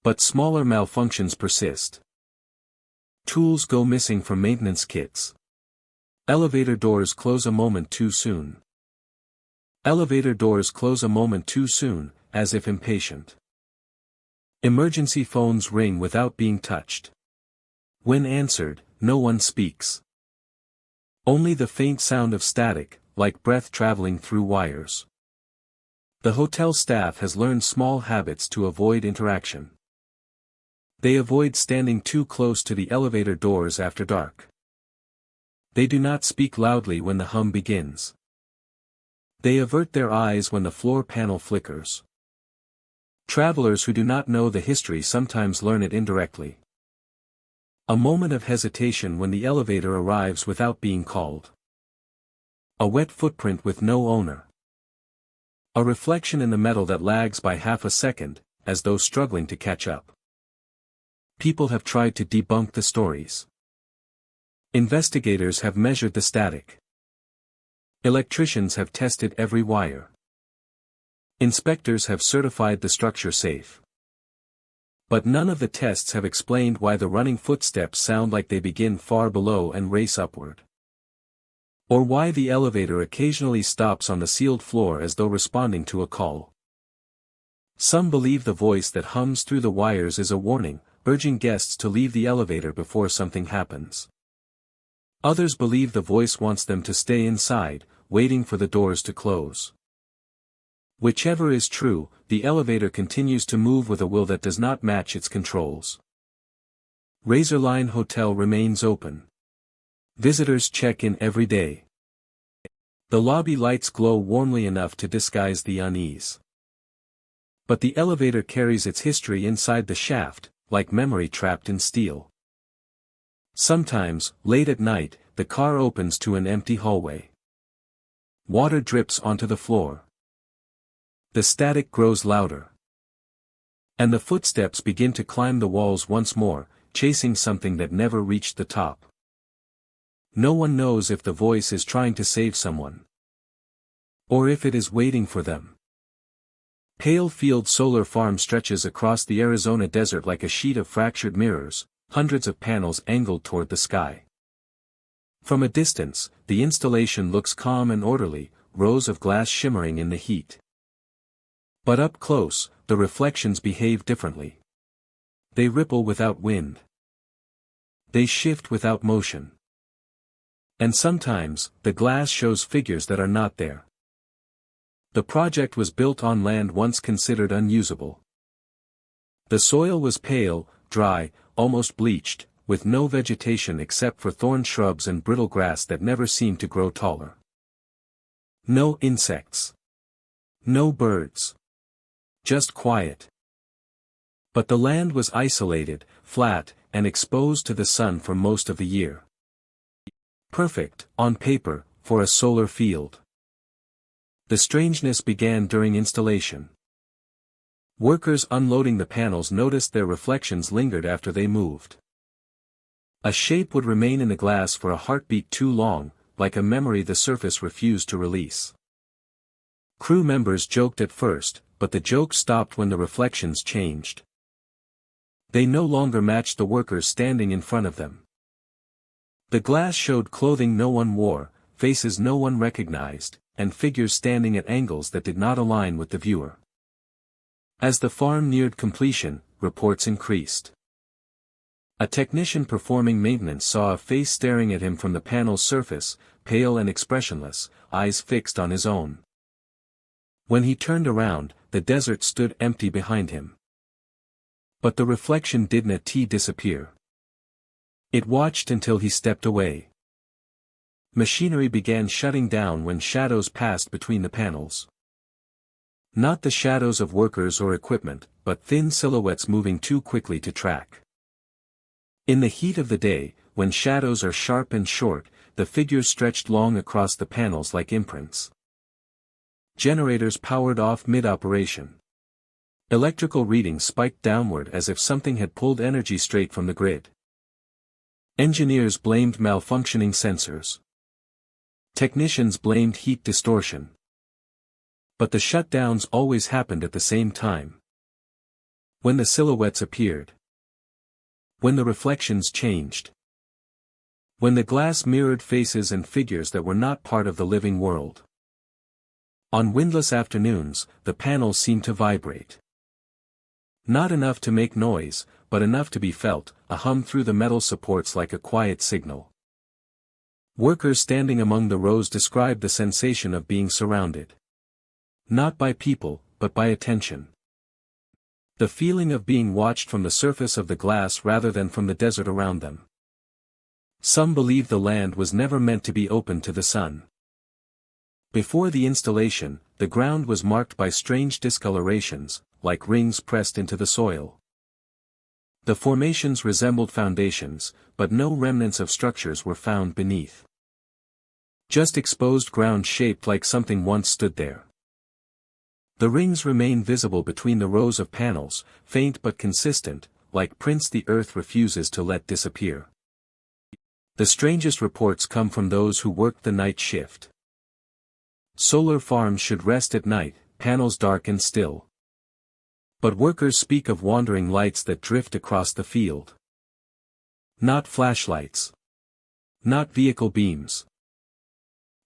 Speaker 1: But smaller malfunctions persist. Tools go missing from maintenance kits. Elevator doors close a moment too soon. Elevator doors close a moment too soon, as if impatient. Emergency phones ring without being touched. When answered, no one speaks. Only the faint sound of static, like breath traveling through wires. The hotel staff has learned small habits to avoid interaction. They avoid standing too close to the elevator doors after dark. They do not speak loudly when the hum begins. They avert their eyes when the floor panel flickers. Travelers who do not know the history sometimes learn it indirectly. A moment of hesitation when the elevator arrives without being called. A wet footprint with no owner. A reflection in the metal that lags by half a second, as though struggling to catch up. People have tried to debunk the stories. Investigators have measured the static. Electricians have tested every wire. Inspectors have certified the structure safe. But none of the tests have explained why the running footsteps sound like they begin far below and race upward. Or why the elevator occasionally stops on the sealed floor as though responding to a call. Some believe the voice that hums through the wires is a warning, urging guests to leave the elevator before something happens. Others believe the voice wants them to stay inside, waiting for the doors to close. Whichever is true, the elevator continues to move with a will that does not match its controls. Razorline Hotel remains open. Visitors check in every day. The lobby lights glow warmly enough to disguise the unease. But the elevator carries its history inside the shaft, like memory trapped in steel. Sometimes, late at night, the car opens to an empty hallway. Water drips onto the floor. The static grows louder. And the footsteps begin to climb the walls once more, chasing something that never reached the top. No one knows if the voice is trying to save someone. Or if it is waiting for them. Pale Field Solar Farm stretches across the Arizona desert like a sheet of fractured mirrors, hundreds of panels angled toward the sky. From a distance, the installation looks calm and orderly, rows of glass shimmering in the heat. But up close, the reflections behave differently. They ripple without wind. They shift without motion. And sometimes, the glass shows figures that are not there. The project was built on land once considered unusable. The soil was pale, dry, almost bleached, with no vegetation except for thorn shrubs and brittle grass that never seemed to grow taller. No insects. No birds. Just quiet. But the land was isolated, flat, and exposed to the sun for most of the year. Perfect, on paper, for a solar field. The strangeness began during installation. Workers unloading the panels noticed their reflections lingered after they moved. A shape would remain in the glass for a heartbeat too long, like a memory the surface refused to release. Crew members joked at first, but the joke stopped when the reflections changed. They no longer matched the workers standing in front of them. The glass showed clothing no one wore, faces no one recognized, and figures standing at angles that did not align with the viewer. As the farm neared completion, reports increased. A technician performing maintenance saw a face staring at him from the panel's surface, pale and expressionless, eyes fixed on his own. When he turned around, the desert stood empty behind him. But the reflection didn't disappear. It watched until he stepped away. Machinery began shutting down when shadows passed between the panels. Not the shadows of workers or equipment, but thin silhouettes moving too quickly to track. In the heat of the day, when shadows are sharp and short, the figures stretched long across the panels like imprints. Generators powered off mid-operation. Electrical readings spiked downward as if something had pulled energy straight from the grid. Engineers blamed malfunctioning sensors. Technicians blamed heat distortion. But the shutdowns always happened at the same time. When the silhouettes appeared. When the reflections changed. When the glass mirrored faces and figures that were not part of the living world. On windless afternoons, the panels seemed to vibrate. Not enough to make noise, but enough to be felt, a hum through the metal supports like a quiet signal. Workers standing among the rows described the sensation of being surrounded. Not by people, but by attention. The feeling of being watched from the surface of the glass rather than from the desert around them. Some believe the land was never meant to be open to the sun. Before the installation, the ground was marked by strange discolorations, like rings pressed into the soil. The formations resembled foundations, but no remnants of structures were found beneath. Just exposed ground shaped like something once stood there. The rings remain visible between the rows of panels, faint but consistent, like prints the earth refuses to let disappear. The strangest reports come from those who worked the night shift. Solar farms should rest at night, panels dark and still. But workers speak of wandering lights that drift across the field. Not flashlights. Not vehicle beams.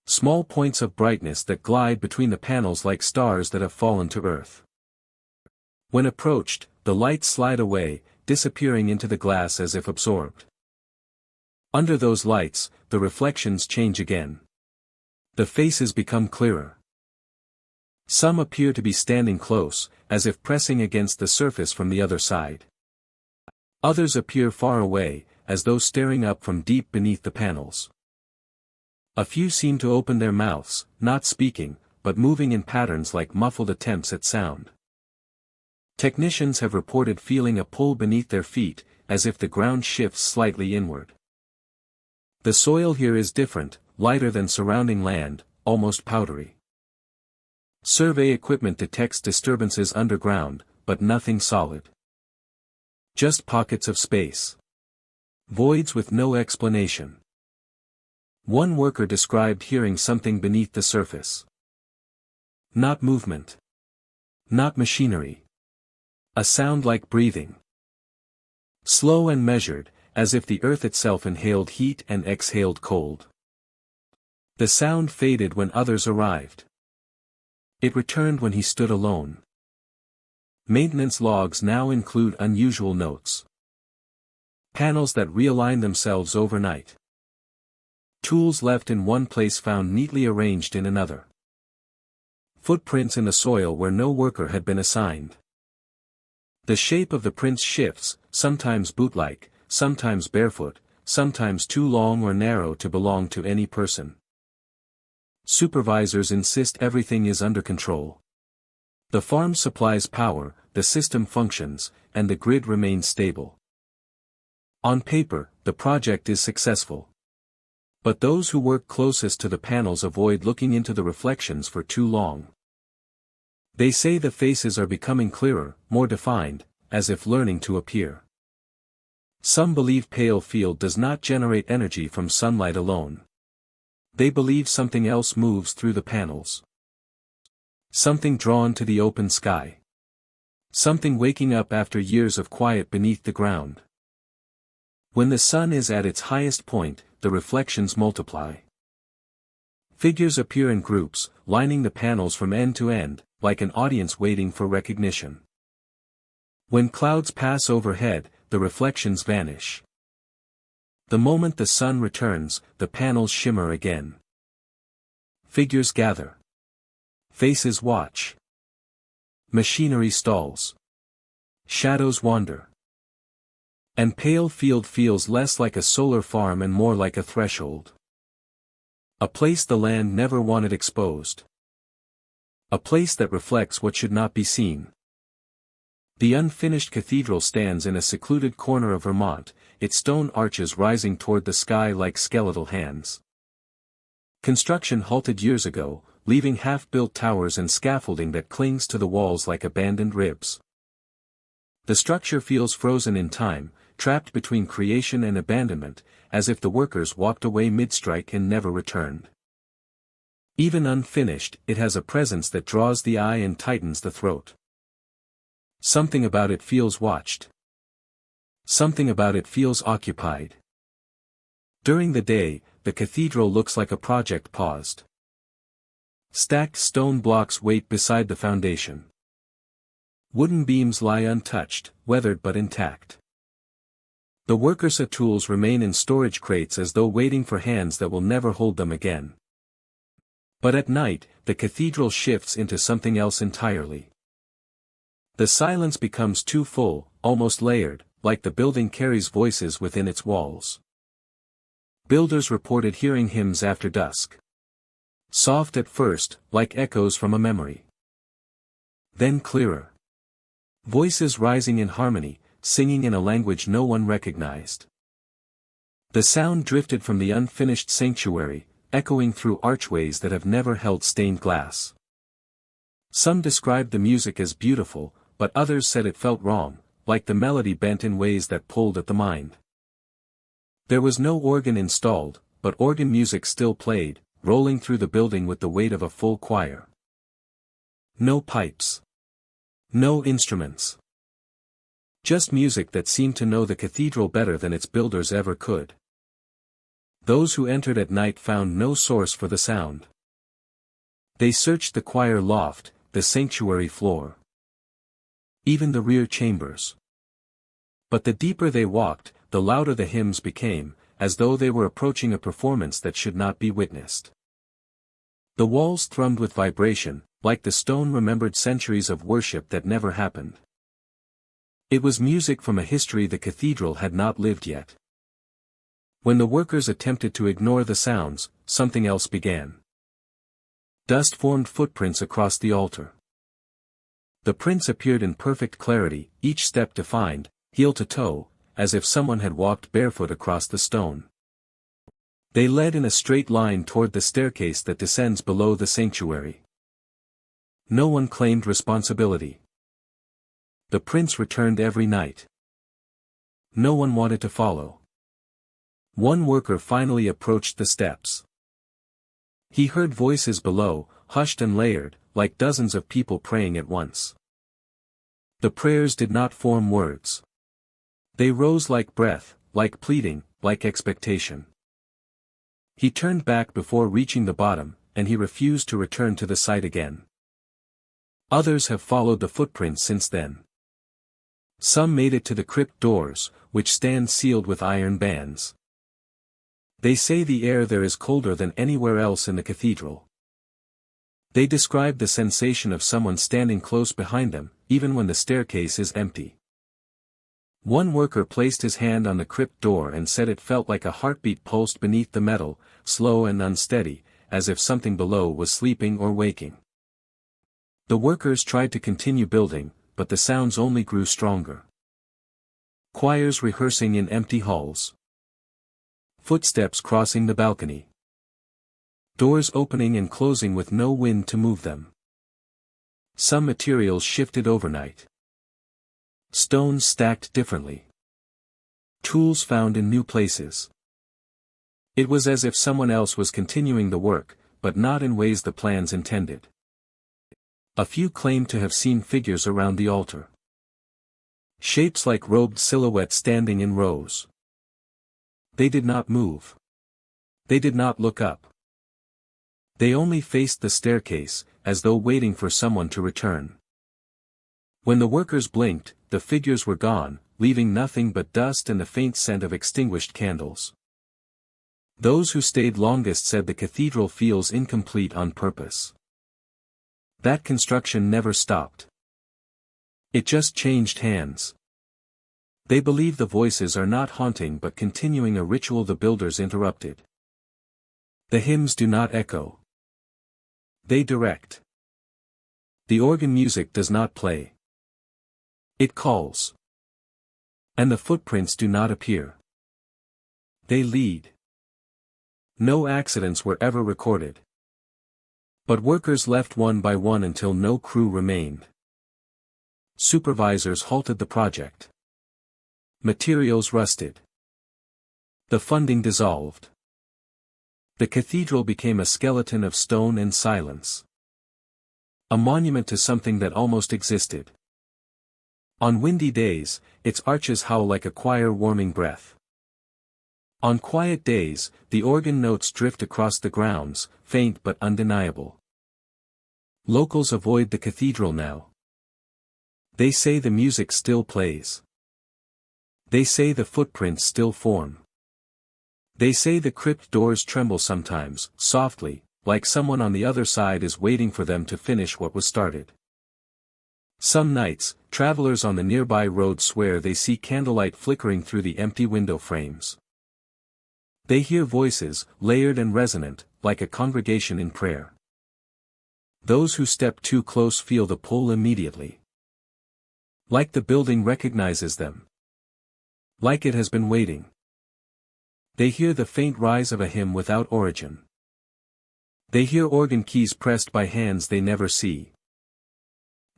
Speaker 1: Small points of brightness that glide between the panels like stars that have fallen to earth. When approached, the lights slide away, disappearing into the glass as if absorbed. Under those lights, the reflections change again. The faces become clearer. Some appear to be standing close, as if pressing against the surface from the other side. Others appear far away, as though staring up from deep beneath the panels. A few seem to open their mouths, not speaking, but moving in patterns like muffled attempts at sound. Technicians have reported feeling a pull beneath their feet, as if the ground shifts slightly inward. The soil here is different, lighter than surrounding land, almost powdery. Survey equipment detects disturbances underground, but nothing solid. Just pockets of space. Voids with no explanation. One worker described hearing something beneath the surface. Not movement. Not machinery. A sound like breathing. Slow and measured, as if the earth itself inhaled heat and exhaled cold. The sound faded when others arrived. It returned when he stood alone. Maintenance logs now include unusual notes. Panels that realign themselves overnight. Tools left in one place found neatly arranged in another. Footprints in the soil where no worker had been assigned. The shape of the prints shifts, sometimes boot-like, sometimes barefoot, sometimes too long or narrow to belong to any person. Supervisors insist everything is under control. The farm supplies power, the system functions, and the grid remains stable. On paper, the project is successful. But those who work closest to the panels avoid looking into the reflections for too long. They say the faces are becoming clearer, more defined, as if learning to appear. Some believe pale field does not generate energy from sunlight alone. They believe something else moves through the panels. Something drawn to the open sky. Something waking up after years of quiet beneath the ground. When the sun is at its highest point, the reflections multiply. Figures appear in groups, lining the panels from end to end, like an audience waiting for recognition. When clouds pass overhead, the reflections vanish. The moment the sun returns, the panels shimmer again. Figures gather. Faces watch. Machinery stalls. Shadows wander. And pale field feels less like a solar farm and more like a threshold. A place the land never wanted exposed. A place that reflects what should not be seen. The unfinished cathedral stands in a secluded corner of Vermont, its stone arches rising toward the sky like skeletal hands. Construction halted years ago, leaving half-built towers and scaffolding that clings to the walls like abandoned ribs. The structure feels frozen in time, trapped between creation and abandonment, as if the workers walked away mid-strike and never returned. Even unfinished, it has a presence that draws the eye and tightens the throat. Something about it feels watched. Something about it feels occupied. During the day, the cathedral looks like a project paused. Stacked stone blocks wait beside the foundation. Wooden beams lie untouched, weathered but intact. The workers' tools remain in storage crates as though waiting for hands that will never hold them again. But at night, the cathedral shifts into something else entirely. The silence becomes too full, almost layered, like the building carries voices within its walls. Builders reported hearing hymns after dusk. Soft at first, like echoes from a memory. Then clearer. Voices rising in harmony, singing in a language no one recognized. The sound drifted from the unfinished sanctuary, echoing through archways that have never held stained glass. Some described the music as beautiful, but others said it felt wrong, like the melody bent in ways that pulled at the mind. There was no organ installed, but organ music still played, rolling through the building with the weight of a full choir. No pipes. No instruments. Just music that seemed to know the cathedral better than its builders ever could. Those who entered at night found no source for the sound. They searched the choir loft, the sanctuary floor. Even the rear chambers. But the deeper they walked, the louder the hymns became, as though they were approaching a performance that should not be witnessed. The walls thrummed with vibration, like the stone remembered centuries of worship that never happened. It was music from a history the cathedral had not lived yet. When the workers attempted to ignore the sounds, something else began. Dust formed footprints across the altar. The prints appeared in perfect clarity, each step defined, heel to toe, as if someone had walked barefoot across the stone. They led in a straight line toward the staircase that descends below the sanctuary. No one claimed responsibility. The prints returned every night. No one wanted to follow. One worker finally approached the steps. He heard voices below, hushed and layered, like dozens of people praying at once. The prayers did not form words. They rose like breath, like pleading, like expectation. He turned back before reaching the bottom, and he refused to return to the site again. Others have followed the footprints since then. Some made it to the crypt doors, which stand sealed with iron bands. They say the air there is colder than anywhere else in the cathedral. They describe the sensation of someone standing close behind them, even when the staircase is empty. One worker placed his hand on the crypt door and said it felt like a heartbeat pulsed beneath the metal, slow and unsteady, as if something below was sleeping or waking. The workers tried to continue building, but the sounds only grew stronger. Choirs rehearsing in empty halls. Footsteps crossing the balcony. Doors opening and closing with no wind to move them. Some materials shifted overnight. Stones stacked differently. Tools found in new places. It was as if someone else was continuing the work, but not in ways the plans intended. A few claimed to have seen figures around the altar. Shapes like robed silhouettes standing in rows. They did not move. They did not look up. They only faced the staircase, as though waiting for someone to return. When the workers blinked, the figures were gone, leaving nothing but dust and the faint scent of extinguished candles. Those who stayed longest said the cathedral feels incomplete on purpose. That construction never stopped. It just changed hands. They believe the voices are not haunting but continuing a ritual the builders interrupted. The hymns do not echo. They direct. The organ music does not play. It calls. And the footprints do not appear. They lead. No accidents were ever recorded. But workers left one by one until no crew remained. Supervisors halted the project. Materials rusted. The funding dissolved. The cathedral became a skeleton of stone and silence. A monument to something that almost existed. On windy days, its arches howl like a choir warming breath. On quiet days, the organ notes drift across the grounds, faint but undeniable. Locals avoid the cathedral now. They say the music still plays. They say the footprints still form. They say the crypt doors tremble sometimes, softly, like someone on the other side is waiting for them to finish what was started. Some nights, travelers on the nearby road swear they see candlelight flickering through the empty window frames. They hear voices, layered and resonant, like a congregation in prayer. Those who step too close feel the pull immediately. Like the building recognizes them. Like it has been waiting. They hear the faint rise of a hymn without origin. They hear organ keys pressed by hands they never see.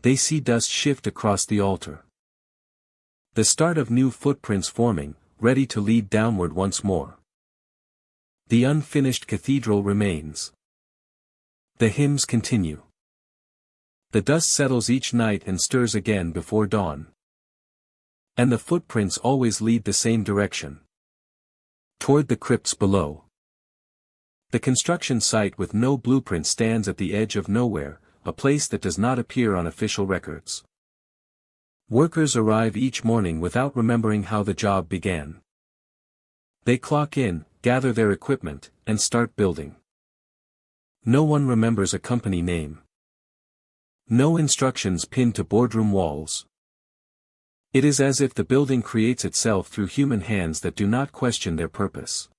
Speaker 1: They see dust shift across the altar. The start of new footprints forming, ready to lead downward once more. The unfinished cathedral remains. The hymns continue. The dust settles each night and stirs again before dawn. And the footprints always lead the same direction. Toward the crypts below. The construction site with no blueprint stands at the edge of nowhere, a place that does not appear on official records. Workers arrive each morning without remembering how the job began. They clock in, gather their equipment, and start building. No one remembers a company name. No instructions pinned to boardroom walls. It is as if the building creates itself through human hands that do not question their purpose.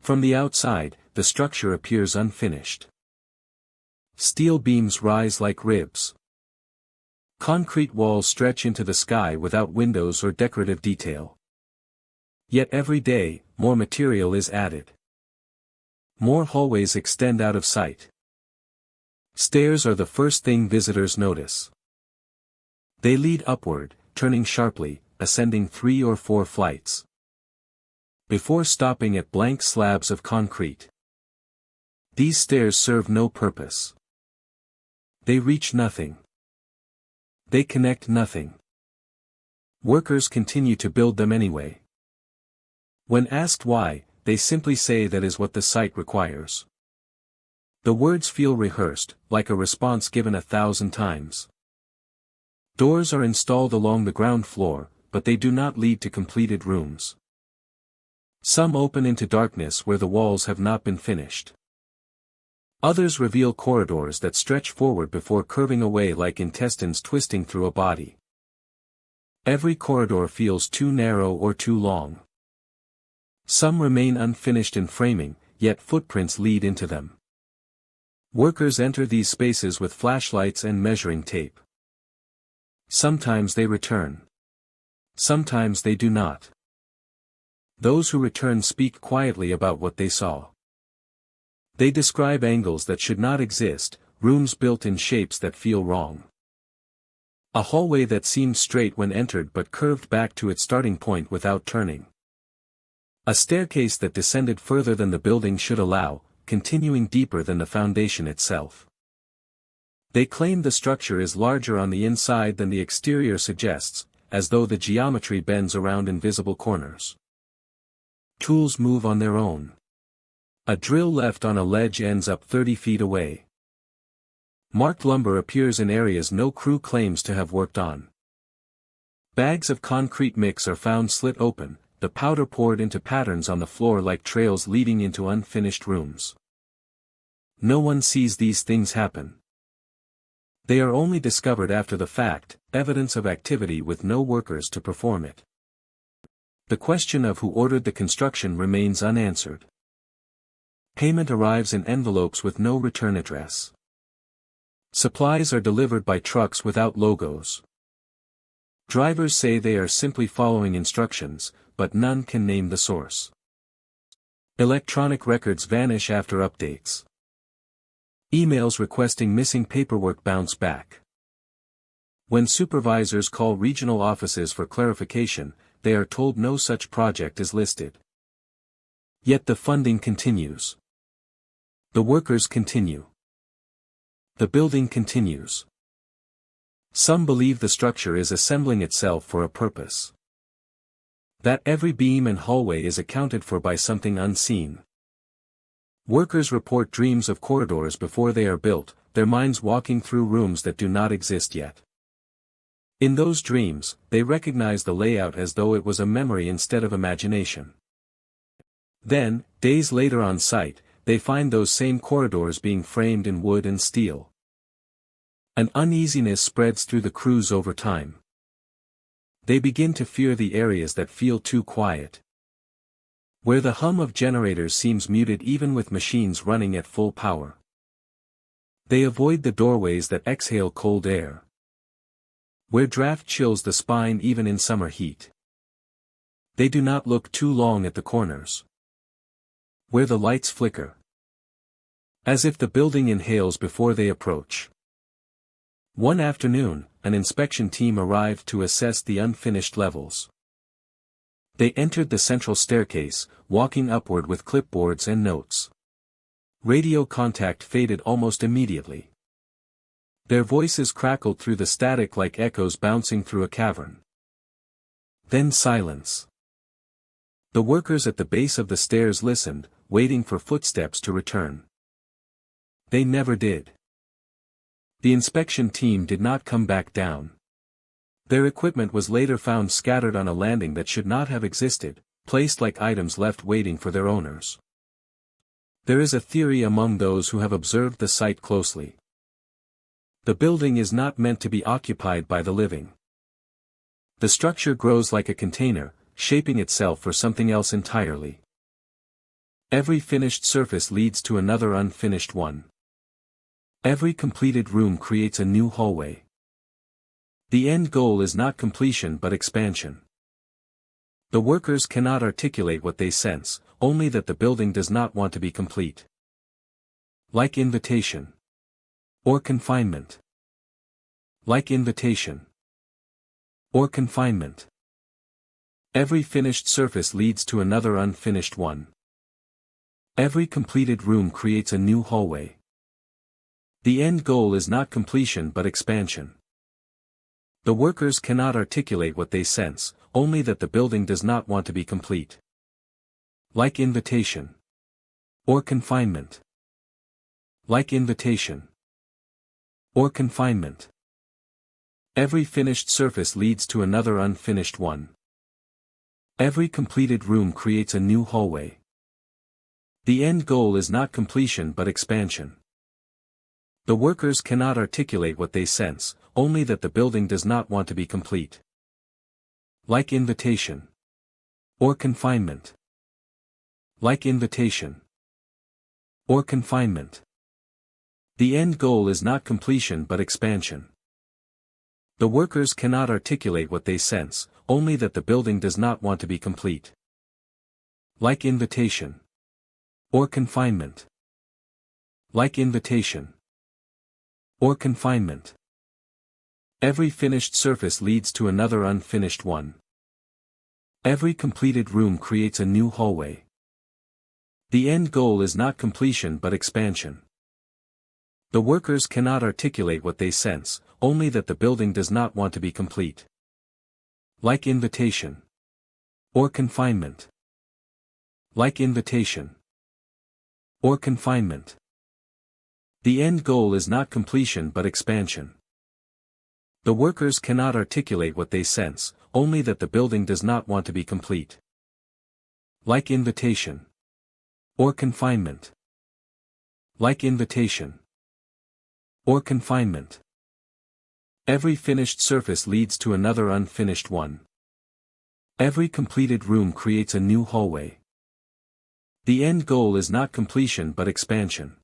Speaker 1: From the outside, the structure appears unfinished. Steel beams rise like ribs. Concrete walls stretch into the sky without windows or decorative detail. Yet every day, more material is added. More hallways extend out of sight. Stairs are the first thing visitors notice. They lead upward, turning sharply, ascending 3 or 4 flights. Before stopping at blank slabs of concrete. These stairs serve no purpose. They reach nothing. They connect nothing. Workers continue to build them anyway. When asked why, they simply say that is what the site requires. The words feel rehearsed, like a response given 1,000 times. Doors are installed along the ground floor, but they do not lead to completed rooms. Some open into darkness where the walls have not been finished. Others reveal corridors that stretch forward before curving away like intestines twisting through a body. Every corridor feels too narrow or too long. Some remain unfinished in framing, yet footprints lead into them. Workers enter these spaces with flashlights and measuring tape. Sometimes they return. Sometimes they do not. Those who return speak quietly about what they saw. They describe angles that should not exist, rooms built in shapes that feel wrong. A hallway that seemed straight when entered but curved back to its starting point without turning. A staircase that descended further than the building should allow, continuing deeper than the foundation itself. They claim the structure is larger on the inside than the exterior suggests, as though the geometry bends around invisible corners. Tools move on their own. A drill left on a ledge ends up 30 feet away. Marked lumber appears in areas no crew claims to have worked on. Bags of concrete mix are found slit open, the powder poured into patterns on the floor like trails leading into unfinished rooms. No one sees these things happen. They are only discovered after the fact, evidence of activity with no workers to perform it. The question of who ordered the construction remains unanswered. Payment arrives in envelopes with no return address. Supplies are delivered by trucks without logos. Drivers say they are simply following instructions, but none can name the source. Electronic records vanish after updates. Emails requesting missing paperwork bounce back. When supervisors call regional offices for clarification, they are told no such project is listed. Yet the funding continues. The workers continue. The building continues. Some believe the structure is assembling itself for a purpose. That every beam and hallway is accounted for by something unseen. Workers report dreams of corridors before they are built, their minds walking through rooms that do not exist yet. In those dreams, they recognize the layout as though it was a memory instead of imagination. Then, days later on site, they find those same corridors being framed in wood and steel. An uneasiness spreads through the crews over time. They begin to fear the areas that feel too quiet. Where the hum of generators seems muted even with machines running at full power. They avoid the doorways that exhale cold air. Where draft chills the spine even in summer heat. They do not look too long at the corners. Where the lights flicker. As if the building inhales before they approach. One afternoon, an inspection team arrived to assess the unfinished levels. They entered the central staircase, walking upward with clipboards and notes. Radio contact faded almost immediately. Their voices crackled through the static like echoes bouncing through a cavern. Then silence. The workers at the base of the stairs listened, waiting for footsteps to return. They never did. The inspection team did not come back down. Their equipment was later found scattered on a landing that should not have existed, placed like items left waiting for their owners. There is a theory among those who have observed the site closely. The building is not meant to be occupied by the living. The structure grows like a container, shaping itself for something else entirely. Every finished surface leads to another unfinished one. Every completed room creates a new hallway. The end goal is not completion but expansion. The workers cannot articulate what they sense, only that the building does not want to be complete. Like invitation. Or confinement. Like invitation. Or confinement. Every finished surface leads to another unfinished one. Every completed room creates a new hallway. The end goal is not completion but expansion. The workers cannot articulate what they sense, only that the building does not want to be complete. Like invitation. Or confinement. Like invitation. Or confinement. Every finished surface leads to another unfinished one. Every completed room creates a new hallway. The end goal is not completion but expansion. The workers cannot articulate what they sense, only that the building does not want to be complete. Like invitation. Or confinement. Like invitation. Or confinement. The end goal is not completion but expansion. The workers cannot articulate what they sense, only that the building does not want to be complete. Like invitation. Or confinement. Like invitation. Or confinement. Every finished surface leads to another unfinished one. Every completed room creates a new hallway. The end goal is not completion but expansion. The workers cannot articulate what they sense, only that the building does not want to be complete. Like invitation. Or confinement. Like invitation. Or confinement. The end goal is not completion but expansion. The workers cannot articulate what they sense, only that the building does not want to be complete. Like invitation. Or confinement. Like invitation. Or confinement. Every finished surface leads to another unfinished one. Every completed room creates a new hallway. The end goal is not completion but expansion.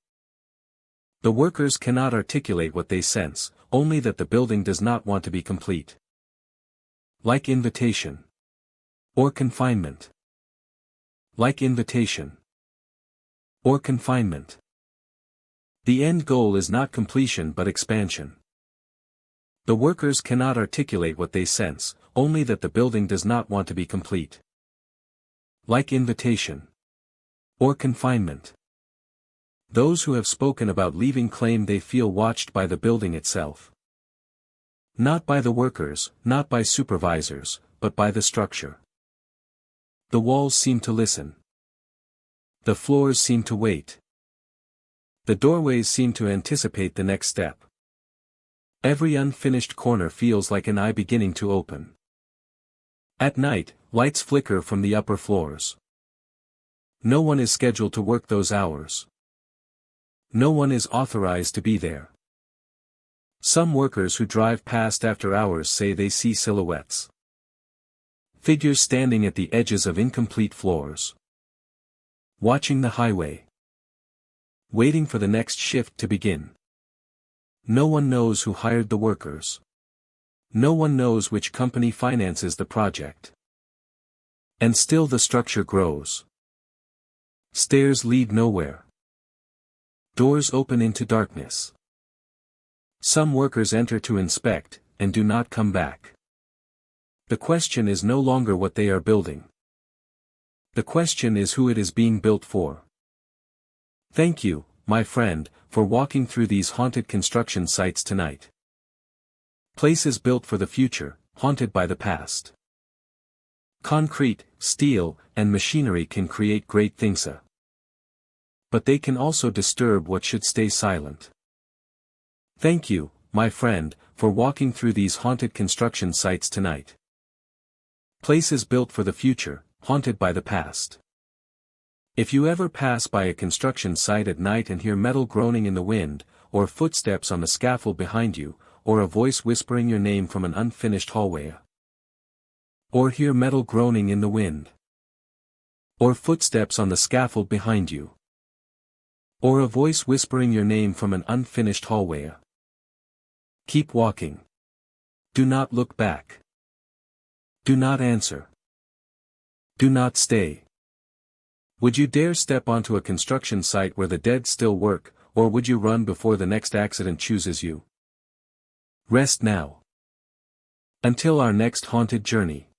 Speaker 1: The workers cannot articulate what they sense, only that the building does not want to be complete. Like invitation. Or confinement. Like invitation. Or confinement. The end goal is not completion but expansion. The workers cannot articulate what they sense, only that the building does not want to be complete. Like invitation. Or confinement. Those who have spoken about leaving claim they feel watched by the building itself. Not by the workers, not by supervisors, but by the structure. The walls seem to listen. The floors seem to wait. The doorways seem to anticipate the next step. Every unfinished corner feels like an eye beginning to open. At night, lights flicker from the upper floors. No one is scheduled to work those hours. No one is authorized to be there. Some workers who drive past after hours say they see silhouettes. Figures standing at the edges of incomplete floors. Watching the highway. Waiting for the next shift to begin. No one knows who hired the workers. No one knows which company finances the project. And still the structure grows. Stairs lead nowhere. Doors open into darkness. Some workers enter to inspect, and do not come back. The question is no longer what they are building. The question is who it is being built for. Thank you, my friend, for walking through these haunted construction sites tonight. Places built for the future, haunted by the past. Concrete, steel, and machinery can create great things. But they can also disturb what should stay silent. Thank you, my friend, for walking through these haunted construction sites tonight. Places built for the future, haunted by the past. If you ever pass by a construction site at night and hear metal groaning in the wind, or footsteps on the scaffold behind you, or a voice whispering your name from an unfinished hallway. Or hear metal groaning in the wind. Or footsteps on the scaffold behind you. Or a voice whispering your name from an unfinished hallway. Keep walking. Do not look back. Do not answer. Do not stay. Would you dare step onto a construction site where the dead still work, or would you run before the next accident chooses you? Rest now. Until our next haunted journey.